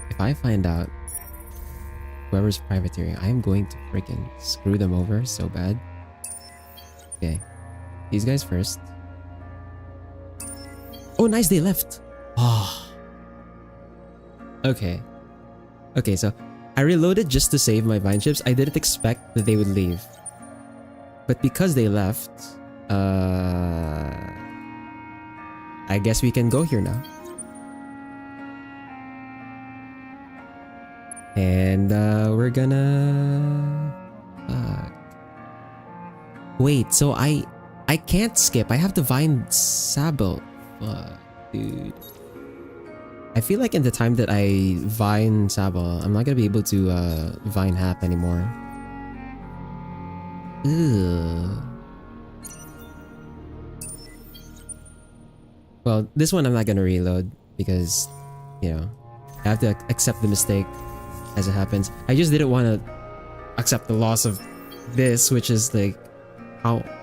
if I find out whoever's privateering, I am going to freaking screw them over so bad. Okay, these guys first. Oh, nice, they left. Oh. Okay. Okay, so I reloaded just to save my vine ships. I didn't expect that they would leave. But because they left, I guess we can go here now. And we're gonna wait, so I can't skip. I have to vine Sable. Dude. I feel like in the time that I vine Sable, I'm not gonna be able to vine Hap anymore. Ugh. Well, this one I'm not gonna reload because, you know, I have to accept the mistake as it happens. I just didn't want to accept the loss of this, which is like,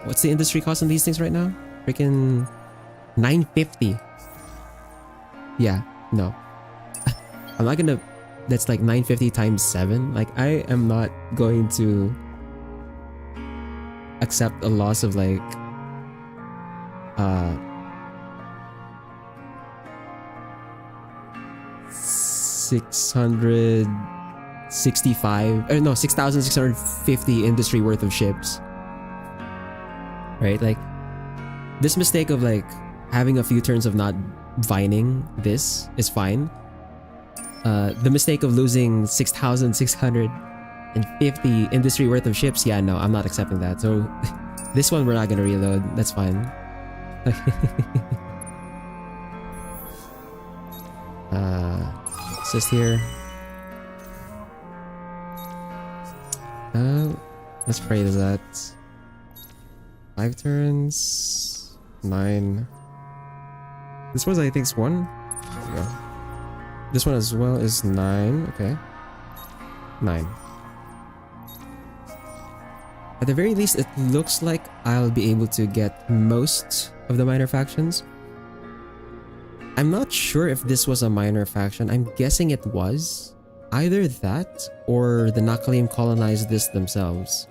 what's the industry cost on these things right now? Freaking 950. Yeah, no. I'm not gonna, that's like 950 times 7. Like, I am not going to accept a loss of like 6,650 industry worth of ships. Right? Like, this mistake of like having a few turns of not vining this is fine. The mistake of losing 6,650 industry worth of ships, yeah, no, I'm not accepting that. So this one we're not gonna reload. That's fine. Assist here. Let's pray to that. 5 turns. 9. This one I think is 1. There we go. This one as well is 9. Okay. 9. At the very least, it looks like I'll be able to get most of the minor factions. I'm not sure if this was a minor faction. I'm guessing it was. Either that or the Nakalim colonized this themselves.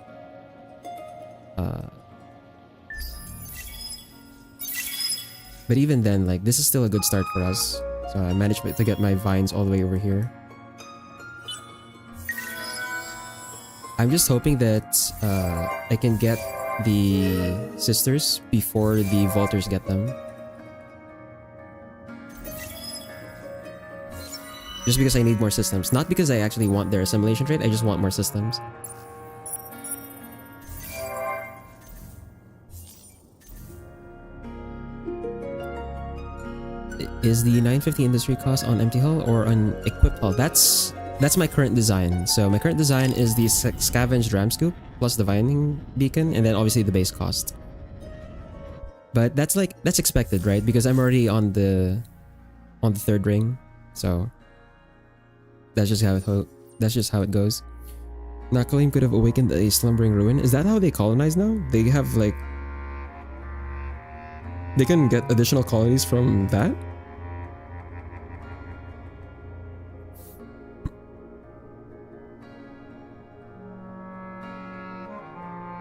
But even then, like, this is still a good start for us. So I managed to get my vines all the way over here. I'm just hoping that I can get the sisters before the vaulters get them. Just because I need more systems. Not because I actually want their assimilation trait, I just want more systems. Is the 950 industry cost on empty hull or on equipped hull? That's my current design. So my current design is the scavenged ram scoop plus the vining beacon, and then obviously the base cost. But that's expected, right? Because I'm already on the 3rd ring, so that's just how it goes. Nakalim could have awakened a slumbering ruin. Is that how they colonize now? They have like, they can get additional colonies from that?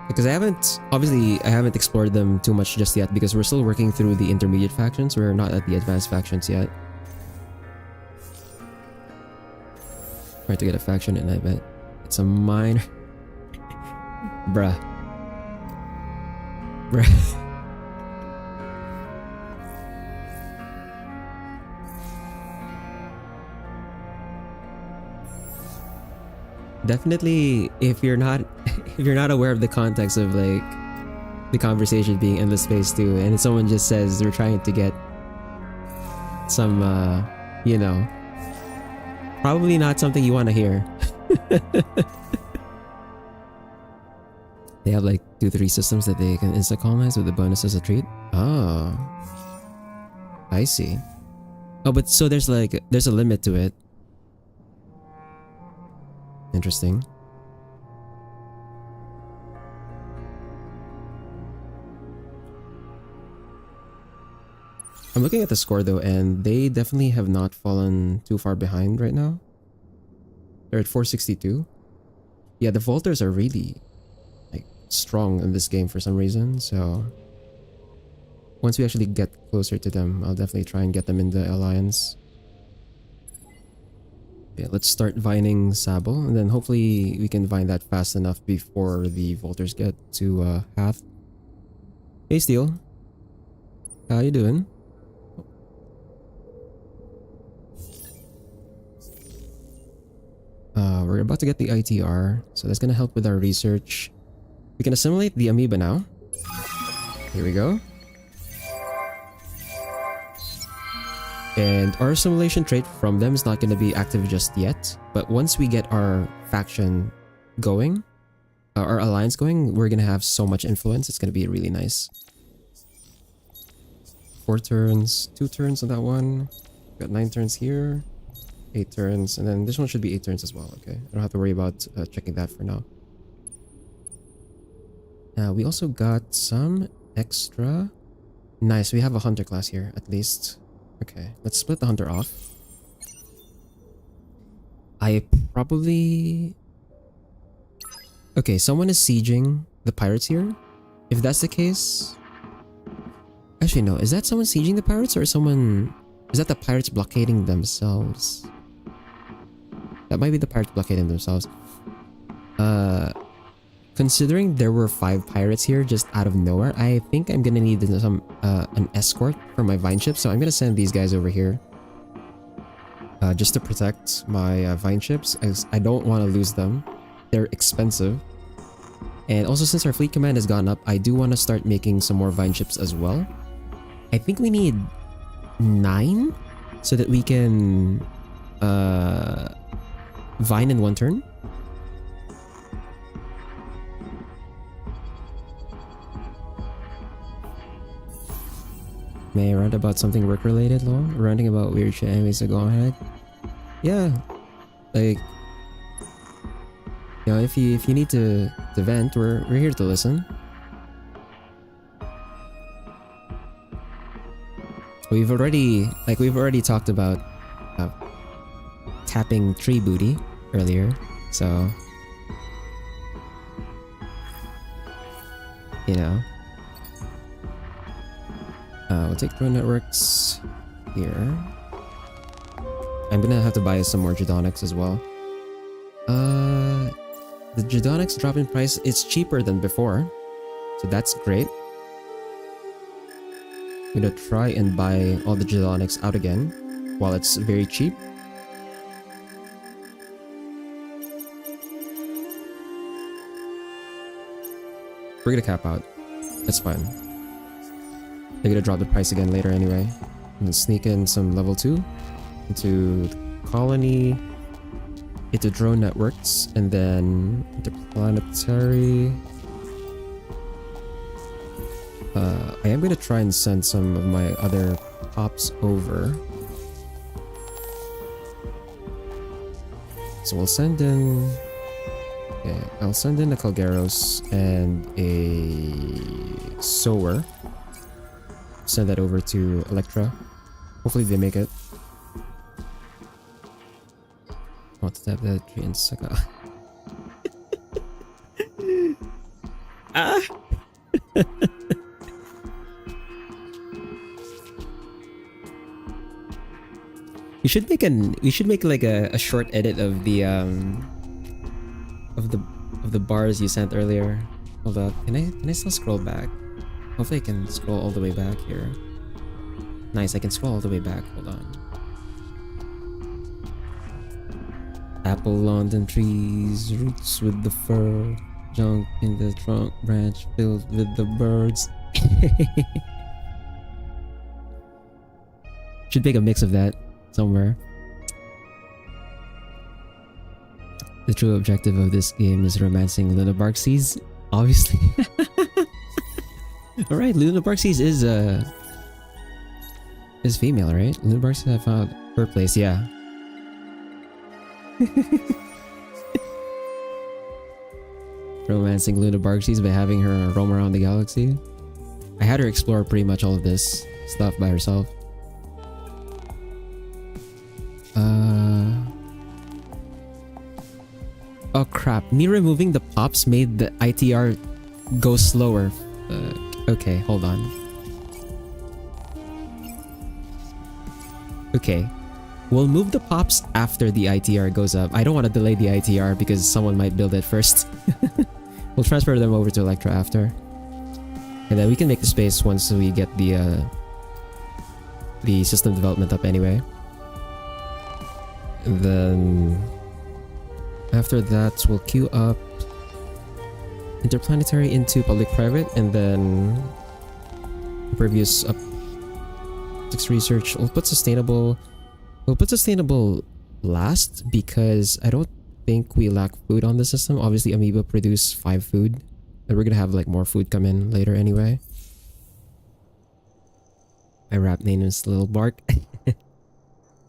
Because I haven't explored them too much just yet because we're still working through the intermediate factions. We're not at the advanced factions yet. Trying to get a faction and I bet it's a minor. Bruh. Definitely, if you're not aware of the context of like the conversation being endless space too, and someone just says they're trying to get some you know, probably not something you want to hear. They have like 2-3 systems that they can insta colonize with the bonus as a treat. Oh, I see. Oh, but so there's a limit to it. Interesting. I'm looking at the score though, and they definitely have not fallen too far behind right now. They're at 462. Yeah, the vaulters are really like strong in this game for some reason, so once we actually get closer to them, I'll definitely try and get them in the alliance. Yeah, let's start vining Sable, and then hopefully we can vine that fast enough before the vaulters get to Hath. Hey Steel, how you doing? We're about to get the ITR, so that's gonna help with our research. We can assimilate the amoeba now. Here we go. And our assimilation trait from them is not going to be active just yet, but once we get our faction going, our alliance going, we're going to have so much influence. It's going to be really nice. 4 turns, 2 turns on that one. Got 9 turns here. 8 turns, and then this one should be 8 turns as well. Okay, I don't have to worry about checking that for now. We also got some extra. Nice, we have a hunter class here at least. Okay, let's split the hunter off. I probably... Okay, someone is sieging the pirates here. If that's the case... Actually, no. Is that someone sieging the pirates or someone... Is that the pirates blockading themselves? That might be the pirates blockading themselves. Considering there were 5 pirates here just out of nowhere, I think I'm gonna need some an escort for my vine ships. So I'm gonna send these guys over here. Just to protect my vine ships, as I don't want to lose them. They're expensive. And also, since our fleet command has gone up, I do want to start making some more vine ships as well. I think we need 9 so that we can vine in 1 turn. May I rant about something work related, lol? Ranting about weird shit anyways, so go ahead. Yeah, like, you know, if you need to vent, we're here to listen. We've already talked about tapping tree booty earlier, so you know. We'll take drone networks here. I'm gonna have to buy some more Jadonics as well. The Jadonics drop in price. It's cheaper than before, so that's great. I'm gonna try and buy all the Jadonics out again while it's very cheap. We're gonna cap out. That's fine. They're gonna drop the price again later anyway. And sneak in some level 2 into the colony, into drone networks, and then interplanetary. I am gonna try and send some of my other pops over. So we'll send in... Okay, I'll send in a Calgaros and a Sower. Send that over to Electra. Hopefully they make it. I want to tap that tree and suck out. Ah! We should make like a short edit of the bars you sent earlier. Hold up. Can I still scroll back? Hopefully I can scroll all the way back here. Nice, I can scroll all the way back. Hold on. Apple London trees, roots with the fur, junk in the trunk branch filled with the birds. Should make a mix of that somewhere. The true objective of this game is romancing Lunabarxies, obviously. Alright, Lunabarxies is female, right? Lunabarxies have found her place, yeah. Romancing Lunabarxies by having her roam around the galaxy. I had her explore pretty much all of this stuff by herself. Oh crap, me removing the pops made the ITR go slower. Okay, hold on. Okay, we'll move the pops after the ITR goes up. I don't want to delay the ITR because someone might build it first. We'll transfer them over to Electra after. And then we can make the space once we get the system development up anyway. And then after that, we'll queue up Interplanetary into public-private, and then previous up 6 research. We'll put sustainable. We'll put sustainable last because I don't think we lack food on the system. Obviously, Amoeba produce 5 food, and we're gonna have like more food come in later anyway. My rap name is Little Bark.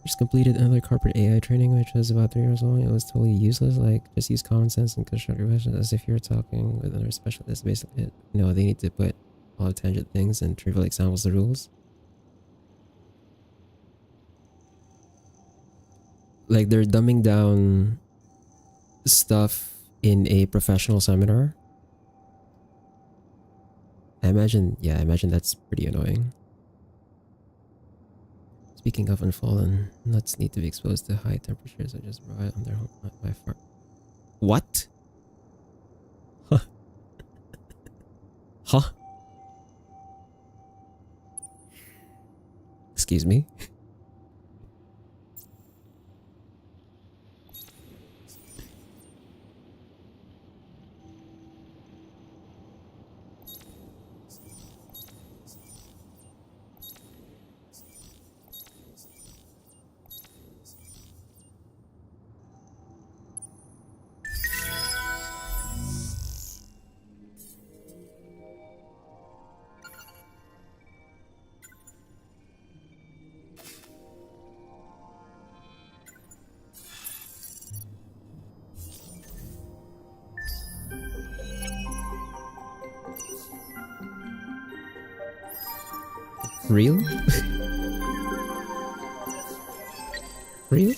Just completed another corporate AI training, which was about 3 hours long. It was totally useless. Like, just use common sense and construct your questions as if you're talking with another specialist. Basically, it. No, they need to put all tangent things and trivial examples the rules. Like, they're dumbing down stuff in a professional seminar. I imagine that's pretty annoying. Speaking of Unfallen, nuts need to be exposed to high temperatures or just right on their home by far. What? Huh? Huh? Excuse me? Real? Real?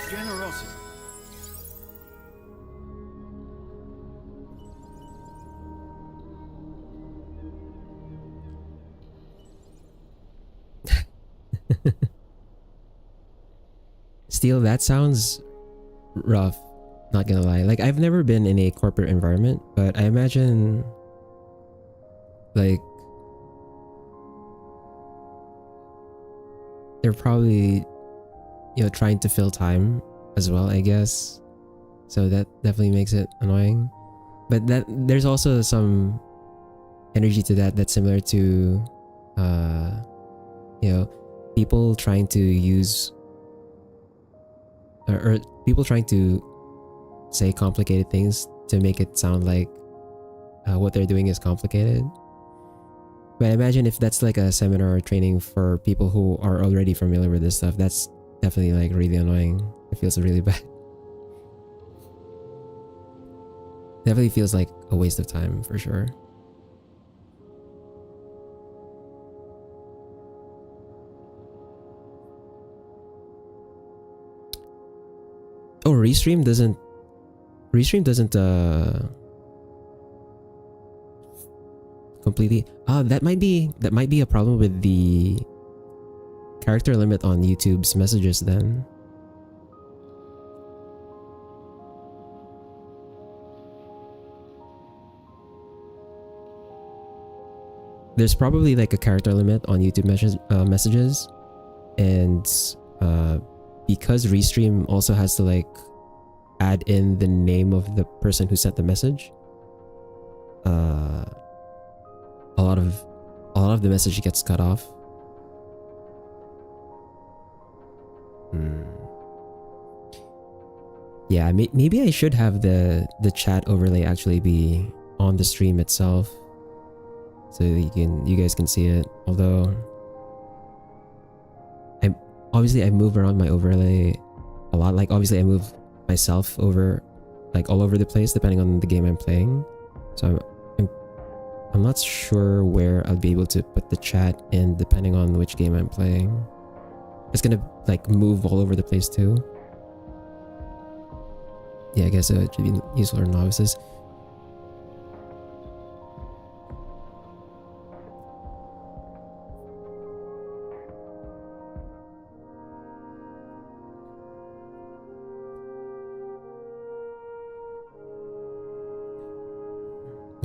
Generosity. Still, that sounds rough. Not gonna lie. Like, I've never been in a corporate environment, but I imagine, like, they're probably, you know, trying to fill time as well, I guess. So that definitely makes it annoying. But that there's also some energy to that that's similar to, you know, people trying to use, or people trying to say complicated things to make it sound like what they're doing is complicated. But I imagine if that's like a seminar or training for people who are already familiar with this stuff, that's definitely like really annoying. It feels really bad. Definitely feels like a waste of time for sure. Oh, Restream doesn't completely that might be a problem with the character limit on YouTube's messages then. There's probably like a character limit on YouTube messages, and because Restream also has to like add in the name of the person who sent the message, a lot of the message gets cut off. Yeah, maybe I should have the chat overlay actually be on the stream itself, so you guys can see it. Although I move around my overlay a lot. Like, obviously I move myself over like all over the place depending on the game I'm playing. So I'm not sure where I'll be able to put the chat in depending on which game I'm playing. It's gonna like move all over the place too. Yeah, I guess it should be useful for novices.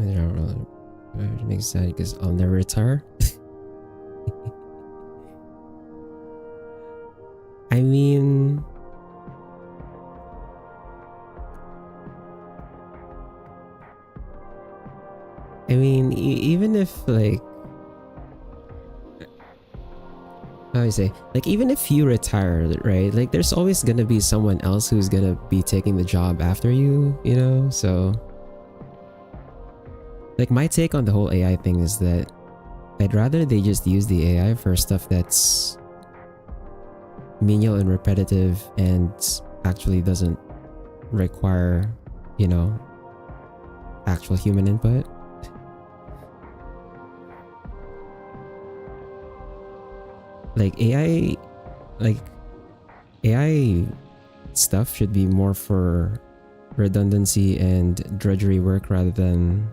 It makes sense because I'll never retire. I mean, even if like, how do I say, like even if you retire, right? Like there's always gonna be someone else who's gonna be taking the job after you, you know? So like my take on the whole AI thing is that I'd rather they just use the AI for stuff that's menial and repetitive and actually doesn't require, you know, actual human input. Like AI stuff should be more for redundancy and drudgery work rather than,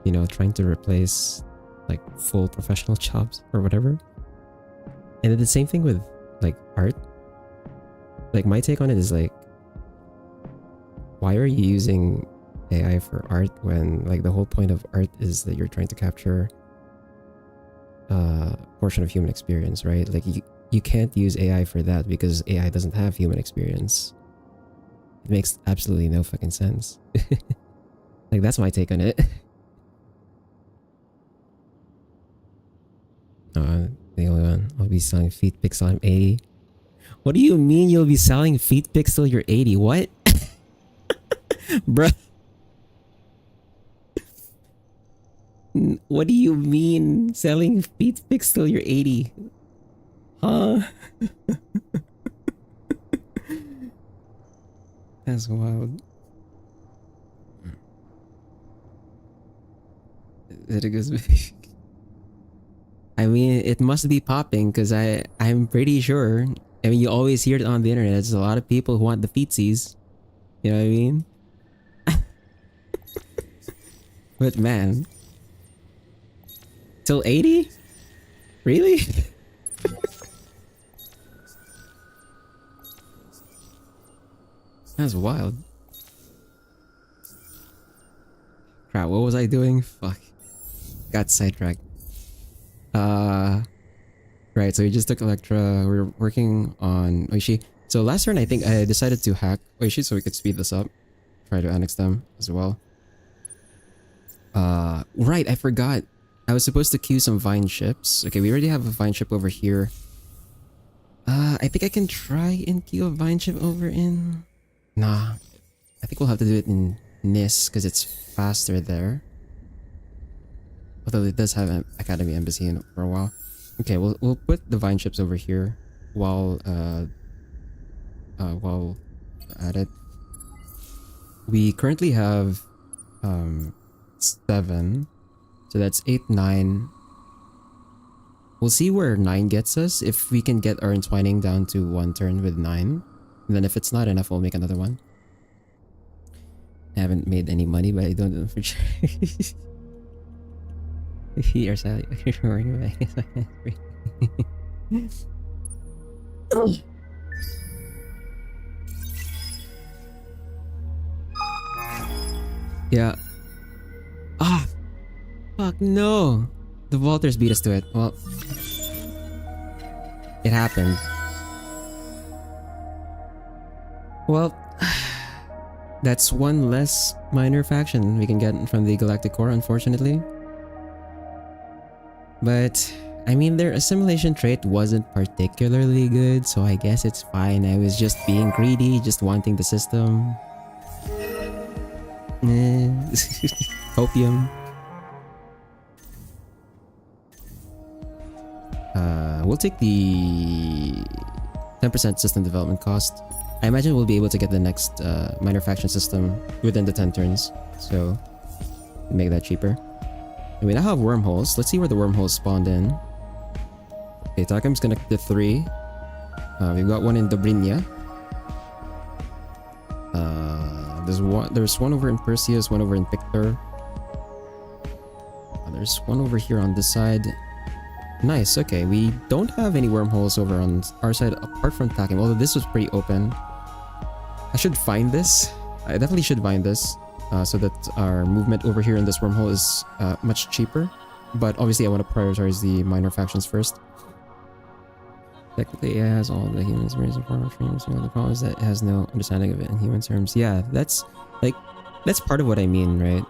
you know, trying to replace like full professional jobs or whatever. And then the same thing with like art. Like my take on it is like, why are you using AI for art when like the whole point of art is that you're trying to capture a portion of human experience, right? Like you can't use AI for that because AI doesn't have human experience. It makes absolutely no fucking sense. Like that's my take on it. The only one. I'll be selling feet pics till I'm 80. What do you mean you'll be selling feet pics till you're 80? What? Bruh. What do you mean selling feet pics till you're 80? Huh? That's wild. That it goes big. I mean, it must be popping because I'm pretty sure. I mean, you always hear it on the internet. There's a lot of people who want the feetsies. You know what I mean? But man, till 80? Really? That's wild. Crap, what was I doing? Fuck. Got sidetracked. Right, so we just took Electra. We're working on Oishi. So last turn, I think I decided to hack Oishi so we could speed this up. Try to annex them as well. Right, I forgot. I was supposed to queue some vine ships. Okay, we already have a vine ship over here. I think I can try and queue a vine ship over in... Nah, I think we'll have to do it in Nis because it's faster there. Although it does have an Academy Embassy in it for a while. Okay, we'll put the vine ships over here while at it. We currently have 7, so that's 8, 9. We'll see where 9 gets us. If we can get our entwining down to 1 turn with 9, and then if it's not enough, we'll make another one. I haven't made any money, but I don't know for sure. You're selling. Yeah. Ah! Fuck no! The Walters beat us to it. Well, it happened. Well, that's one less minor faction we can get from the Galactic Core, unfortunately. But, I mean, their assimilation trait wasn't particularly good, so I guess it's fine. I was just being greedy, just wanting the system. Hopium. We'll take the 10% system development cost. I imagine we'll be able to get the next minor faction system within the 10 turns, so make that cheaper. And we now have wormholes. Let's see where the wormholes spawned in. Okay, Takem's connected to 3. We've got one in Dobrinya. There's one over in Perseus, one over in Pictor. There's one over here on this side. Nice, okay. We don't have any wormholes over on our side apart from Takem, although this was pretty open. I should find this. I definitely should find this. so that our movement over here in this wormhole is much cheaper. But obviously I want to prioritize the minor factions first. Technically it has all the humans raising form of frames. The problem is that it has no understanding of it in human terms. Yeah, that's part of what I mean, right?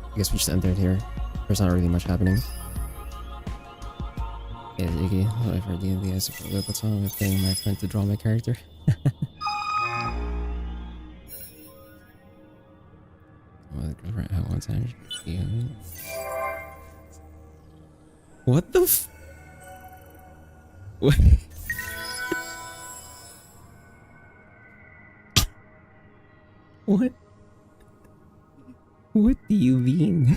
I guess we just entered here. There's not really much happening. Yeah, Iggy. What I've heard D&D as a local song. I'm paying my friend to draw my character. One time. What the f? What? What? What do you mean?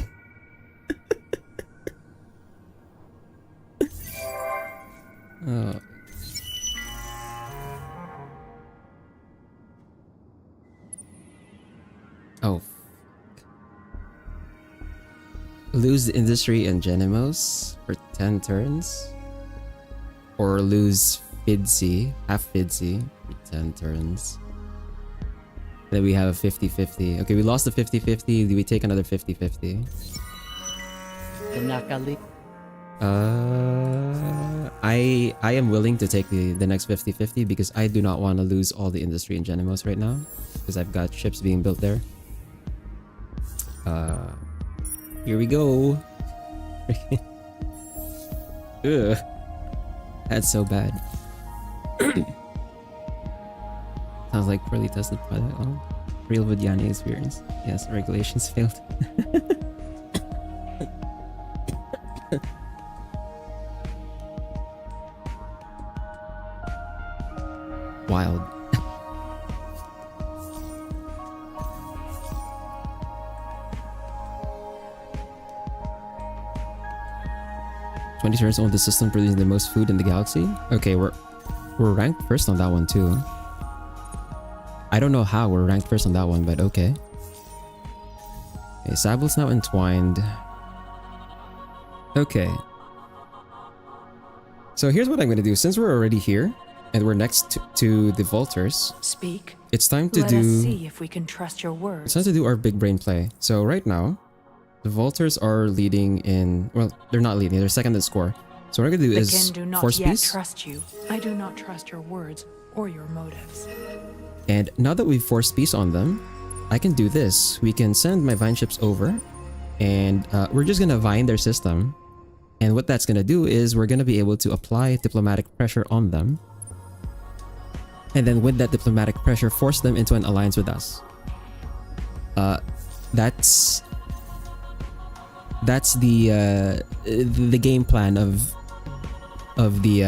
Oh. Oh. Lose the industry and Genemos for 10 turns? Or lose Fidzy, half Fidzy for 10 turns? Then we have a 50-50. Okay, we lost the 50-50. Do we take another 50-50? I am willing to take the next 50-50 because I do not want to lose all the industry in Genemos right now. Because I've got ships being built there. Here we go. Ugh. That's so bad. Sounds like poorly tested product. Oh, real Vidyani experience. Yes, regulations failed. Wild. turns on the system producing the most food in the galaxy. Okay, we're ranked first on that one too. I don't know how we're ranked first on that one, but okay. Okay, Sable's now entwined. Okay. So here's what I'm gonna do. Since we're already here and we're next to the Vultures, speak. It's time to Let us see if we can trust your words. It's time to do our big brain play. So right now, the Vultures are leading in. Well, they're not leading. They're second in score. So what we're gonna do is do not force yet peace. trust you. I do not trust your words or your motives. And now that we've forced peace on them, I can do this. We can send my vine ships over, and we're just gonna vine their system. And what that's gonna do is we're gonna be able to apply diplomatic pressure on them. And then with that diplomatic pressure, force them into an alliance with us. That's the game plan of the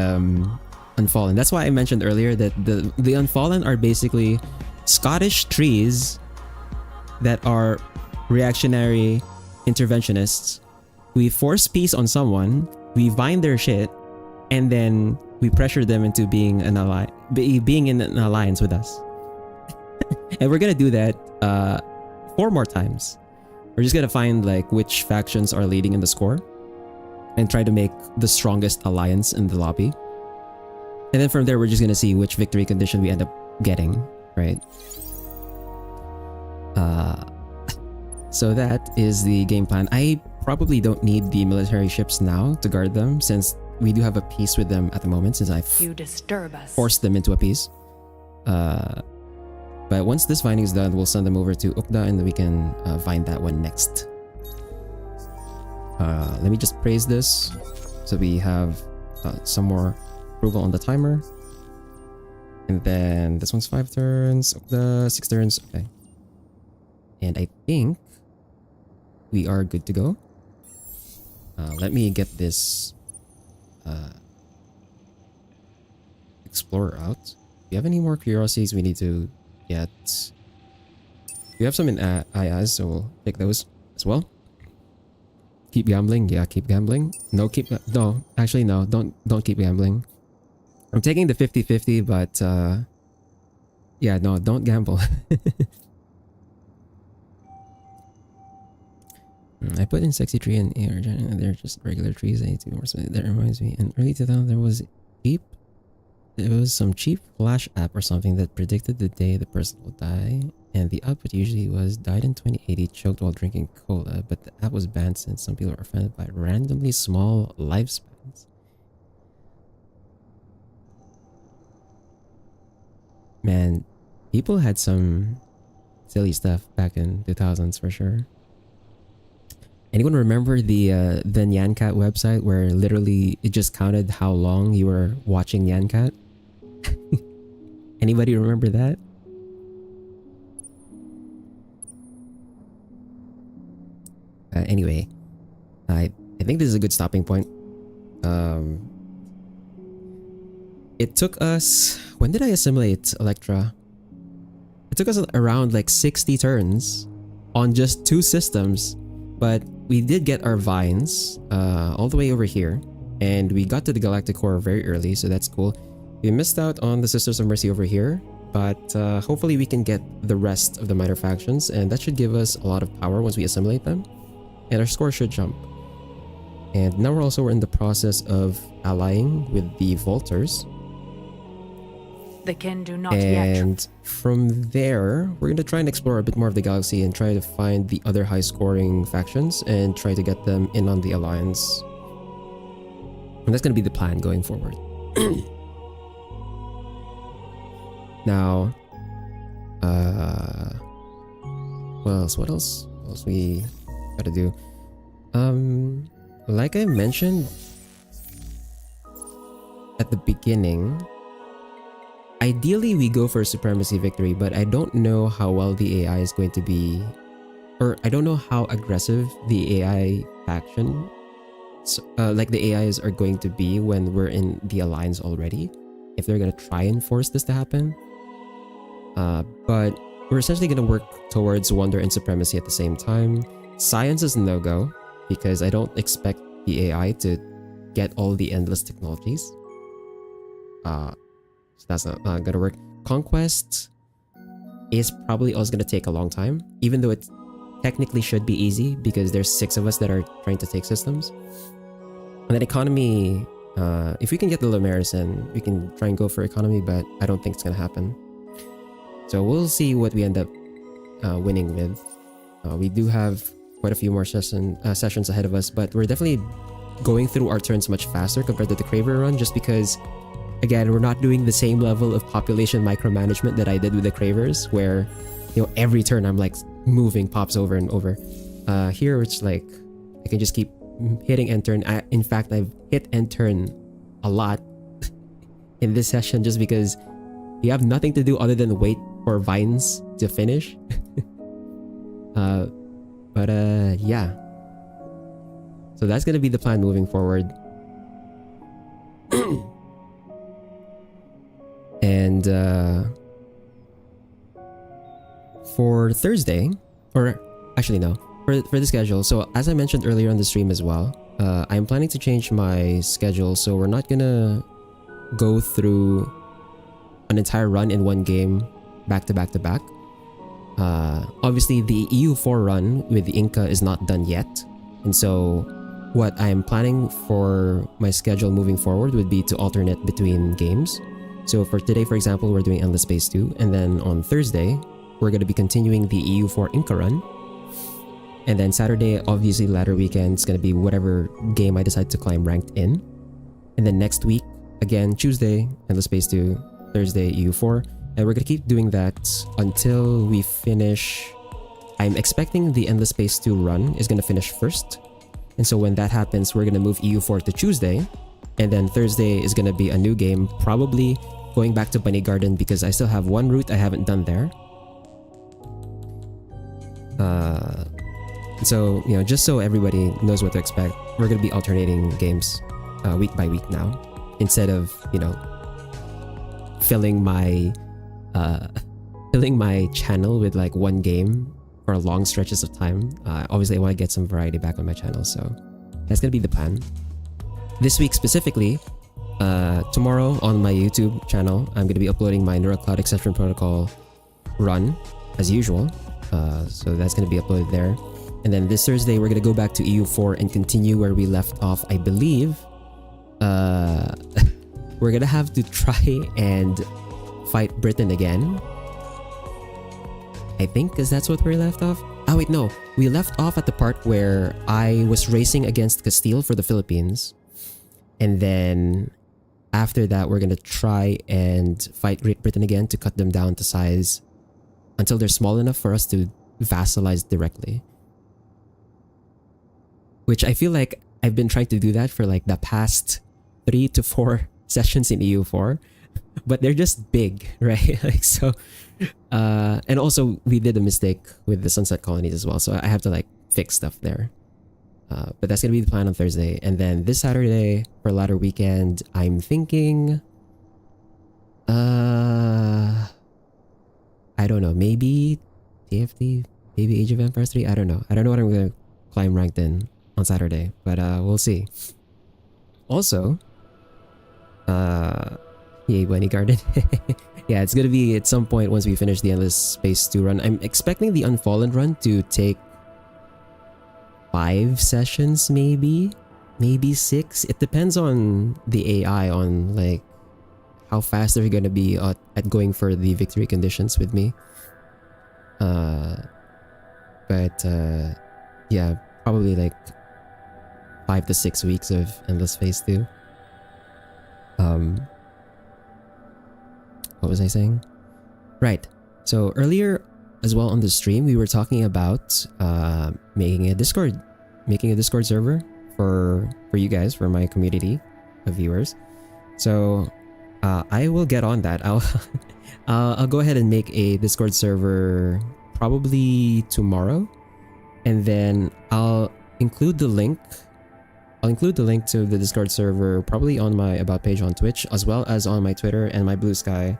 Unfallen. That's why I mentioned earlier that the Unfallen are basically Scottish trees that are reactionary interventionists. We force peace on someone, we vine their shit, and then we pressure them into being in an alliance with us. And we're gonna do that 4 more times. We're just gonna find like which factions are leading in the score and try to make the strongest alliance in the lobby. And then from there, we're just gonna see which victory condition we end up getting, right? So that is the game plan. I probably don't need the military ships now to guard them, since we do have a peace with them at the moment, since I forced them into a peace. But once this vining is done, we'll send them over to Ukda, and then we can vine that one next. Let me just praise this so we have some more approval on the timer. And then this one's 5 turns, Ukda 6 turns. Okay. And I think we are good to go. Let me get this Explorer out. Do you have any more curiosities we need to get? We have some in Ayaz, so we'll take those as well. Keep gambling? Yeah, keep gambling. No, actually no, don't keep gambling. I'm taking the 50-50, but yeah, no, don't gamble. I put in sexy tree and AR, and they're just regular trees. I need to be more specific. That reminds me, in early 2000 there was cheap. It was some cheap flash app or something that predicted the day the person will die, and the output usually was died in 2080, choked while drinking cola. But the app was banned since some people are offended by randomly small lifespans. Man, people had some silly stuff back in 2000s for sure. Anyone remember the Nyan Cat website where literally it just counted how long you were watching Nyan Cat? Anybody remember that? Anyway, I think this is a good stopping point. It took us... When did I assimilate Electra? It took us around like 60 turns on just 2 systems. But we did get our vines all the way over here. And we got to the Galactic Core very early, so that's cool. We missed out on the Sisters of Mercy over here. But hopefully we can get the rest of the minor factions. And that should give us a lot of power once we assimilate them. And our score should jump. And now we're in the process of allying with the Volters. The kin do not yet. And from there, we're going to try and explore a bit more of the galaxy and try to find the other high-scoring factions and try to get them in on the alliance. And that's going to be the plan going forward. Now, what else we gotta do? Like I mentioned at the beginning, ideally we go for a supremacy victory, but I don't know how well the AI is going to be, or I don't know how aggressive the AI faction, like the AIs are going to be when we're in the alliance already, if they're gonna try and force this to happen. But we're essentially gonna work towards wonder and supremacy at the same time. Science is no-go, because I don't expect the AI to get all the endless technologies. So that's not gonna work. Conquest is probably also gonna take a long time, even though it technically should be easy because there's 6 of us that are trying to take systems. And then economy, if we can get the Lumericin, we can try and go for economy, but I don't think it's gonna happen. So we'll see what we end up winning with. We do have quite a few more sessions ahead of us, but we're definitely going through our turns much faster compared to the Craver run, just because, again, we're not doing the same level of population micromanagement that I did with the Cravers, where, you know, every turn I'm like moving pops over and over. Here it's like I can just keep hitting end turn. In fact, I've hit end turn a lot in this session just because you have nothing to do other than wait for vines to finish. Yeah. So that's gonna be the plan moving forward. And for Thursday, or actually no, for the schedule. So as I mentioned earlier on the stream as well, I'm planning to change my schedule. So we're not gonna go through an entire run in one game back to back to back. Obviously the EU4 run with the Inca is not done yet, and so what I'm planning for my schedule moving forward would be to alternate between games. So for today, for example, we're doing Endless Space 2, and then on Thursday we're going to be continuing the EU4 Inca run, and then Saturday, obviously ladder weekend, it's going to be whatever game I decide to climb ranked in, and then next week again, Tuesday Endless Space 2, Thursday EU4. And we're gonna keep doing that until we finish. I'm expecting the Endless Space 2 run is gonna finish first. And so when that happens, we're gonna move EU4 to Tuesday. And then Thursday is gonna be a new game, probably going back to Bunny Garden because I still have one route I haven't done there. So, you know, just so everybody knows what to expect, we're gonna be alternating games week by week now. Instead of, you know, filling my channel with like one game for long stretches of time. Obviously, I want to get some variety back on my channel, so that's gonna be the plan. This week specifically, tomorrow on my YouTube channel, I'm gonna be uploading my Neural Cloud Exception Protocol run as usual. So that's gonna be uploaded there. And then this Thursday, we're gonna go back to EU4 and continue where we left off. I believe we're gonna have to try and fight Britain again. I think, because that's what we left off. Oh wait, no. We left off at the part where I was racing against Castile for the Philippines. And then after that, we're gonna try and fight Great Britain again to cut them down to size until they're small enough for us to vassalize directly. Which I feel like I've been trying to do that for like the past 3 to 4 sessions in EU4. But they're just big, right? Like so, and also we did a mistake with the Sunset Colonies as well, so I have to like fix stuff there. But that's gonna be the plan on Thursday, and then this Saturday for ladder weekend, I'm thinking, I don't know, maybe TFT, maybe Age of Empires 3. I don't know. I don't know what I'm gonna climb ranked in on Saturday, but we'll see. Also, yay, Bunny Garden. Yeah, it's gonna be at some point once we finish the Endless Space 2 run. I'm expecting the Unfallen run to take 5 sessions, maybe 6. It depends on the AI, on like how fast they're gonna be at going for the victory conditions with me. Yeah, probably like 5 to 6 weeks of Endless Space 2. What was I saying? Right. So earlier as well on the stream, we were talking about making a Discord server for you guys, for my community of viewers. So I will get on that. I'll go ahead and make a Discord server probably tomorrow, and then I'll include the link. I'll include the link to the Discord server probably on my about page on Twitch, as well as on my Twitter and my Blue Sky,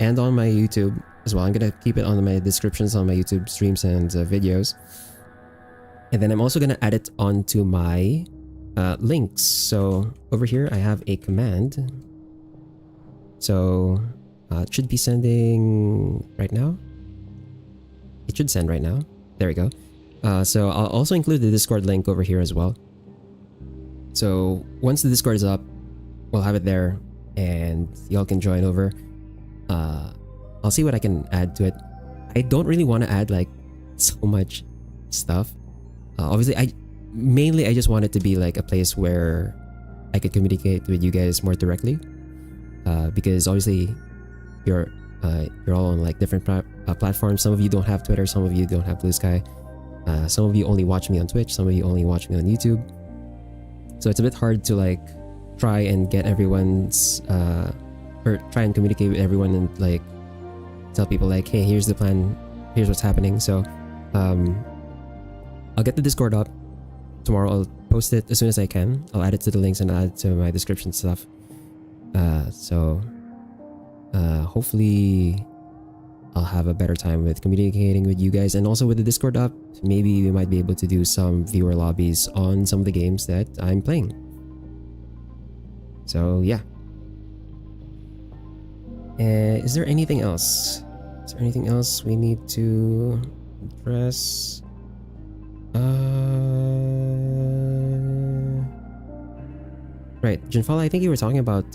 and on my YouTube as well. I'm gonna keep it on my descriptions on my YouTube streams and videos. And then I'm also gonna add it onto my links. So over here I have a command. So it should be sending right now. It should send right now. There we go. So I'll also include the Discord link over here as well. So once the Discord is up, we'll have it there and y'all can join over. I'll see what I can add to it. I don't really want to add like so much stuff. Obviously, I just want it to be like a place where I could communicate with you guys more directly. Because obviously you're all on like different platforms. Some of you don't have Twitter, some of you don't have Blue Sky. Some of you only watch me on Twitch, some of you only watch me on YouTube. So it's a bit hard to like try and get everyone's or try and communicate with everyone and like tell people like, hey, here's the plan, here's what's happening. So I'll get the Discord up tomorrow. I'll post it as soon as I can. I'll add it to the links and add it to my description stuff. So hopefully I'll have a better time with communicating with you guys, and also with the Discord up, maybe we might be able to do some viewer lobbies on some of the games that I'm playing. So yeah. Is there anything else? Is there anything else we need to address? Right, Jinfala, I think you were talking about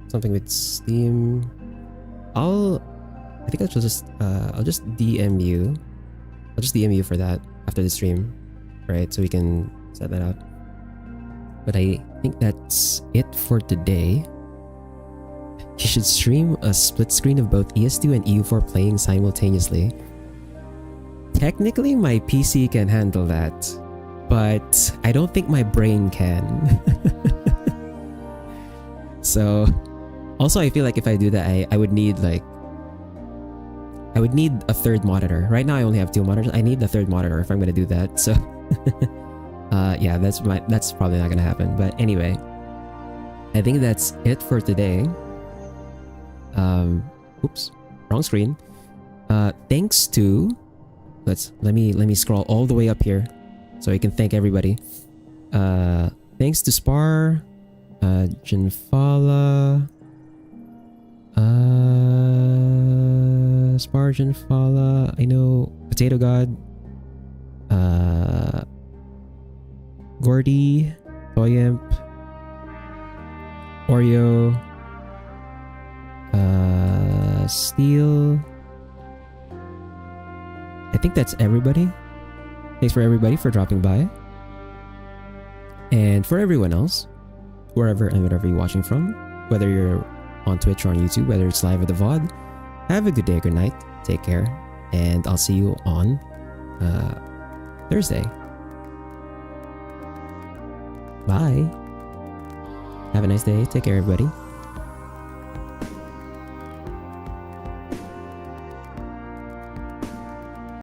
something with Steam. I'll just DM you. I'll just DM you for that after the stream, right? So we can set that up. But I think that's it for today. You should stream a split screen of both ES2 and EU4 playing simultaneously. Technically, my PC can handle that, but I don't think my brain can. So, also I feel like if I do that, I would need a third monitor. Right now I only have 2 monitors. I need a third monitor if I'm gonna do that. So, yeah, that's probably not gonna happen. But anyway, I think that's it for today. Oops, wrong screen. Thanks to let me scroll all the way up here so I can thank everybody. Thanks to Spar, Jinfala, Spar, Jinfala, I know Potato God, Gordy, Toyimp, Oreo, Steel. I think that's everybody. Thanks for everybody for dropping by. And for everyone else, wherever and whatever you're watching from, whether you're on Twitch or on YouTube, whether it's live or the VOD, have a good day or good night. Take care. And I'll see you on Thursday. Bye. Have a nice day. Take care, everybody.